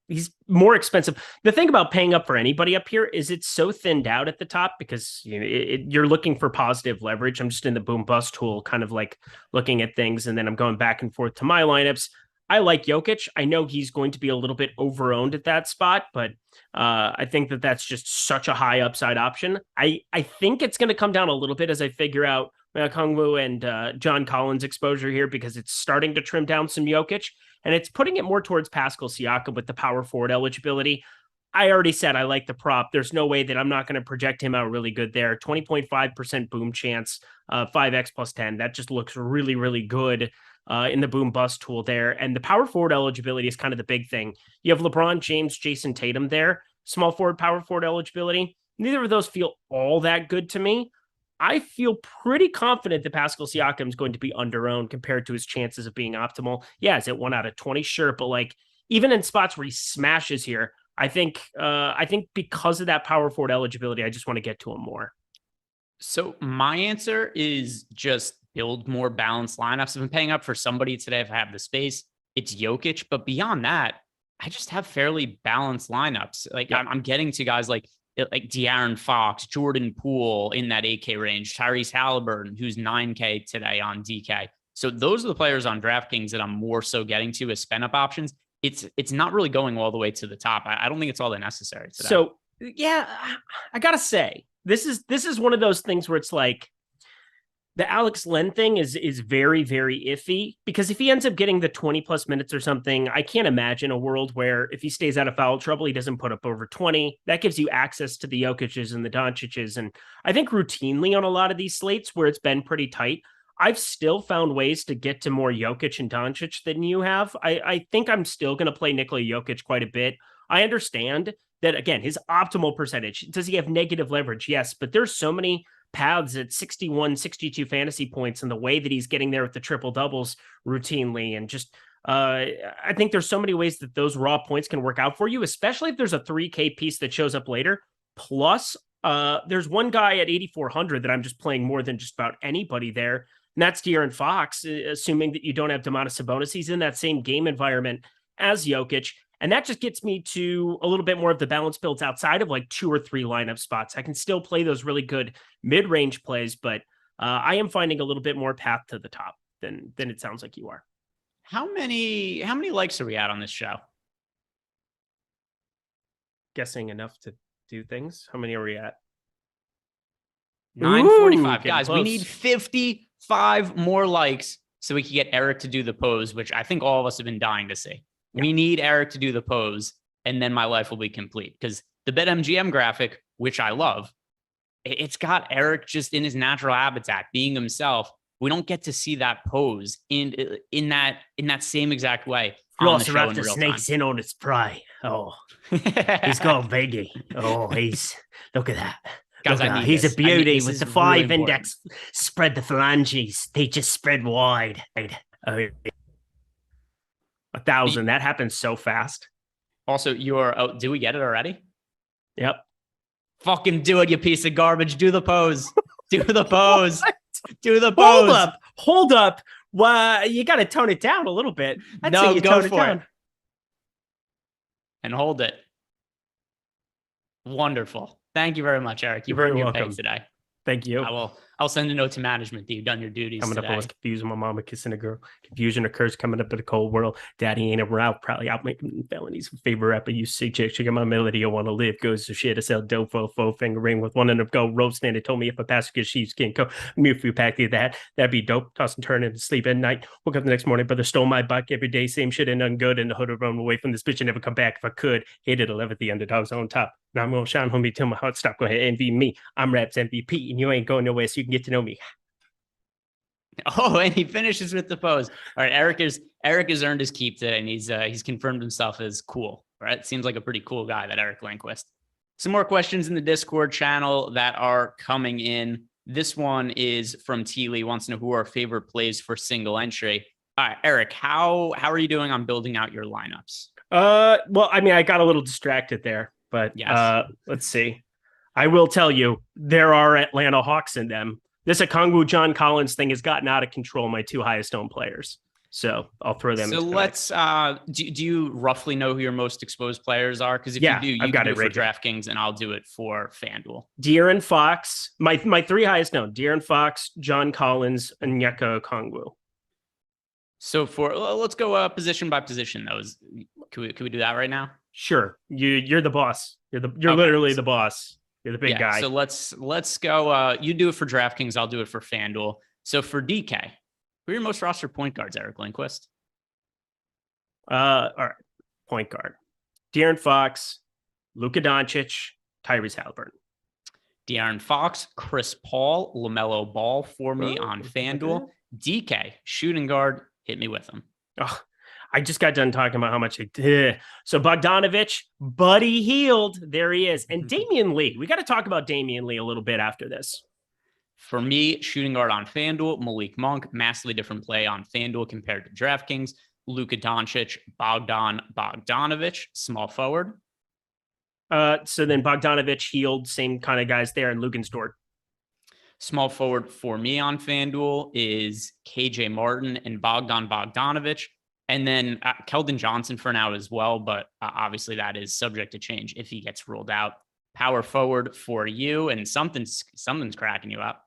He's more expensive. The thing about paying up for anybody up here is it's so thinned out at the top because you're looking for positive leverage. I'm just in the boom bust tool, kind of like looking at things, and then I'm going back and forth to my lineups. I like Jokic. I know he's going to be a little bit overowned at that spot, but I think that that's just such a high upside option. I think it's going to come down a little bit as I figure out Kongwu and John Collins exposure here, because it's starting to trim down some Jokic, and it's putting it more towards Pascal Siakam with the power forward eligibility. I already said I like the prop. There's no way that I'm not going to project him out really good there. 20.5% boom chance, 5x plus 10. That just looks really, really good in the boom bust tool there. And the power forward eligibility is kind of the big thing. You have LeBron James, Jason Tatum there, small forward, power forward eligibility. Neither of those feel all that good to me. I feel pretty confident that Pascal Siakam is going to be under-owned compared to his chances of being optimal. Yeah, is it 1 out of 20? Sure. But like, even in spots where he smashes here, I think because of that power forward eligibility, I just want to get to him more. So my answer is just build more balanced lineups. If I'm paying up for somebody today, if I have the space, it's Jokic. But beyond that, I just have fairly balanced lineups. Like I'm getting to guys like De'Aaron Fox, Jordan Poole in that 8K range, Tyrese Halliburton, who's 9K today on DK. So those are the players on DraftKings that I'm more so getting to as spend up options. It's not really going all the way to the top. I don't think it's all that necessary today. So yeah, I gotta say, this is one of those things where it's like the Alex Len thing is very, very iffy, because if he ends up getting the 20 plus minutes or something, I can't imagine a world where if he stays out of foul trouble, he doesn't put up over 20. That gives you access to the Jokic's and the Doncic's. And I think routinely on a lot of these slates where it's been pretty tight, I've still found ways to get to more Jokic and Doncic than you have. I think I'm still going to play Nikola Jokic quite a bit. I understand that, again, his optimal percentage, does he have negative leverage? Yes, but there's so many paths at 61, 62 fantasy points, and the way that he's getting there with the triple doubles routinely. And just, I think there's so many ways that those raw points can work out for you, especially if there's a 3K piece that shows up later. Plus, there's one guy at 8,400 that I'm just playing more than just about anybody there. And that's De'Aaron Fox, assuming that you don't have Domantas Sabonis. He's in that same game environment as Jokic. And that just gets me to a little bit more of the balance builds outside of like 2 or 3 lineup spots. I can still play those really good mid-range plays, but I am finding a little bit more path to the top than it sounds like you are. How many likes are we at on this show? Guessing enough to do things. How many are we at? 945. Guys, close. We need 55 more likes so we can get Eric to do the pose, which I think all of us have been dying to see. Yeah. We need Eric to do the pose, and then my life will be complete. Because the BetMGM graphic, which I love, it's got Eric just in his natural habitat, being himself. We don't get to see that pose in that same exact way. Velociraptor snakes in on its prey. Oh, he's got Biggie. Oh, look at that. Guys, he's a beauty with the 5 really index. Spread the phalanges. They just spread wide. 1,000. That happens so fast. Also, do we get it already? Yep. Fucking do it, you piece of garbage. Do the pose. Do the pose. Do the pose. Hold up. Well, you got to tone it down a little bit. No, go for it. And hold it. Wonderful. Thank you very much, Eric. You've earned your pay today. Thank you. I'll send a note to management that you've done your duties coming today. Up, I was confused with my mama kissing a girl. Confusion occurs coming up in a cold world. Daddy ain't around, probably out making felonies. Favorite rapper you see, chick, got my melody, I want to live. Goes to shit, I sell dope for a faux finger ring with one in a gold rope stand. It told me if a pastor gets sheep's skin coat, mute few pack of that'd be dope. Toss and turn and sleep at night. Woke up the next morning, brother stole my bike every day. Same shit and nothing good. In the hood, run away from this bitch and never come back if I could. Hated 11th, the underdogs on top. Now I'm gonna shine, homie, till my heart stop. Go ahead, envy me. I'm Rap's MVP, and you ain't going nowhere, so you can get to know me. Oh, and he finishes with the pose. All right, Eric has earned his keep today, and he's confirmed himself as cool. Right, seems like a pretty cool guy, that Eric Lindquist. Some more questions in the Discord channel that are coming in. This one is from T. Lee. Wants to know who our favorite plays for single entry. All right, Eric, how are you doing on building out your lineups? Well, I mean, I got a little distracted there. But yes. Let's see. I will tell you, there are Atlanta Hawks in them. This Okongwu John Collins thing has gotten out of control, my two highest owned players. So I'll throw them. So let's, do you roughly know who your most exposed players are? Because if you do, you can do it for DraftKings and I'll do it for FanDuel. De'Aaron Fox, my three highest known, De'Aaron Fox, John Collins, and Onyeka Okongwu. So let's go position by position. Could we do that right now? Sure. You're the boss. You're literally the boss. You're the big guy. So let's go. You do it for DraftKings. I'll do it for FanDuel. So for DK, who are your most rostered point guards, Eric Lindquist? All right. Point guard. De'Aaron Fox, Luka Doncic, Tyrese Halliburton. De'Aaron Fox, Chris Paul, LaMelo Ball for me on FanDuel. DK, shooting guard, hit me with him. Oh, I just got done talking about how much So Bogdanovic, Buddy Hield, there he is. And Damian Lee. We got to talk about Damian Lee a little bit after this. For me, shooting guard on FanDuel, Malik Monk, massively different play on FanDuel compared to DraftKings. Luka Doncic, Bogdanovic, small forward. So then Bogdanovic, Hield, same kind of guys there, and Lugenstort. Small forward for me on FanDuel is KJ Martin and Bogdanovic. And then Keldon Johnson for now as well, but obviously that is subject to change if he gets ruled out. Power forward for you, and something's cracking you up.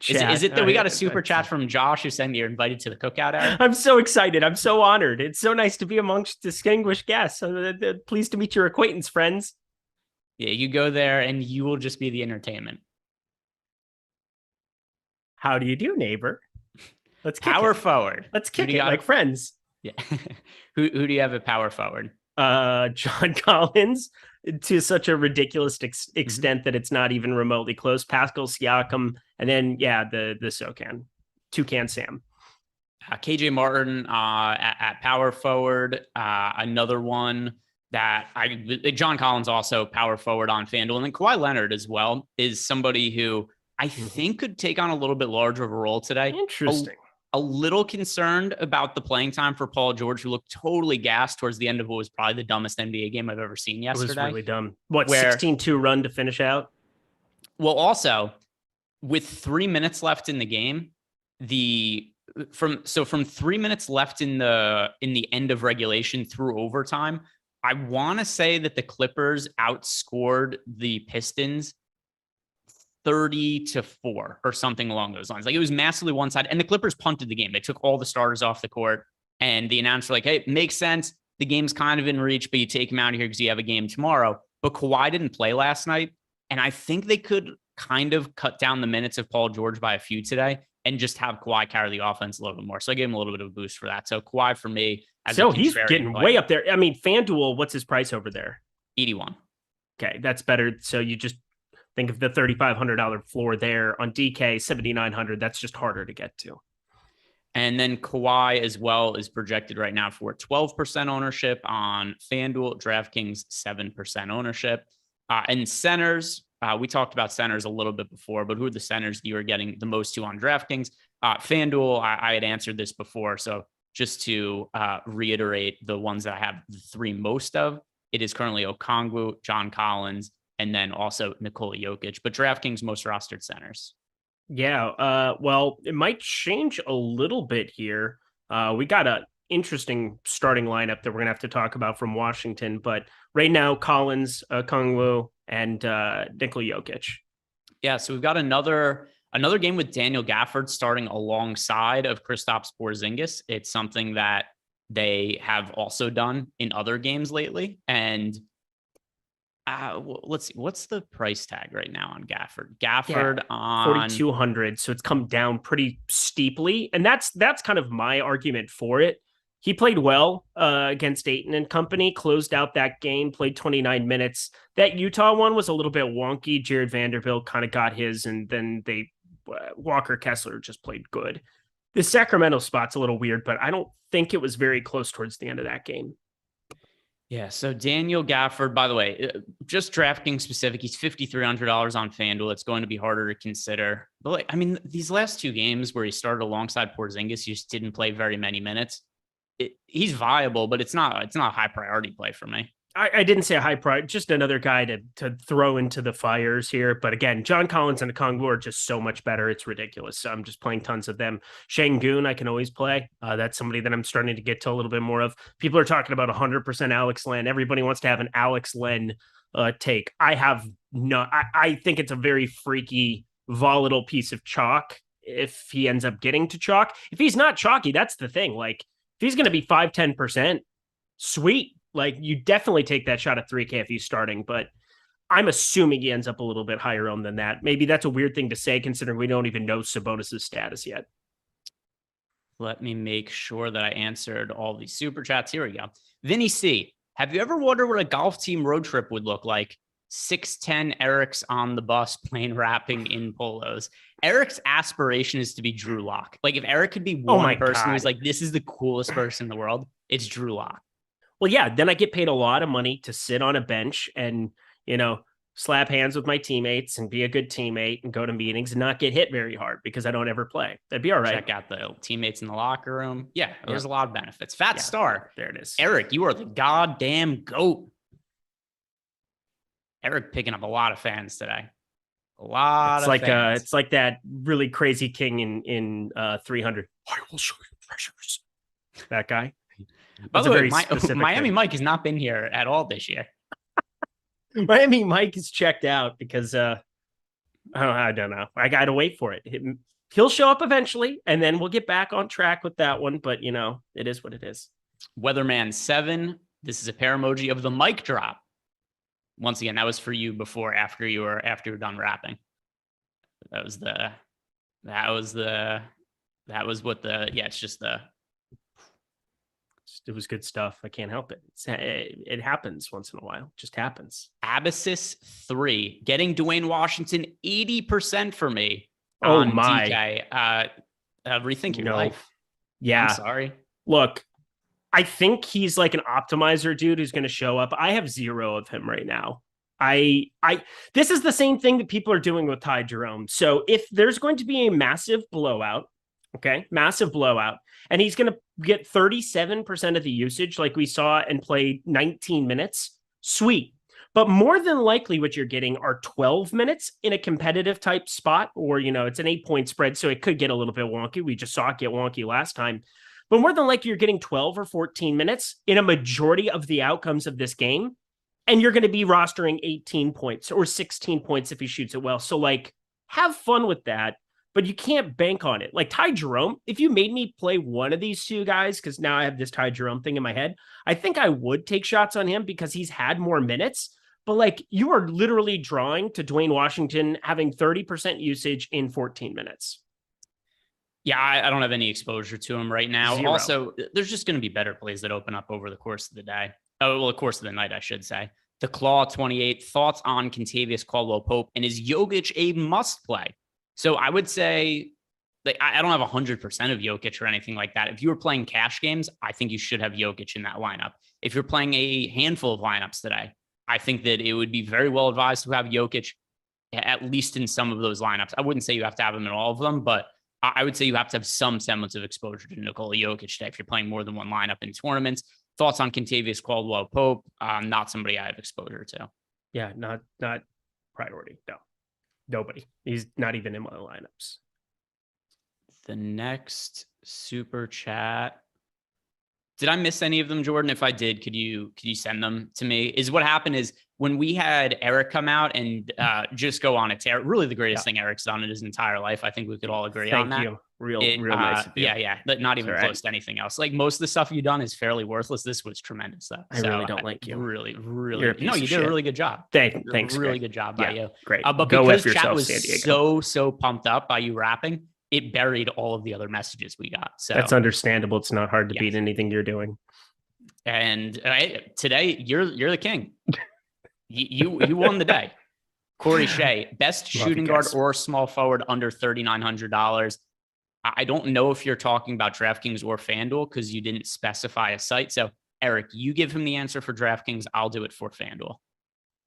Is it that we got a super chat from Josh who's saying that you're invited to the cookout, Eric? I'm so excited. I'm so honored. It's so nice to be amongst distinguished guests. Pleased to meet your acquaintance, friends. Yeah, you go there and you will just be the entertainment. How do you do, neighbor? Let's kick power it. Forward. Let's kick it like friends. Yeah. Who do you have at power forward? John Collins, to such a ridiculous extent that it's not even remotely close. Pascal Siakam, and then the SoCan, Toucan Sam. KJ Martin at power forward. Another one that John Collins also power forward on FanDuel, and then Kawhi Leonard as well is somebody who I think could take on a little bit larger of a role today. Interesting. A little concerned about the playing time for Paul George, who looked totally gassed towards the end of what was probably the dumbest NBA game I've ever seen yesterday. It was really dumb. 16-2 run to finish out? Well, also, with 3 minutes left in the game, from 3 minutes left in the end of regulation through overtime, I want to say that the Clippers outscored the Pistons 30-4 or something along those lines. Like, it was massively one side, and the Clippers punted the game. They took all the starters off the court, and the announcer like, hey, makes sense. The game's kind of in reach, but you take him out of here because you have a game tomorrow. But Kawhi didn't play last night, and I think they could kind of cut down the minutes of Paul George by a few today and just have Kawhi carry the offense a little bit more. So I gave him a little bit of a boost for that. So Kawhi for me. So he's getting way up there. I mean, FanDuel, what's his price over there? 81. Okay, that's better. So you just think of the $3,500 floor there on DK, $7,900. That's just harder to get to. And then Kawhi as well is projected right now for 12% ownership on FanDuel, DraftKings 7% ownership. And centers, we talked about centers a little bit before, but who are the centers you are getting the most to on DraftKings? FanDuel, I had answered this before. So just to reiterate the ones that I have the three most of, it is currently Okongwu, John Collins, and then also Nikola Jokic. But DraftKings most rostered centers. Yeah, well, it might change a little bit here. We got an interesting starting lineup that we're going to have to talk about from Washington. But right now, Collins, Okongwu, and Nikola Jokic. Yeah, so we've got another game with Daniel Gafford starting alongside of Kristaps Porzingis. It's something that they have also done in other games lately. And let's see, what's the price tag right now on Gafford? Gafford on 4,200. So it's come down pretty steeply. And that's kind of my argument for it. He played well against Ayton and company, closed out that game, played 29 minutes. That Utah one was a little bit wonky. Jared Vanderbilt kind of got his, and then Walker Kessler just played good. The Sacramento spot's a little weird, but I don't think it was very close towards the end of that game. Yeah, so Daniel Gafford, by the way, just DraftKings specific, he's $5,300 on FanDuel. It's going to be harder to consider. But these last two games where he started alongside Porzingis, he just didn't play very many minutes. He's viable, but it's not a high priority play for me. I didn't say a high price, just another guy to throw into the fires here. But again, John Collins and Okongwu are just so much better. It's ridiculous. So I'm just playing tons of them. Şengün, I can always play. That's somebody that I'm starting to get to a little bit more of. People are talking about 100% Alex Len. Everybody wants to have an Alex Len take. I have no, I think it's a very freaky, volatile piece of chalk if he ends up getting to chalk. If he's not chalky, that's the thing. Like, if he's going to be 5-10%, sweet. Like, you definitely take that shot at 3K if he's starting, but I'm assuming he ends up a little bit higher owned than that. Maybe that's a weird thing to say considering we don't even know Sabonis' status yet. Let me make sure that I answered all these super chats. Here we go. Vinny C, have you ever wondered what a golf team road trip would look like? 6'10" Eric's on the bus playing rapping in polos. Eric's aspiration is to be Drew Lock. Like, if Eric could be one person who's like, this is the coolest person in the world, it's Drew Lock. Well, yeah, then I get paid a lot of money to sit on a bench and, slap hands with my teammates and be a good teammate and go to meetings and not get hit very hard because I don't ever play. That'd be all right. Check out the teammates in the locker room. Yeah, there's a lot of benefits. Fat Star. There it is. Eric, you are the goddamn GOAT. Eric picking up a lot of fans today. A lot of fans. It's like that really crazy king in 300. I will show you treasures. That guy. By the way, Miami Mike has not been here at all this year. Miami Mike is checked out because I don't know. I got to wait for it. He'll show up eventually, and then we'll get back on track with that one. But, it is what it is. Weatherman 7. This is a pair emoji of the mic drop. Once again, that was for you after you were done rapping. It's just the. It was good stuff. I can't help it. It happens once in a while. It just happens. Abyssus 3 getting Dwayne Washington 80% for me. Oh my! DK. Rethink your life. Yeah. I'm sorry. Look, I think he's like an optimizer dude who's going to show up. I have 0 of him right now. This is the same thing that people are doing with Ty Jerome. So if there's going to be a massive blowout, and he's going to get 37% of the usage like we saw and play 19 minutes, sweet. But more than likely what you're getting are 12 minutes in a competitive type spot, or, it's an 8-point spread, so it could get a little bit wonky. We just saw it get wonky last time. But more than likely you're getting 12 or 14 minutes in a majority of the outcomes of this game, and you're going to be rostering 18 points or 16 points if he shoots it well. So, have fun with that. But you can't bank on it. Like Ty Jerome, if you made me play one of these two guys, because now I have this Ty Jerome thing in my head, I think I would take shots on him because he's had more minutes. But you are literally drawing to Dwayne Washington having 30% usage in 14 minutes. Yeah, I don't have any exposure to him right now. 0. Also, there's just going to be better plays that open up over the course of the day. Oh, well, the course of the night, I should say. The Claw 28, thoughts on Kentavious Caldwell-Pope, and is Jokic a must play? So I would say, I don't have 100% of Jokic or anything like that. If you were playing cash games, I think you should have Jokic in that lineup. If you're playing a handful of lineups today, I think that it would be very well advised to have Jokic at least in some of those lineups. I wouldn't say you have to have him in all of them, but I would say you have to have some semblance of exposure to Nikola Jokic today if you're playing more than one lineup in tournaments. Thoughts on Kentavious Caldwell-Pope? Not somebody I have exposure to. Yeah, not priority. No. Nobody. He's not even in my lineups. The next super chat. Did I miss any of them, Jordan? If I did, could you send them to me? Is what happened is when we had Eric come out and just go on a tear, really the greatest thing Eric's done in his entire life. I think we could all agree on that. Thank you. Real nice of you. Yeah. But not even close to anything else. Most of the stuff you've done is fairly worthless. This was tremendous though. I really don't like you. Really. No, you did a really good job. Thanks. Really good job by you. Great. But because chat was so pumped up by you rapping, it buried all of the other messages we got. So that's understandable. It's not hard to beat anything you're doing. And today you're the king. You won the day. Corey Shea, best shooting guard or small forward under $3,900. I don't know if you're talking about DraftKings or FanDuel because you didn't specify a site. So, Eric, you give him the answer for DraftKings. I'll do it for FanDuel.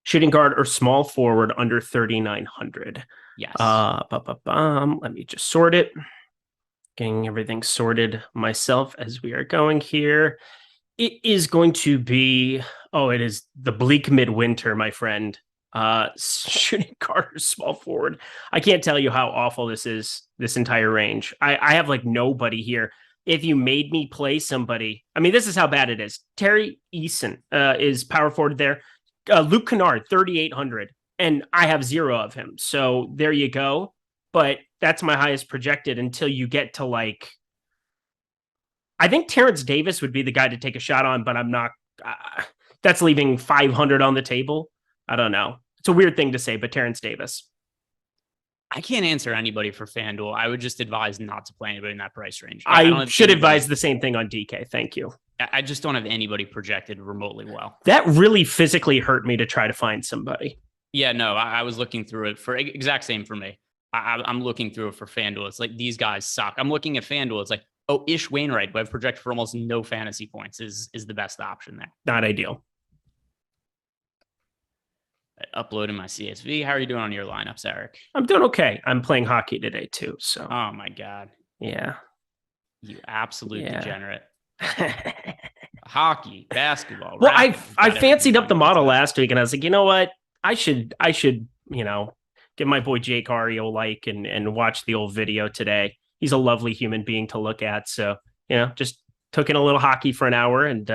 Shooting guard or small forward under 3,900. Yes. Let me just sort it. Getting everything sorted myself as we are going here. It is going to be, it is the bleak midwinter, my friend. Shooting guard or small forward. I can't tell you how awful this is, this entire range. I have like nobody here. If you made me play somebody, I mean, this is how bad it is. Terry Eason is power forward there. Luke Kennard, 3,800. And I have 0 of him. So there you go. But that's my highest projected until you get to like, I think Terrence Davis would be the guy to take a shot on, but I'm not. That's leaving 500 on the table. I don't know. It's a weird thing to say, but Terrence Davis. I can't answer anybody for FanDuel. I would just advise not to play anybody in that price range. I should advise the same thing on DK. Thank you. I just don't have anybody projected remotely well. That really physically hurt me to try to find somebody. Yeah, no, I was looking through it for exact same for me. I'm looking through it for FanDuel. It's like, these guys suck. I'm looking at FanDuel. It's like, Ish Wainwright, who I've projected for almost no fantasy points, is the best option there. Not ideal. Uploading my CSV. How are you doing on your lineups, Eric? I'm doing okay. I'm playing hockey today too. So. Oh my God. Yeah. You absolute degenerate. Hockey, basketball. Well, I fancied up the model last week, and I was like, you know what? I should, give my boy Jake Ari a like and watch the old video today. He's a lovely human being to look at. So, just took in a little hockey for an hour, and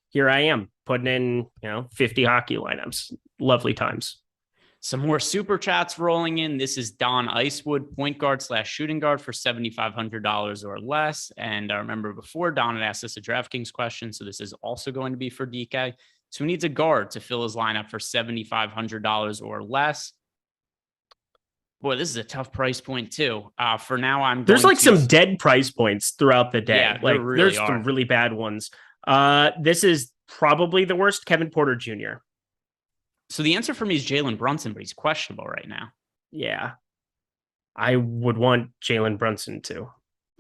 here I am putting in, 50 hockey lineups. Lovely times. Some more super chats rolling in. This is Don Icewood, point guard / shooting guard for $7,500 or less. And I remember before Don had asked us a DraftKings question. So this is also going to be for DK. So he needs a guard to fill his lineup for $7,500 or less. Boy, this is a tough price point too. For now, there's like some dead price points throughout the day. Yeah, like there's some really bad ones. This is probably the worst. Kevin Porter Jr. So the answer for me is Jalen Brunson, but he's questionable right now. Yeah, I would want Jalen Brunson too,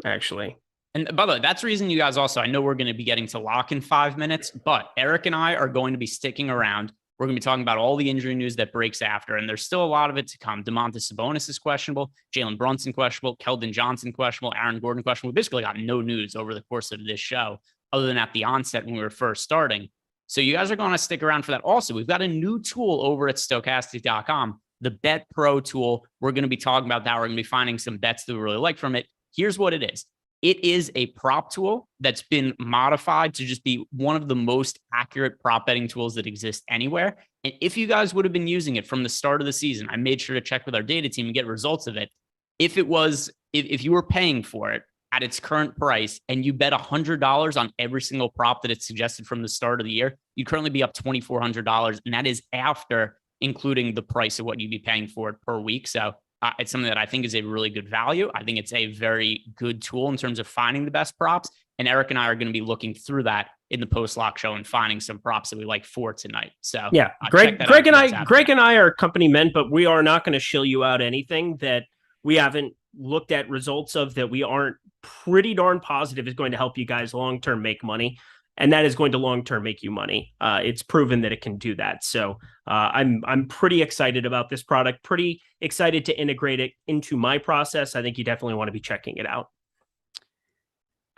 actually. And by the way, that's the reason you guys also, I know we're going to be getting to lock in 5 minutes, but Eric and I are going to be sticking around. We're going to be talking about all the injury news that breaks after, and there's still a lot of it to come. Domantas Sabonis is questionable, Jalen Brunson questionable, Keldon Johnson questionable, Aaron Gordon questionable. We basically got no news over the course of this show, other than at the onset when we were first starting. So you guys are going to stick around for that. Also, we've got a new tool over at Stokastic.com, the Bet Pro tool. We're going to be talking about that. We're going to be finding some bets that we really like from it. Here's what it is. It is a prop tool that's been modified to just be one of the most accurate prop betting tools that exist anywhere. And if you guys would have been using it from the start of the season, I made sure to check with our data team and get results of it. If you were paying for it at its current price and you bet $100 on every single prop that it's suggested from the start of the year, you'd currently be up $2,400. And that is after including the price of what you'd be paying for it per week. So it's something that I think is a really good value. I think it's a very good tool in terms of finding the best props. And Eric and I are going to be looking through that in the post-lock show and finding some props that we like for tonight. So yeah, Greg and I are company men, but we are not going to shill you out anything that we haven't looked at results of, that we aren't pretty darn positive is going to help you guys long-term make money. And that is going to long-term make you money. It's proven that it can do that. So I'm pretty excited about this product, pretty excited to integrate it into my process. I think you definitely want to be checking it out.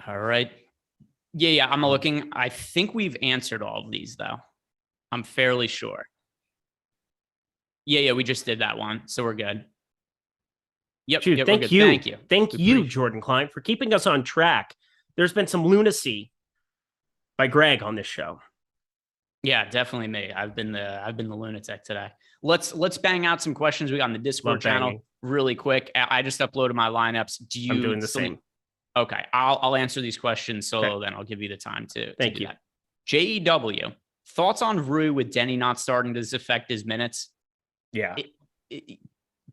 All right. Yeah. I'm looking. I think we've answered all of these, though. I'm fairly sure. Yeah, we just did that one. So we're good. Yep. Dude, thank you. Thank you, Jordan Klein, for keeping us on track. There's been some lunacy by Greg on this show. Yeah, definitely me. I've been the lunatic today. Let's bang out some questions we got on the Discord channel really quick. I just uploaded my lineups. I'm doing the same. Okay, I'll answer these questions solo. Okay. Then I'll give you the time to Thank you. That. JEW, thoughts on Rui with Denny not starting? Does this affect his minutes? Yeah.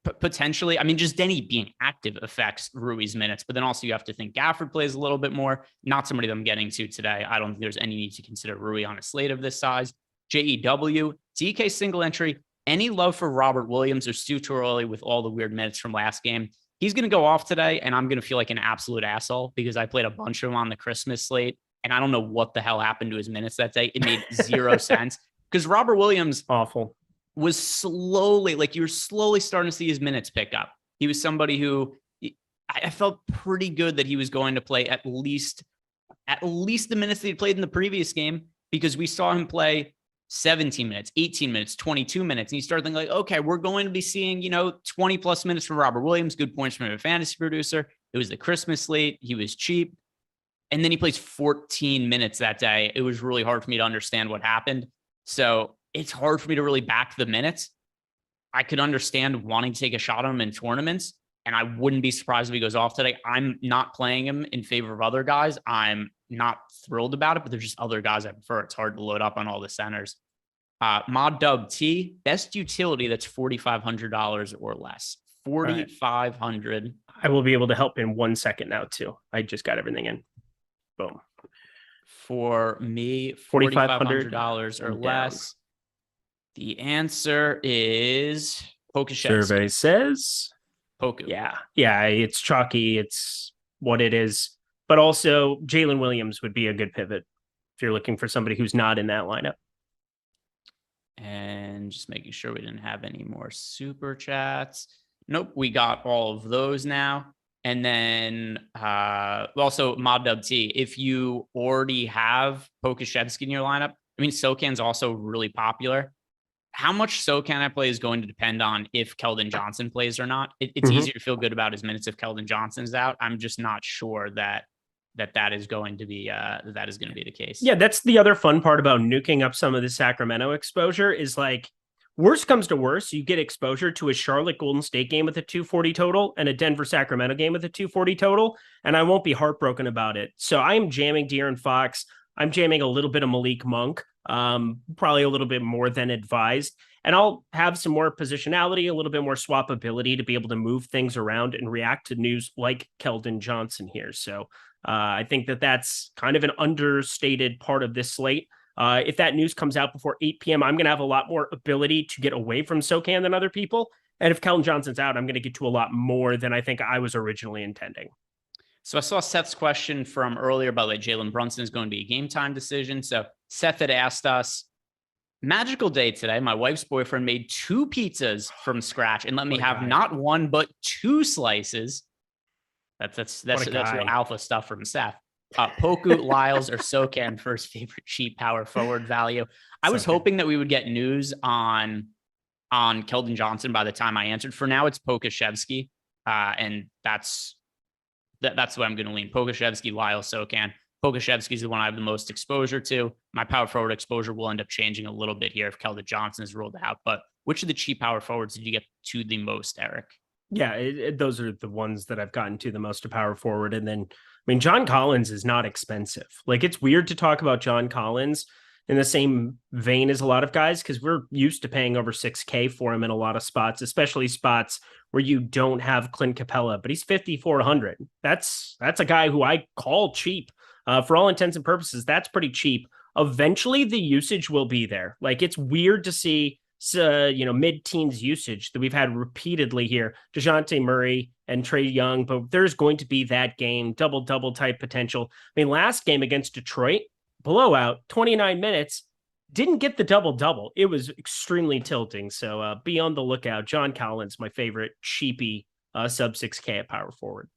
Potentially. I mean, just Denny being active affects Rui's minutes, but then also you have to think Gafford plays a little bit more. Not somebody that I'm getting to today. I don't think there's any need to consider Rui on a slate of this size. JEW, DK single entry. Any love for Robert Williams or Stu Torelli with all the weird minutes from last game? He's going to go off today, and I'm going to feel like an absolute asshole because I played a bunch of them on the Christmas slate, and I don't know what the hell happened to his minutes that day. It made zero sense because Robert Williams was slowly, like you were slowly starting to see his minutes pick up. He was somebody who I felt pretty good that he was going to play at least at least the minutes that he played in the previous game, because we saw him play 17 minutes, 18 minutes, 22 minutes. And you start thinking like, okay, we're going to be seeing, 20 plus minutes from Robert Williams, good points from a fantasy producer. It was the Christmas slate. He was cheap. And then he plays 14 minutes that day. It was really hard for me to understand what happened. So it's hard for me to really back the minutes. I could understand wanting to take a shot on him in tournaments, and I wouldn't be surprised if he goes off today. I'm not playing him in favor of other guys. I'm not thrilled about it, but there's just other guys I prefer. It's hard to load up on all the centers. Mod Dub T, best utility that's $4,500 or less. 4,500. I will be able to help in 1 second now too. I just got everything in. Boom. For me, $4,500 or less. The answer is Stochastic. Survey says Poku. Yeah, it's chalky. It's what it is. But also, Jalen Williams would be a good pivot if you're looking for somebody who's not in that lineup. And just making sure we didn't have any more super chats. Nope, we got all of those now. And then also Mod Dub T, if you already have Stochastic in your lineup, I mean, Sokan's also really popular. How much Sokan I play is going to depend on if Keldon Johnson plays or not. It's easier to feel good about his minutes if Keldon Johnson's out. I'm just not sure that is going to be the case. Yeah, that's the other fun part about nuking up some of the Sacramento exposure is like, worst comes to worst, you get exposure to a Charlotte Golden State game with a 240 total and a Denver Sacramento game with a 240 total, and I won't be heartbroken about it. So I am jamming De'Aaron Fox. I'm jamming a little bit of Malik Monk, probably a little bit more than advised. And I'll have some more positionality, a little bit more swappability to be able to move things around and react to news like Keldon Johnson here. So I think that's kind of an understated part of this slate. If that news comes out before 8 p.m., I'm going to have a lot more ability to get away from Sokan than other people. And if Keldon Johnson's out, I'm going to get to a lot more than I think I was originally intending. So I saw Seth's question from earlier about like Jalen Brunson is going to be a game time decision. So Seth had asked us, magical day today. My wife's boyfriend made 2 pizzas from scratch and let me have not 1, but 2 slices. That's real alpha stuff from Seth. Poku, Lyles, or Sokan first favorite cheap power forward value. I was hoping that we would get news on Keldon Johnson by the time I answered. For now, it's Stochastic, and that's the way I'm going to lean. Stochastic, Lyles, Sokan. Stochastic is the one I have the most exposure to. My power forward exposure will end up changing a little bit here if Keldon Johnson is ruled out. But which of the cheap power forwards did you get to the most, Eric? Yeah, those are the ones that I've gotten to the most to power forward. And then, I mean, John Collins is not expensive. Like, it's weird to talk about John Collins in the same vein as a lot of guys because we're used to paying over $6K for him in a lot of spots, especially spots where you don't have Clint Capella, but he's 5,400. That's a guy who I call cheap. For all intents and purposes, that's pretty cheap. Eventually, the usage will be there. Like, it's weird to see mid-teens usage that we've had repeatedly here. DeJounte Murray and Trae Young, but there's going to be that game, double-double type potential. I mean, last game against Detroit, blowout, 29 minutes, didn't get the double-double. It was extremely tilting, so be on the lookout. John Collins, my favorite cheapie sub 6K at power forward.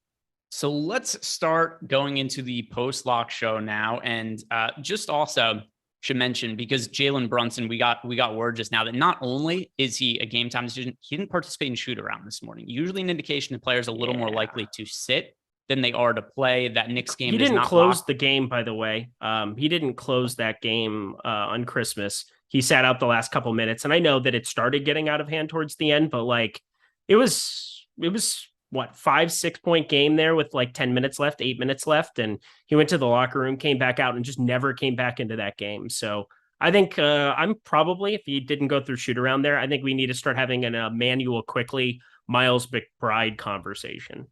So let's start going into the post-lock show now, and just also should mention, because Jalen Brunson, we got word just now that not only is he a game time decision, he didn't participate in shoot around this morning. Usually an indication that players are a little more likely to sit than they are to play. That Knicks game. He didn't close the game, by the way. He didn't close that game on Christmas. He sat out the last couple minutes, and I know that it started getting out of hand towards the end, but like it was what, 5-6 point game there with like 10 minutes left, 8 minutes left. And he went to the locker room, came back out and just never came back into that game. So I think I'm probably, if he didn't go through shoot around there, I think we need to start having an Emmanuel Quickly, Miles McBride conversation.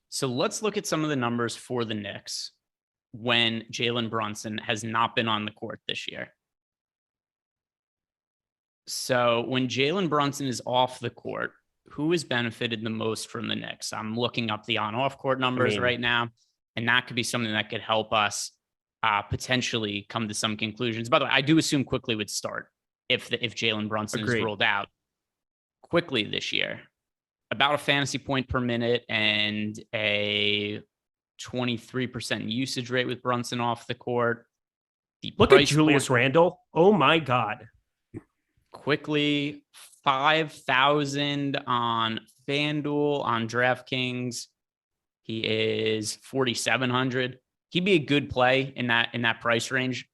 So let's look at some of the numbers for the Knicks when Jalen Brunson has not been on the court this year. So when Jalen Brunson is off the court, who has benefited the most from the Knicks? I'm looking up the on-off court numbers right now, and that could be something that could help us potentially come to some conclusions. By the way, I do assume Quickly would start if Jalen Brunson is ruled out. Quickly this year, about a fantasy point per minute and a 23% usage rate with Brunson off the court. Look at Julius Randle. Oh my God. Quickly 5,000 on FanDuel, on DraftKings. He is 4,700. He'd be a good play in that price range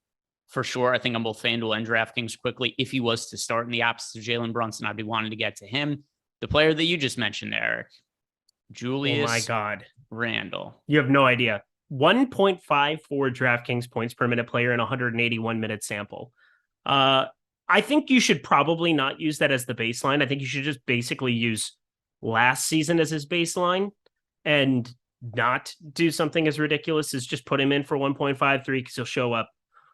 for sure. I think on both FanDuel and DraftKings quickly. If he was to start in the absence of Jalen Brunson, I'd be wanting to get to him. The player that you just mentioned, Eric, Julius. Oh my God. Randle. You have no idea. 1.54 DraftKings points per minute player in a 181-minute sample. I think you should probably not use that as the baseline. I think you should just basically use last season as his baseline and not do something as ridiculous as just put him in for 1.53 because he'll show up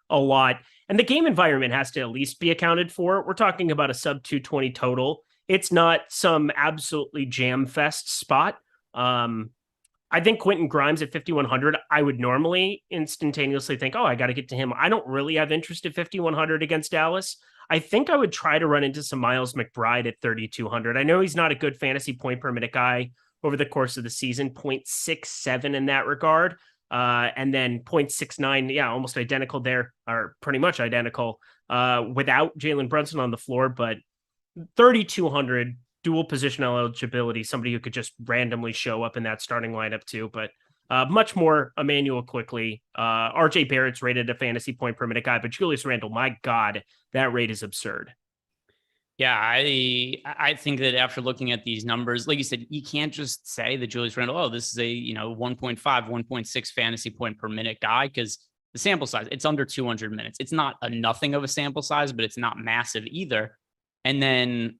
a lot. And the game environment has to at least be accounted for. We're talking about a sub 220 total. It's not some absolutely jam fest spot. I think Quentin Grimes at 5,100, I would normally instantaneously think, oh, I got to get to him. I don't really have interest at 5,100 against Dallas. I think I would try to run into some Miles McBride at 3,200. I know he's not a good fantasy point per minute guy over the course of the season, 0.67 in that regard. And then 0.69, yeah, almost identical there, or pretty much identical without Jalen Brunson on the floor, but 3,200 dual position eligibility, somebody who could just randomly show up in that starting lineup too, but much more Emmanuel Quickly. RJ Barrett's rated a fantasy point per minute guy, but Julius Randle, my God, that rate is absurd. Yeah, I think that after looking at these numbers, like you said, you can't just say that Julius Randle, oh, this is a 1.5, 1.6 fantasy point per minute guy, because the sample size, it's under 200 minutes. It's not a nothing of a sample size, but it's not massive either. And then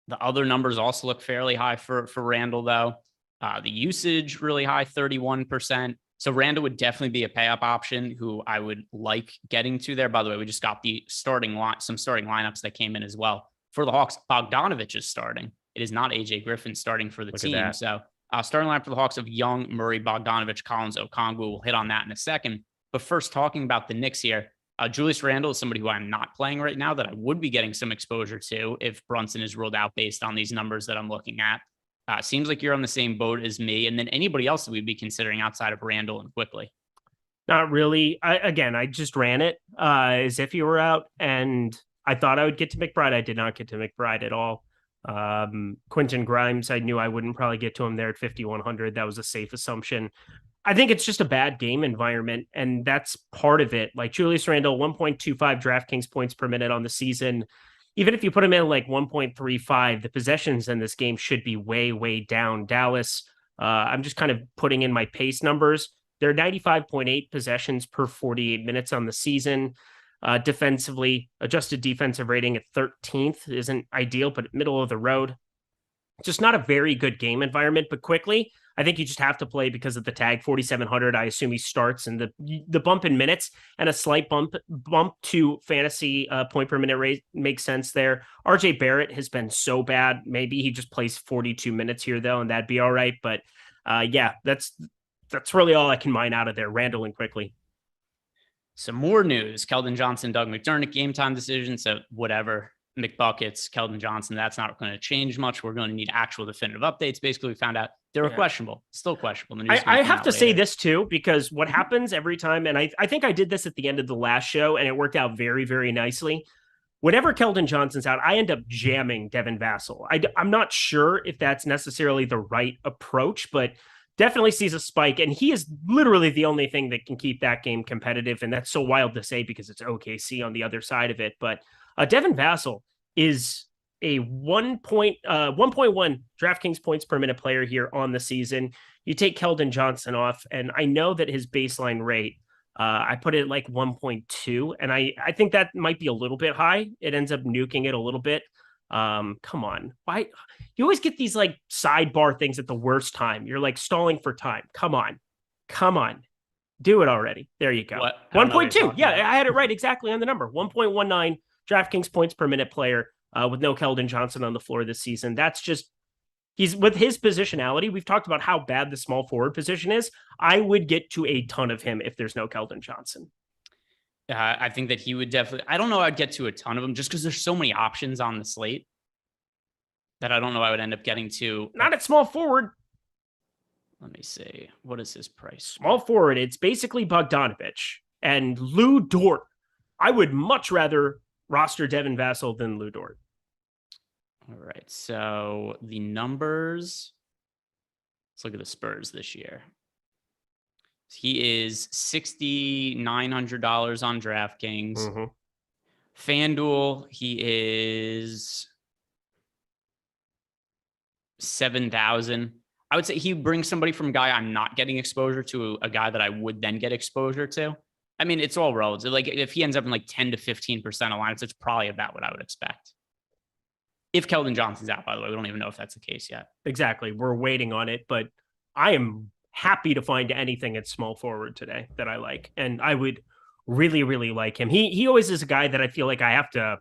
the other numbers also look fairly high for Randle, though. The usage really high, 31%. So Randle would definitely be a pay-up option who I would like getting to there. By the way, we just got some starting lineups that came in as well. For the Hawks, Bogdanovich is starting. It is not AJ Griffin starting for the team. So starting line for the Hawks of Young, Murray, Bogdanovich, Collins, Okongwu. We'll hit on that in a second. But first, talking about the Knicks here, Julius Randle is somebody who I'm not playing right now that I would be getting some exposure to if Brunson is ruled out based on these numbers that I'm looking at. Seems like you're on the same boat as me. And then anybody else that we'd be considering outside of Randle and Quickly? Not really. I just ran it as if you were out, and I thought I would get to McBride. I did not get to McBride at all. Quentin Grimes, I knew I wouldn't probably get to him there at 5,100. That was a safe assumption. I think it's just a bad game environment, and that's part of it. Like Julius Randle, 1.25 DraftKings points per minute on the season. Even if you put him in like 1.35, the possessions in this game should be way, way down. Dallas, I'm just kind of putting in my pace numbers. They're 95.8 possessions per 48 minutes on the season. Defensively, adjusted defensive rating at 13th isn't ideal, but middle of the road. Just not a very good game environment, but Quickly, I think you just have to play because of the tag 4,700. I assume he starts, and the bump in minutes and a slight bump to fantasy point per minute rate makes sense there. RJ Barrett has been so bad. Maybe he just plays 42 minutes here though, and that'd be all right. But yeah, that's really all I can mine out of there. Randle and Quickly. Some more news. Keldon Johnson, Doug McDermott, game time decision. So whatever. McBuckets, Keldon Johnson, that's not going to change much. We're going to need actual definitive updates. Basically, we found out they were questionable, still questionable. I have to say this too, because what happens every time, and I think I did this at the end of the last show, and it worked out very, very nicely. Whenever Keldon Johnson's out, I end up jamming Devin Vassell. I'm not sure if that's necessarily the right approach, but definitely sees a spike, and he is literally the only thing that can keep that game competitive, and that's so wild to say because it's OKC on the other side of it, but Devin Vassell is a 1.1 DraftKings points per minute player here on the season. You take Keldon Johnson off, and I know that his baseline rate, I put it at like 1.2, and I think that might be a little bit high. It ends up nuking it a little bit. Come on. Why? You always get these like sidebar things at the worst time. You're like stalling for time. Come on. Do it already. There you go. 1.2. Yeah, I had it right exactly on the number. 1.19 DraftKings points per minute player with no Keldon Johnson on the floor this season. That's just, he's with his positionality. We've talked about how bad the small forward position is. I would get to a ton of him if there's no Keldon Johnson. I think that he would definitely, I don't know, I'd get to a ton of them just because there's so many options on the slate that I don't know I would end up getting to. Not at small forward. Let me see. What is his price? Small forward. It's basically Bogdanovich and Lou Dort. I would much rather roster Devin Vassell than Lou Dort. All right. So the numbers. Let's look at the Spurs this year. He is $6,900 on DraftKings. Mm-hmm. FanDuel, he is 7,000. I would say he brings somebody from a guy I'm not getting exposure to a guy that I would then get exposure to. I mean, it's all relative. Like if he ends up in like 10 to 15% of lineups, it's probably about what I would expect. If Keldon Johnson's out, by the way, we don't even know if that's the case yet. Exactly. We're waiting on it, but I am happy to find anything at small forward today that I like. And I would really, really like him. He always is a guy that I feel like I have to,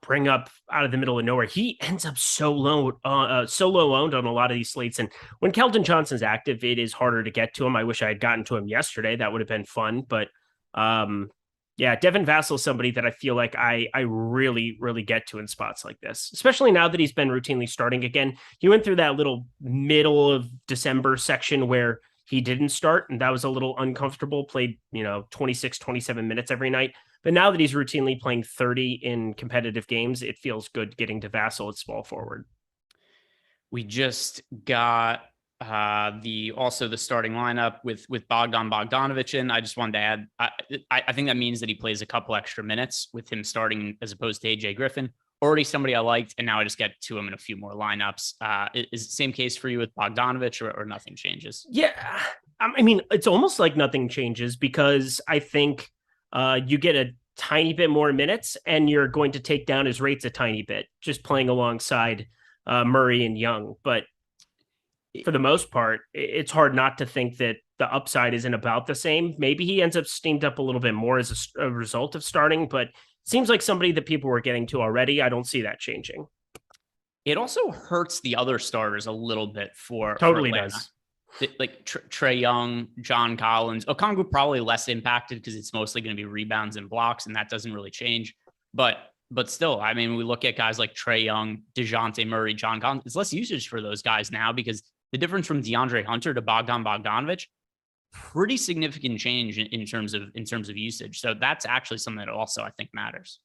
bring up out of the middle of nowhere. He ends up so low owned on a lot of these slates. And when Keldon Johnson's active, it is harder to get to him. I wish I had gotten to him yesterday. That would have been fun. But Devin Vassell is somebody that I feel like I really, really get to in spots like this, especially now that he's been routinely starting again. He went through that little middle of December section where he didn't start, and that was a little uncomfortable, played, 26, 27 minutes every night. But now that he's routinely playing 30 in competitive games, it feels good getting to Vassell at small forward. We just got the starting lineup with Bogdanovich in. I just wanted to add, I think that means that he plays a couple extra minutes with him starting as opposed to AJ Griffin. Already somebody I liked, and now I just get to him in a few more lineups. Is the same case for you with Bogdanovich, or nothing changes? Yeah, I mean, it's almost like nothing changes because I think you get a tiny bit more minutes, and you're going to take down his rates a tiny bit, just playing alongside Murray and Young. But for the most part, it's hard not to think that the upside isn't about the same. Maybe he ends up steamed up a little bit more as a result of starting, but it seems like somebody that people were getting to already. I don't see that changing. It also hurts the other starters a little bit for Atlanta. Does. Like Trae Young, John Collins, Okongwu probably less impacted because it's mostly going to be rebounds and blocks, and that doesn't really change. But still, I mean, we look at guys like Trae Young, DeJounte Murray, John Collins. It's less usage for those guys now because the difference from DeAndre Hunter to Bogdanovich, pretty significant change in terms of usage. So that's actually something that also I think matters.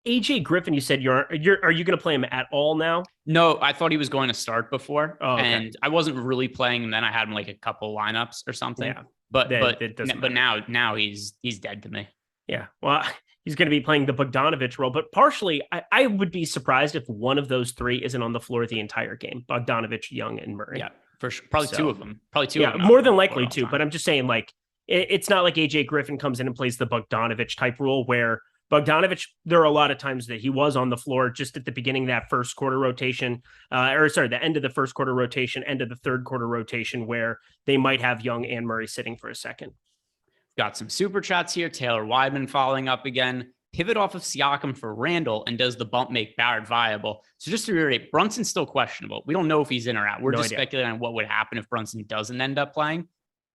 AJ Griffin, you said are you going to play him at all now? No, I thought he was going to start before, and I wasn't really playing. And then I had him like a couple lineups or something. Yeah, but now he's dead to me. Yeah, well, he's going to be playing the Bogdanovich role, but partially, I would be surprised if one of those three isn't on the floor the entire game. Bogdanovich, Young, and Murray. Yeah, for sure. Probably two of them. Of them. More than likely two. But I'm just saying, like, it's not like AJ Griffin comes in and plays the Bogdanovich type role where Bogdanovich, there are a lot of times that he was on the floor just at the beginning of that first quarter rotation, the end of the first quarter rotation, end of the third quarter rotation, where they might have Young and Murray sitting for a second. Got some super chats here. Taylor Weidman following up again. Pivot off of Siakam for Randall, and does the bump make Barrett viable? So just to reiterate, Brunson's still questionable. We don't know if he's in or out. We're just speculating on what would happen if Brunson doesn't end up playing.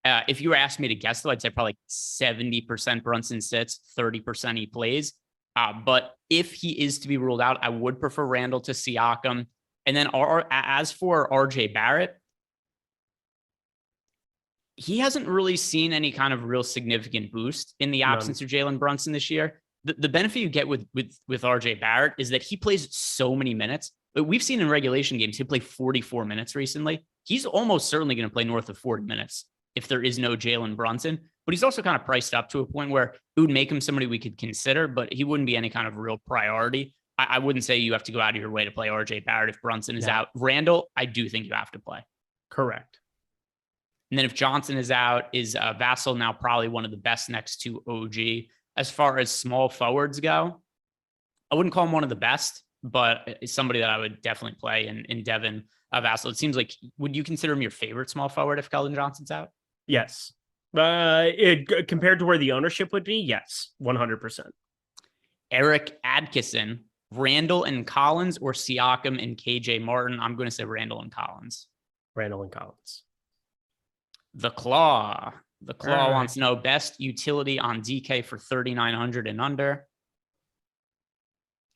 If you were asking me to guess, though, I'd say probably 70% Brunson sits, 30% he plays. But if he is to be ruled out, I would prefer Randall to Siakam. And then as for RJ Barrett, he hasn't really seen any kind of real significant boost in the absence of Jalen Brunson this year. The benefit you get with RJ Barrett is that he plays so many minutes. We've seen in regulation games, he played 44 minutes recently. He's almost certainly going to play north of 40 minutes if there is no Jalen Brunson. But he's also kind of priced up to a point where it would make him somebody we could consider, but he wouldn't be any kind of real priority. I wouldn't say you have to go out of your way to play RJ Barrett if Brunson is out. Randall, I do think you have to play. Correct. And then if Johnson is out, is Vassell now probably one of the best next to OG? As far as small forwards go, I wouldn't call him one of the best, but it's somebody that I would definitely play in Devin Vassell. It seems like, would you consider him your favorite small forward if Keldon Johnson's out? Yes. Compared to where the ownership would be, yes, 100%. Eric Adkisson, Randall and Collins, or Siakam and KJ Martin? I'm going to say Randall and Collins. Randall and Collins. The Claw wants to know best utility on DK for 3,900 and under.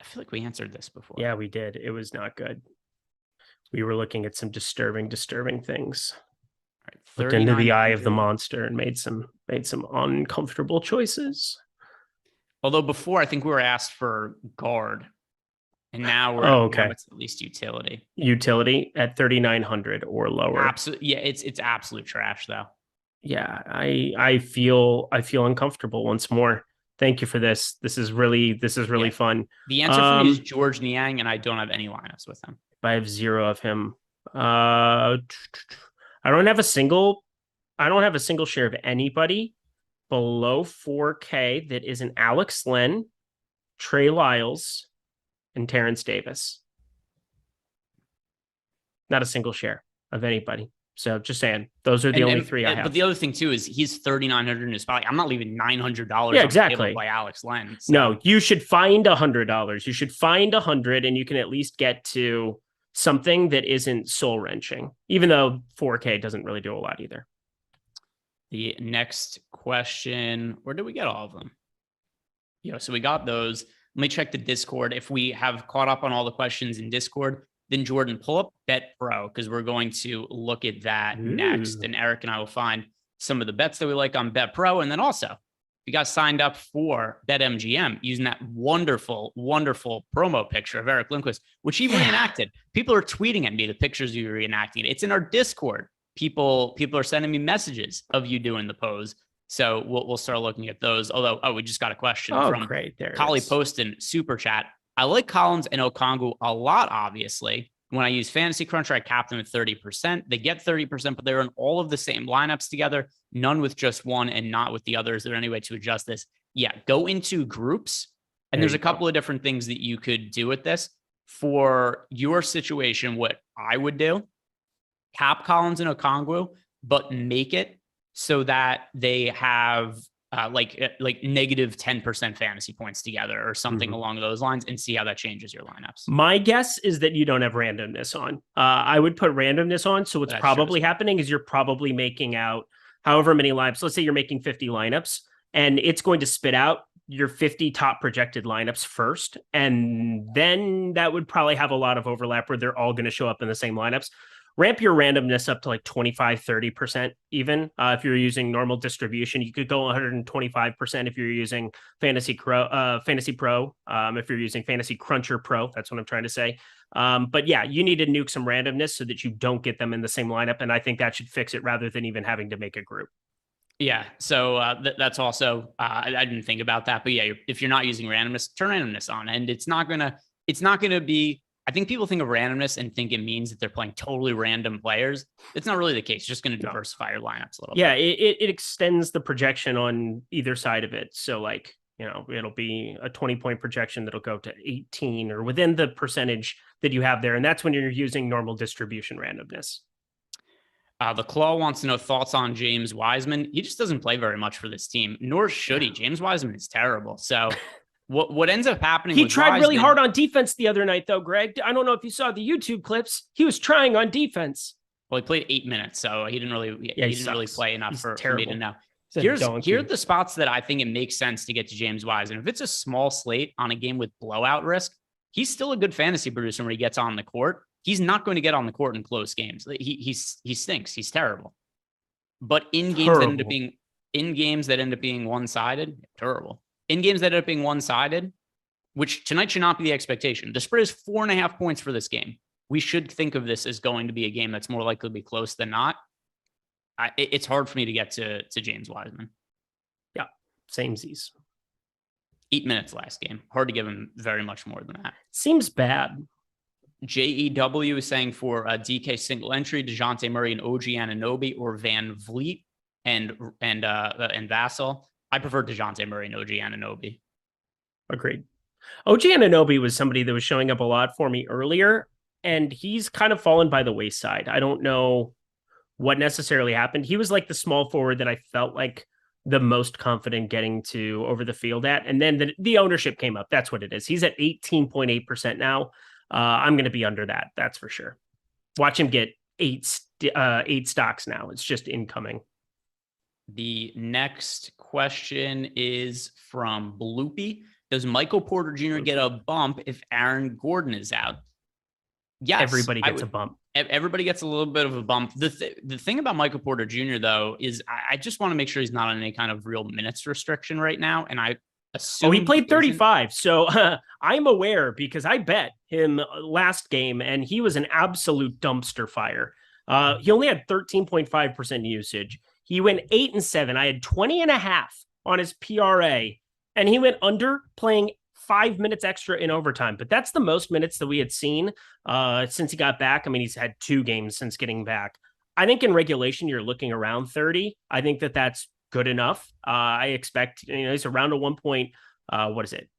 I feel like we answered this before. Yeah, we did. It was not good. We were looking at some disturbing things. All right, Looked into the eye of the monster and made some uncomfortable choices. Although before, I think we were asked for guard, and now now it's at least utility. Utility at 3,900 or lower. Absolutely, yeah. It's absolute trash though. Yeah, I feel uncomfortable once more. Thank you for this. This is really fun. The answer for me is George Niang, and I don't have any lineups with him. I have 0 of him. I don't have a single share of anybody below 4K that isn't Alex Len, Trey Lyles, and Terrence Davis. Not a single share of anybody. So just saying, those are the only 3 I have. But the other thing too is he's 3,900 in his spot. I'm not leaving $900. Yeah, exactly. By Alex Len. So. No, you should find $100. You should find 100, and you can at least get to something that isn't soul wrenching. Even though 4K doesn't really do a lot either. The next question, where did we get all of them? So we got those. Let me check the Discord. If we have caught up on all the questions in Discord, then Jordan, pull up Bet Pro, because we're going to look at that next. And Eric and I will find some of the bets that we like on Bet Pro. And then also, you got signed up for BetMGM using that wonderful, wonderful promo picture of Eric Lindquist, which he reenacted. People are tweeting at me the pictures you reenacting. It's in our Discord. People are sending me messages of you doing the pose. So we'll start looking at those. Although, we just got a question from Collie Poston Super Chat. I like Collins and Okongwu a lot, obviously. When I use Fantasy Cruncher, I cap them at 30%. They get 30%, but they're in all of the same lineups together, none with just one and not with the others. Is there any way to adjust this? Yeah, go into groups. And there's a couple of different things that you could do with this. For your situation, what I would do, cap Collins and Okongwu, but make it so that they have like negative 10% fantasy points together or something along those lines, and see how that changes your lineups. My guess is that you don't have randomness on. I would put randomness on. So what's probably happening is you're probably making out however many lineups. Let's say you're making 50 lineups, and it's going to spit out your 50 top projected lineups first. And then that would probably have a lot of overlap where they're all going to show up in the same lineups. Ramp your randomness up to like 25, 30% even. If you're using normal distribution, you could go 125% if you're using Fantasy Pro. If you're using Fantasy Cruncher Pro, that's what I'm trying to say. But yeah, you need to nuke some randomness so that you don't get them in the same lineup. And I think that should fix it rather than even having to make a group. Yeah. So that's also, I didn't think about that, but yeah, if you're not using randomness, turn randomness on, and it's not going to be, I think people think of randomness and think it means that they're playing totally random players. It's not really the case. It's just going to diversify your lineups a little bit. Yeah, it extends the projection on either side of it. So like, it'll be a 20-point projection that'll go to 18 or within the percentage that you have there. And that's when you're using normal distribution randomness. The Claw wants to know thoughts on James Wiseman. He just doesn't play very much for this team, nor should he. James Wiseman is terrible. So What ends up happening? He tried really hard on defense the other night, though, Greg. I don't know if you saw the YouTube clips. He was trying on defense. Well, he played 8 minutes, so he didn't really play enough for me to know. Here are the spots that I think it makes sense to get to James Wiseman. If it's a small slate on a game with blowout risk, he's still a good fantasy producer when he gets on the court. He's not going to get on the court in close games. He stinks. He's terrible. But in games that end up being one-sided, terrible. In games that end up being one-sided, which tonight should not be the expectation. The spread is 4.5 points for this game. We should think of this as going to be a game that's more likely to be close than not. It's hard for me to get to James Wiseman. Yeah, samesies. 8 minutes last game. Hard to give him very much more than that. Seems bad. JEW is saying for a DK single entry, DeJounte Murray and OG Anunoby, or Van Vliet and Vassell. I prefer DeJounte Murray and OG Anunoby. Agreed. OG Anunoby was somebody that was showing up a lot for me earlier, and he's kind of fallen by the wayside. I don't know what necessarily happened. He was like the small forward that I felt like the most confident getting to over the field at, and then the ownership came up. That's what it is. He's at 18.8% now. I'm going to be under that. That's for sure. Watch him get eight stocks now. It's just incoming. The next question is from Bloopy. Does Michael Porter Jr. get a bump if Aaron Gordon is out? Yes, everybody gets a bump. Everybody gets a little bit of a bump. The thing about Michael Porter Jr., though, is I just want to make sure he's not on any kind of real minutes restriction right now. And I assume he played 35. So I'm aware because I bet him last game and he was an absolute dumpster fire. He only had 13.5% usage. He went 8 and 7. I had 20.5 on his PRA, and he went under playing 5 minutes extra in overtime. But that's the most minutes that we had seen since he got back. I mean, he's had 2 games since getting back. I think in regulation, you're looking around 30. I think that that's good enough. I expect, he's around a 1 point, what is it?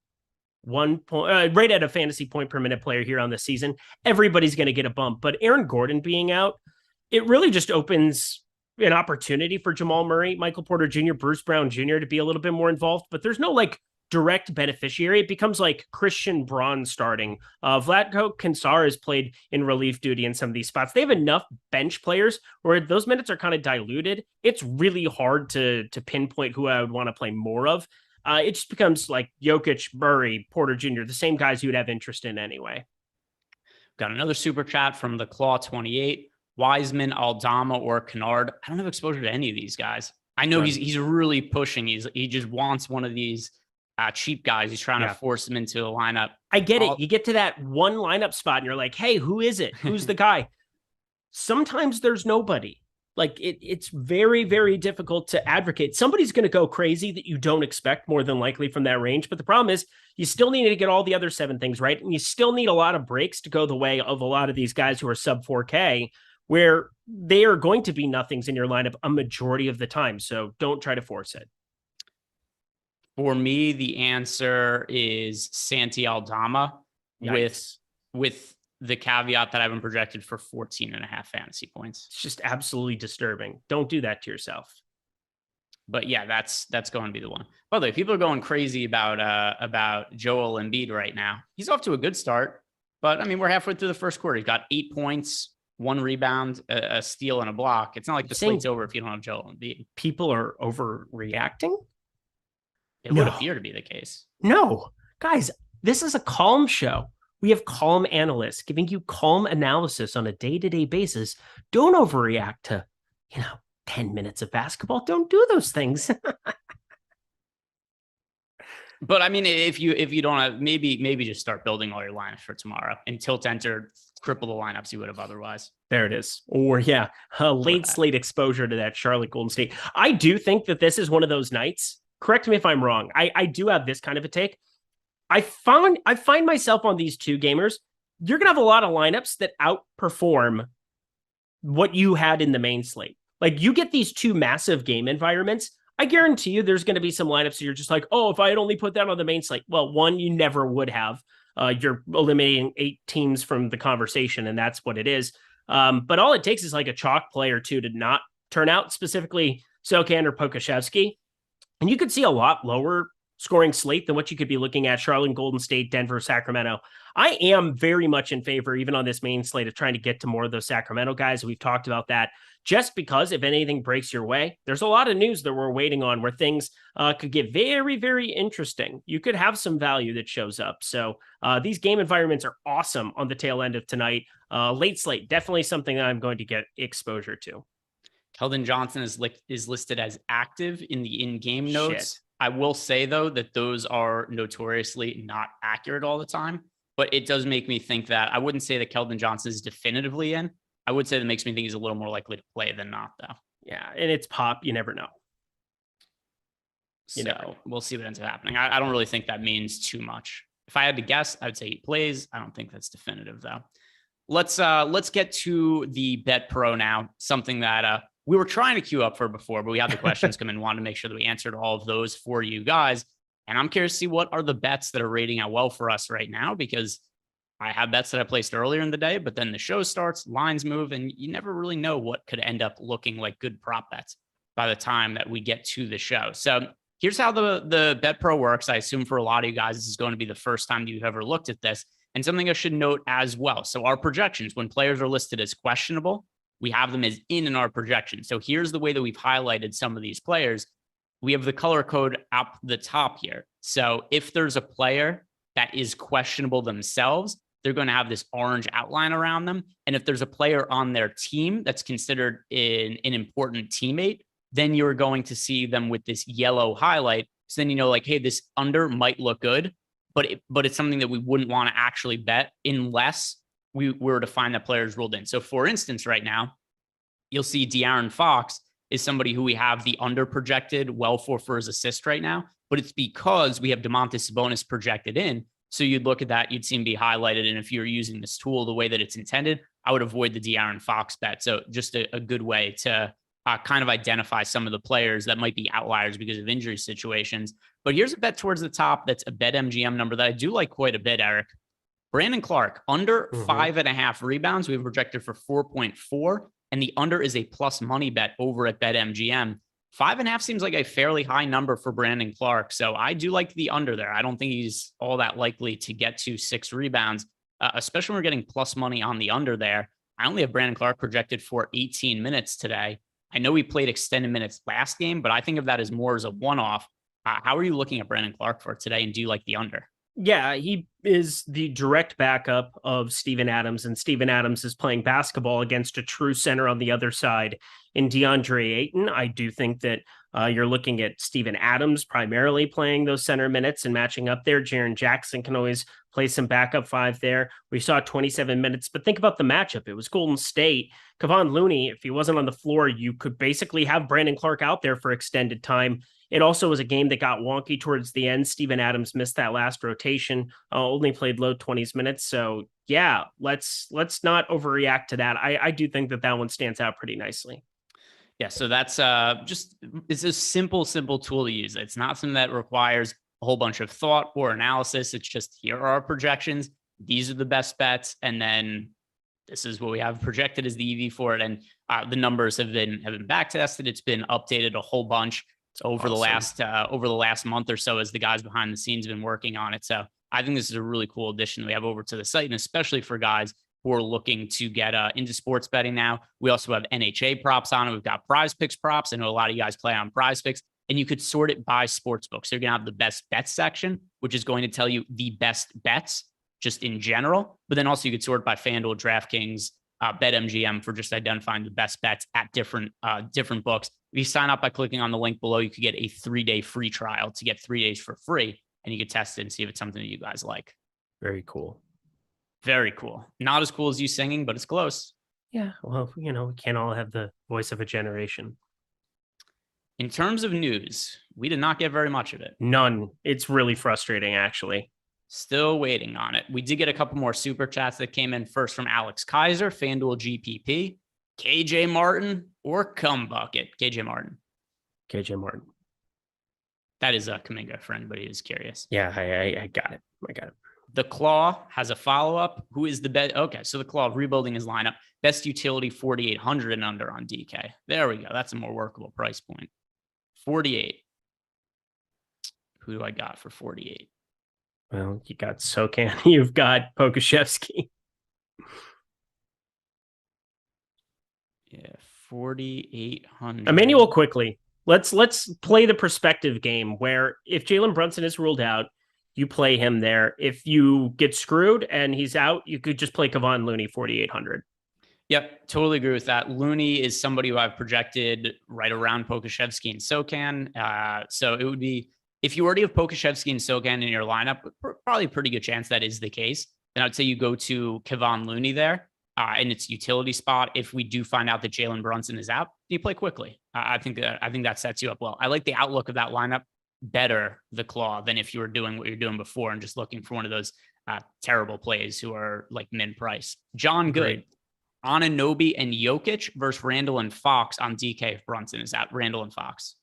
1 point, right at a fantasy point per minute player here on the season. Everybody's going to get a bump. But Aaron Gordon being out, it really just opens an opportunity for Jamal Murray, Michael Porter Jr., Bruce Brown Jr. to be a little bit more involved, but there's no direct beneficiary. It becomes like Christian Braun starting. Vlatko Kansar has played in relief duty in some of these spots. They have enough bench players where those minutes are kind of diluted. It's really hard to pinpoint who I would want to play more of. It just becomes like Jokic, Murray, Porter Jr., the same guys you would have interest in anyway. Got another super chat from the Claw 28. Wiseman, Aldama, or Kennard. I don't have exposure to any of these guys. I know he's really pushing. He just wants one of these cheap guys. He's trying to force him into a lineup. I get it. You get to that one lineup spot and you're like, hey, who is it? Who's the guy? Sometimes there's nobody. It's very, very difficult to advocate. Somebody's going to go crazy that you don't expect more than likely from that range. But the problem is you still need to get all the other 7 things right. And you still need a lot of breaks to go the way of a lot of these guys who are sub 4K, where they are going to be nothings in your lineup a majority of the time. So don't try to force it. For me, the answer is Santi Aldama with the caveat that I've been projected for 14.5 fantasy points. It's just absolutely disturbing. Don't do that to yourself. But yeah, that's going to be the one. By the way, people are going crazy about Joel Embiid right now. He's off to a good start, but I mean, we're halfway through the first quarter. He's got 8 points, 1 rebound, a steal, and a block. It's not like the slate's over if you don't have Joel Embiid. People are overreacting? It would appear to be the case. No. Guys, this is a calm show. We have calm analysts giving you calm analysis on a day-to-day basis. Don't overreact to, 10 minutes of basketball. Don't do those things. But I mean, if you don't have, maybe just start building all your lineups for tomorrow and tilt enter, triple the lineups you would have otherwise. There it is. Or late slate exposure to that Charlotte Golden State. I do think that this is one of those nights. Correct me if I'm wrong. I do have this kind of a take. I find myself on these 2 gamers. You're going to have a lot of lineups that outperform what you had in the main slate. Like you get these 2 massive game environments. I guarantee you there's going to be some lineups that you're just like, oh, if I had only put that on the main slate. Well, one, you never would have. You're eliminating 8 teams from the conversation, and that's what it is. But all it takes is like a chalk play or 2 to not turn out, specifically Sokan or Pokashevsky. And you could see a lot lower scoring slate than what you could be looking at Charlotte, Golden State, Denver, Sacramento. I am very much in favor, even on this main slate, of trying to get to more of those Sacramento guys. We've talked about that just because if anything breaks your way, there's a lot of news that we're waiting on where things could get very, very interesting. You could have some value that shows up. So these game environments are awesome on the tail end of tonight. Late slate, definitely something that I'm going to get exposure to. Keldon Johnson is listed as active in the in-game notes. I will say, though, that those are notoriously not accurate all the time, but it does make me think that I wouldn't say that Keldon Johnson is definitively in. I would say that makes me think he's a little more likely to play than not, though. Yeah, and it's pop. You never know. We'll see what ends up happening. I don't really think that means too much. If I had to guess, I would say he plays. I don't think that's definitive, though. Let's get to the Bet Pro now, something that we were trying to queue up for before, but we had the questions come in, wanted to make sure that we answered all of those for you guys. And I'm curious to see what are the bets that are rating out well for us right now, because I have bets that I placed earlier in the day, but then the show starts, lines move, and you never really know what could end up looking like good prop bets by the time that we get to the show. So here's how the Bet Pro works. I assume for a lot of you guys, this is going to be the first time you've ever looked at this. And something I should note as well. So our projections, when players are listed as questionable, we have them as in our projection. So here's the way that we've highlighted some of these players. We have the color code up the top here. So if there's a player that is questionable themselves, they're going to have this orange outline around them. And if there's a player on their team that's considered an important teammate, then you're going to see them with this yellow highlight. So then, like, hey, this under might look good, but it's something that we wouldn't want to actually bet unless we were to find that players ruled in. So for instance, right now, you'll see De'Aaron Fox is somebody who we have the under projected well for his assist right now, but it's because we have Domantas Sabonis projected in. So you'd look at that, you'd see him be highlighted. And if you're using this tool the way that it's intended, I would avoid the De'Aaron Fox bet. So just a good way to kind of identify some of the players that might be outliers because of injury situations. But here's a bet towards the top that's a BetMGM number that I do like quite a bit, Eric. Brandon Clark, under 5.5 rebounds. We have projected for 4.4, and the under is a plus money bet over at BetMGM. 5.5 seems like a fairly high number for Brandon Clark. So I do like the under there. I don't think he's all that likely to get to 6 rebounds, especially when we're getting plus money on the under there. I only have Brandon Clark projected for 18 minutes today. I know he played extended minutes last game, but I think of that as more as a one-off. How are you looking at Brandon Clark for today, and do you like the under? Yeah, he is the direct backup of Steven Adams, and Steven Adams is playing basketball against a true center on the other side in DeAndre Ayton. I do think that you're looking at Steven Adams primarily playing those center minutes and matching up there. Jaren Jackson can always play some backup 5 there. We saw 27 minutes, but think about the matchup. It was Golden State. Kevon Looney, if he wasn't on the floor, you could basically have Brandon Clark out there for extended time. It also was a game that got wonky towards the end. Steven Adams missed that last rotation, only played low 20s minutes. So yeah, let's not overreact to that. I do think that one stands out pretty nicely. Yeah, so that's it's a simple tool to use. It's not something that requires a whole bunch of thought or analysis. It's just, here are our projections. These are the best bets. And then this is what we have projected as the EV for it. And the numbers have been back tested. It's been updated a whole bunch over the last month or so as the guys behind the scenes have been working on it. So I think this is a really cool addition we have over to the site, and especially for guys who are looking to get into sports betting now. We also have NHA props on it. We've got Prize Picks props. I know a lot of you guys play on Prize Picks, and you could sort it by sports books. So you're going to have the best bets section, which is going to tell you the best bets just in general. But then also you could sort by FanDuel, DraftKings, BetMGM for just identifying the best bets at different books. If you sign up by clicking on the link below, you could get a 3-day free trial to get 3 days for free, and you could test it and see if it's something that you guys like. Very cool. Very cool. Not as cool as you singing, but it's close. Yeah. Well, we can't all have the voice of a generation. In terms of news, we did not get very much of it. None. It's really frustrating, actually. Still waiting on it. We did get a couple more super chats that came in, first from Alex Kaiser, FanDuel GPP, KJ Martin, or Cum Bucket. KJ Martin. That is Kaminga for anybody who's curious. Yeah, I got it. The Claw has a follow-up. Who is the best? Okay, so the Claw rebuilding his lineup. Best utility 4,800 and under on DK. There we go. That's a more workable price point. 48. Who do I got for 48? Well, you got Sokan. You've got Pokusevski. Yeah, 4,800. Emmanuel quickly. Let's play the perspective game where if Jalen Brunson is ruled out, you play him there. If you get screwed and he's out, you could just play Kevon Looney 4,800. Yep, totally agree with that. Looney is somebody who I've projected right around Pokusevski and Sokan. So it would be, if you already have Pokusevski and Sokan in your lineup, probably a pretty good chance that is the case. Then I'd say you go to Kevon Looney there in its utility spot. If we do find out that Jalen Brunson is out, you play quickly. I think that sets you up well. I like the outlook of that lineup better, the Claw, than if you were doing what you're doing before and just looking for one of those terrible plays who are like min price. John Good. Great. Anunoby and Jokic versus Randall and Fox on DK if Brunson is out. Randall and Fox.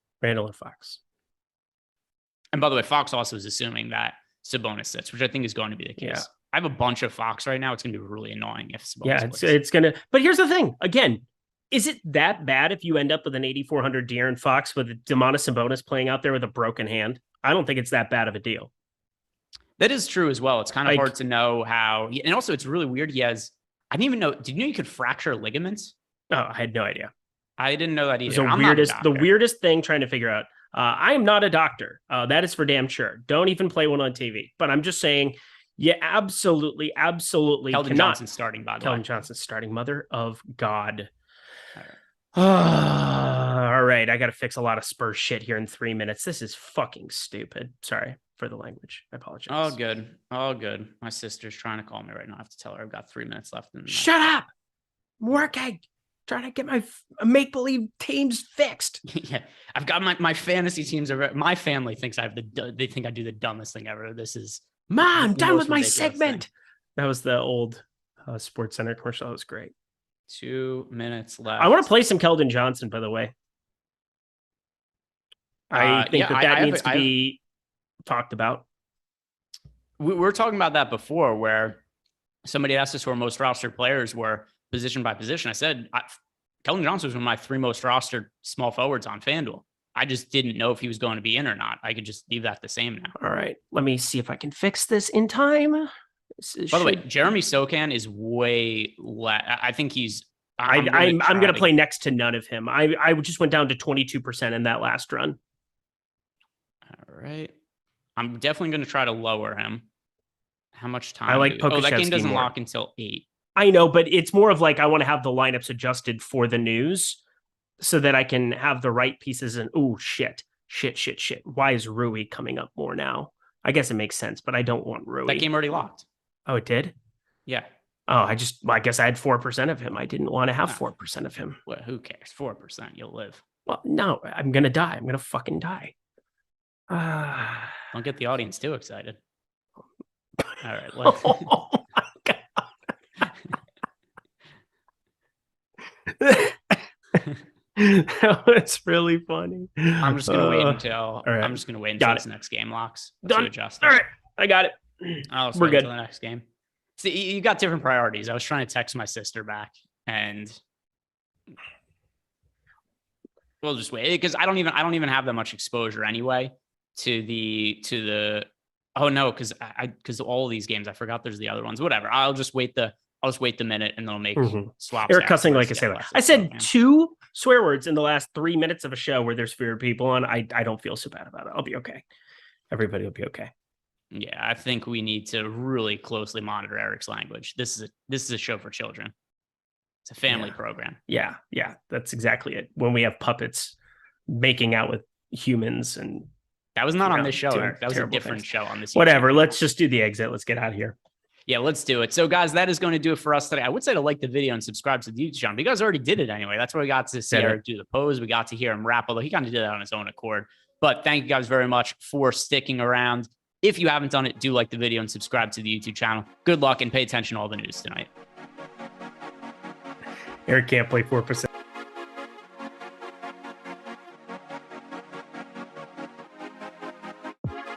And by the way, Fox also is assuming that Sabonis sits, which I think is going to be the case. Yeah. I have a bunch of Fox right now. It's going to be really annoying if Sabonis plays. It's going to. But here's the thing. Again, is it that bad if you end up with an 8,400 De'Aaron Fox with Domantas Sabonis playing out there with a broken hand? I don't think it's that bad of a deal. That is true as well. It's kind of hard to know how. And also, it's really weird. I didn't even know. Did you know you could fracture ligaments? Oh, I had no idea. I didn't know that either. The weirdest thing trying to figure out. I am not a doctor. That is for damn sure. Don't even play one on TV. But I'm just saying, Yeah, absolutely. Keldon Johnson starting, by the way. Keldon Johnson starting, mother of God. All right. All right. I got to fix a lot of Spurs shit here in 3 minutes. This is fucking stupid. Sorry for the language. I apologize. All good. My sister's trying to call me right now. I have to tell her I've got 3 minutes left. Shut up. I'm working. Trying to get my make-believe teams fixed. Yeah. I've got my fantasy teams. My family thinks they think I do the dumbest thing ever. This is... Mom, I'm done with my segment. Thing. That was the old Sports Center commercial. That was great. 2 minutes left. I want to play some Keldon Johnson, by the way. I think that needs to be talked about. We were talking about that before, where somebody asked us who our most rostered players were position by position. I said Keldon Johnson was one of my 3 most rostered small forwards on FanDuel. I just didn't know if he was going to be in or not. I could just leave that the same now. All right. Let me see if I can fix this in time. By the way, Jeremy Sochan is way less. I think he's... I'm going to play next to none of him. I just went down to 22% in that last run. All right. I'm definitely going to try to lower him. How much time? I like Pokashevsky that game doesn't more. lock until 8. I know, but it's more of like I want to have the lineups adjusted for the news so that I can have the right pieces. And shit. Why is Rui coming up more now? I guess it makes sense, but I don't want Rui. That game already locked. Oh, it did? Yeah. Oh, I guess I had 4% of him. I didn't want to have 4% of him. Well, who cares? 4%, you'll live. Well, no, I'm going to die. I'm going to fucking die. Don't get the audience too excited. All right. Oh my God. That's really funny. I'm just gonna wait until this next game locks. Done. Adjust all right, I got it. We're good until the next game. See, you got different priorities. I was trying to text my sister back, and we'll just wait because I don't even have that much exposure anyway to the. Oh no, because all of these games I forgot there's the other ones. Whatever. I'll just wait the minute and they'll make swaps. Eric cussing like a sailor. I said 2 swear words in the last 3 minutes of a show where there's fewer people on. I don't feel so bad about it. I'll be okay. Everybody will be okay. Yeah, I think we need to really closely monitor Eric's language. This is a show for children. It's a family program. Yeah, that's exactly it. When we have puppets making out with humans, and that was not on this show, Eric. That was a different show on this. Whatever. Let's just do the exit. Let's get out of here. Yeah, let's do it. So, guys, that is going to do it for us today. I would say to like the video and subscribe to the YouTube channel. But you guys already did it anyway. That's where we got to see Eric do the pose. We got to hear him rap, although he kind of did that on his own accord. But thank you guys very much for sticking around. If you haven't done it, do like the video and subscribe to the YouTube channel. Good luck and pay attention to all the news tonight. Eric can't play 4%.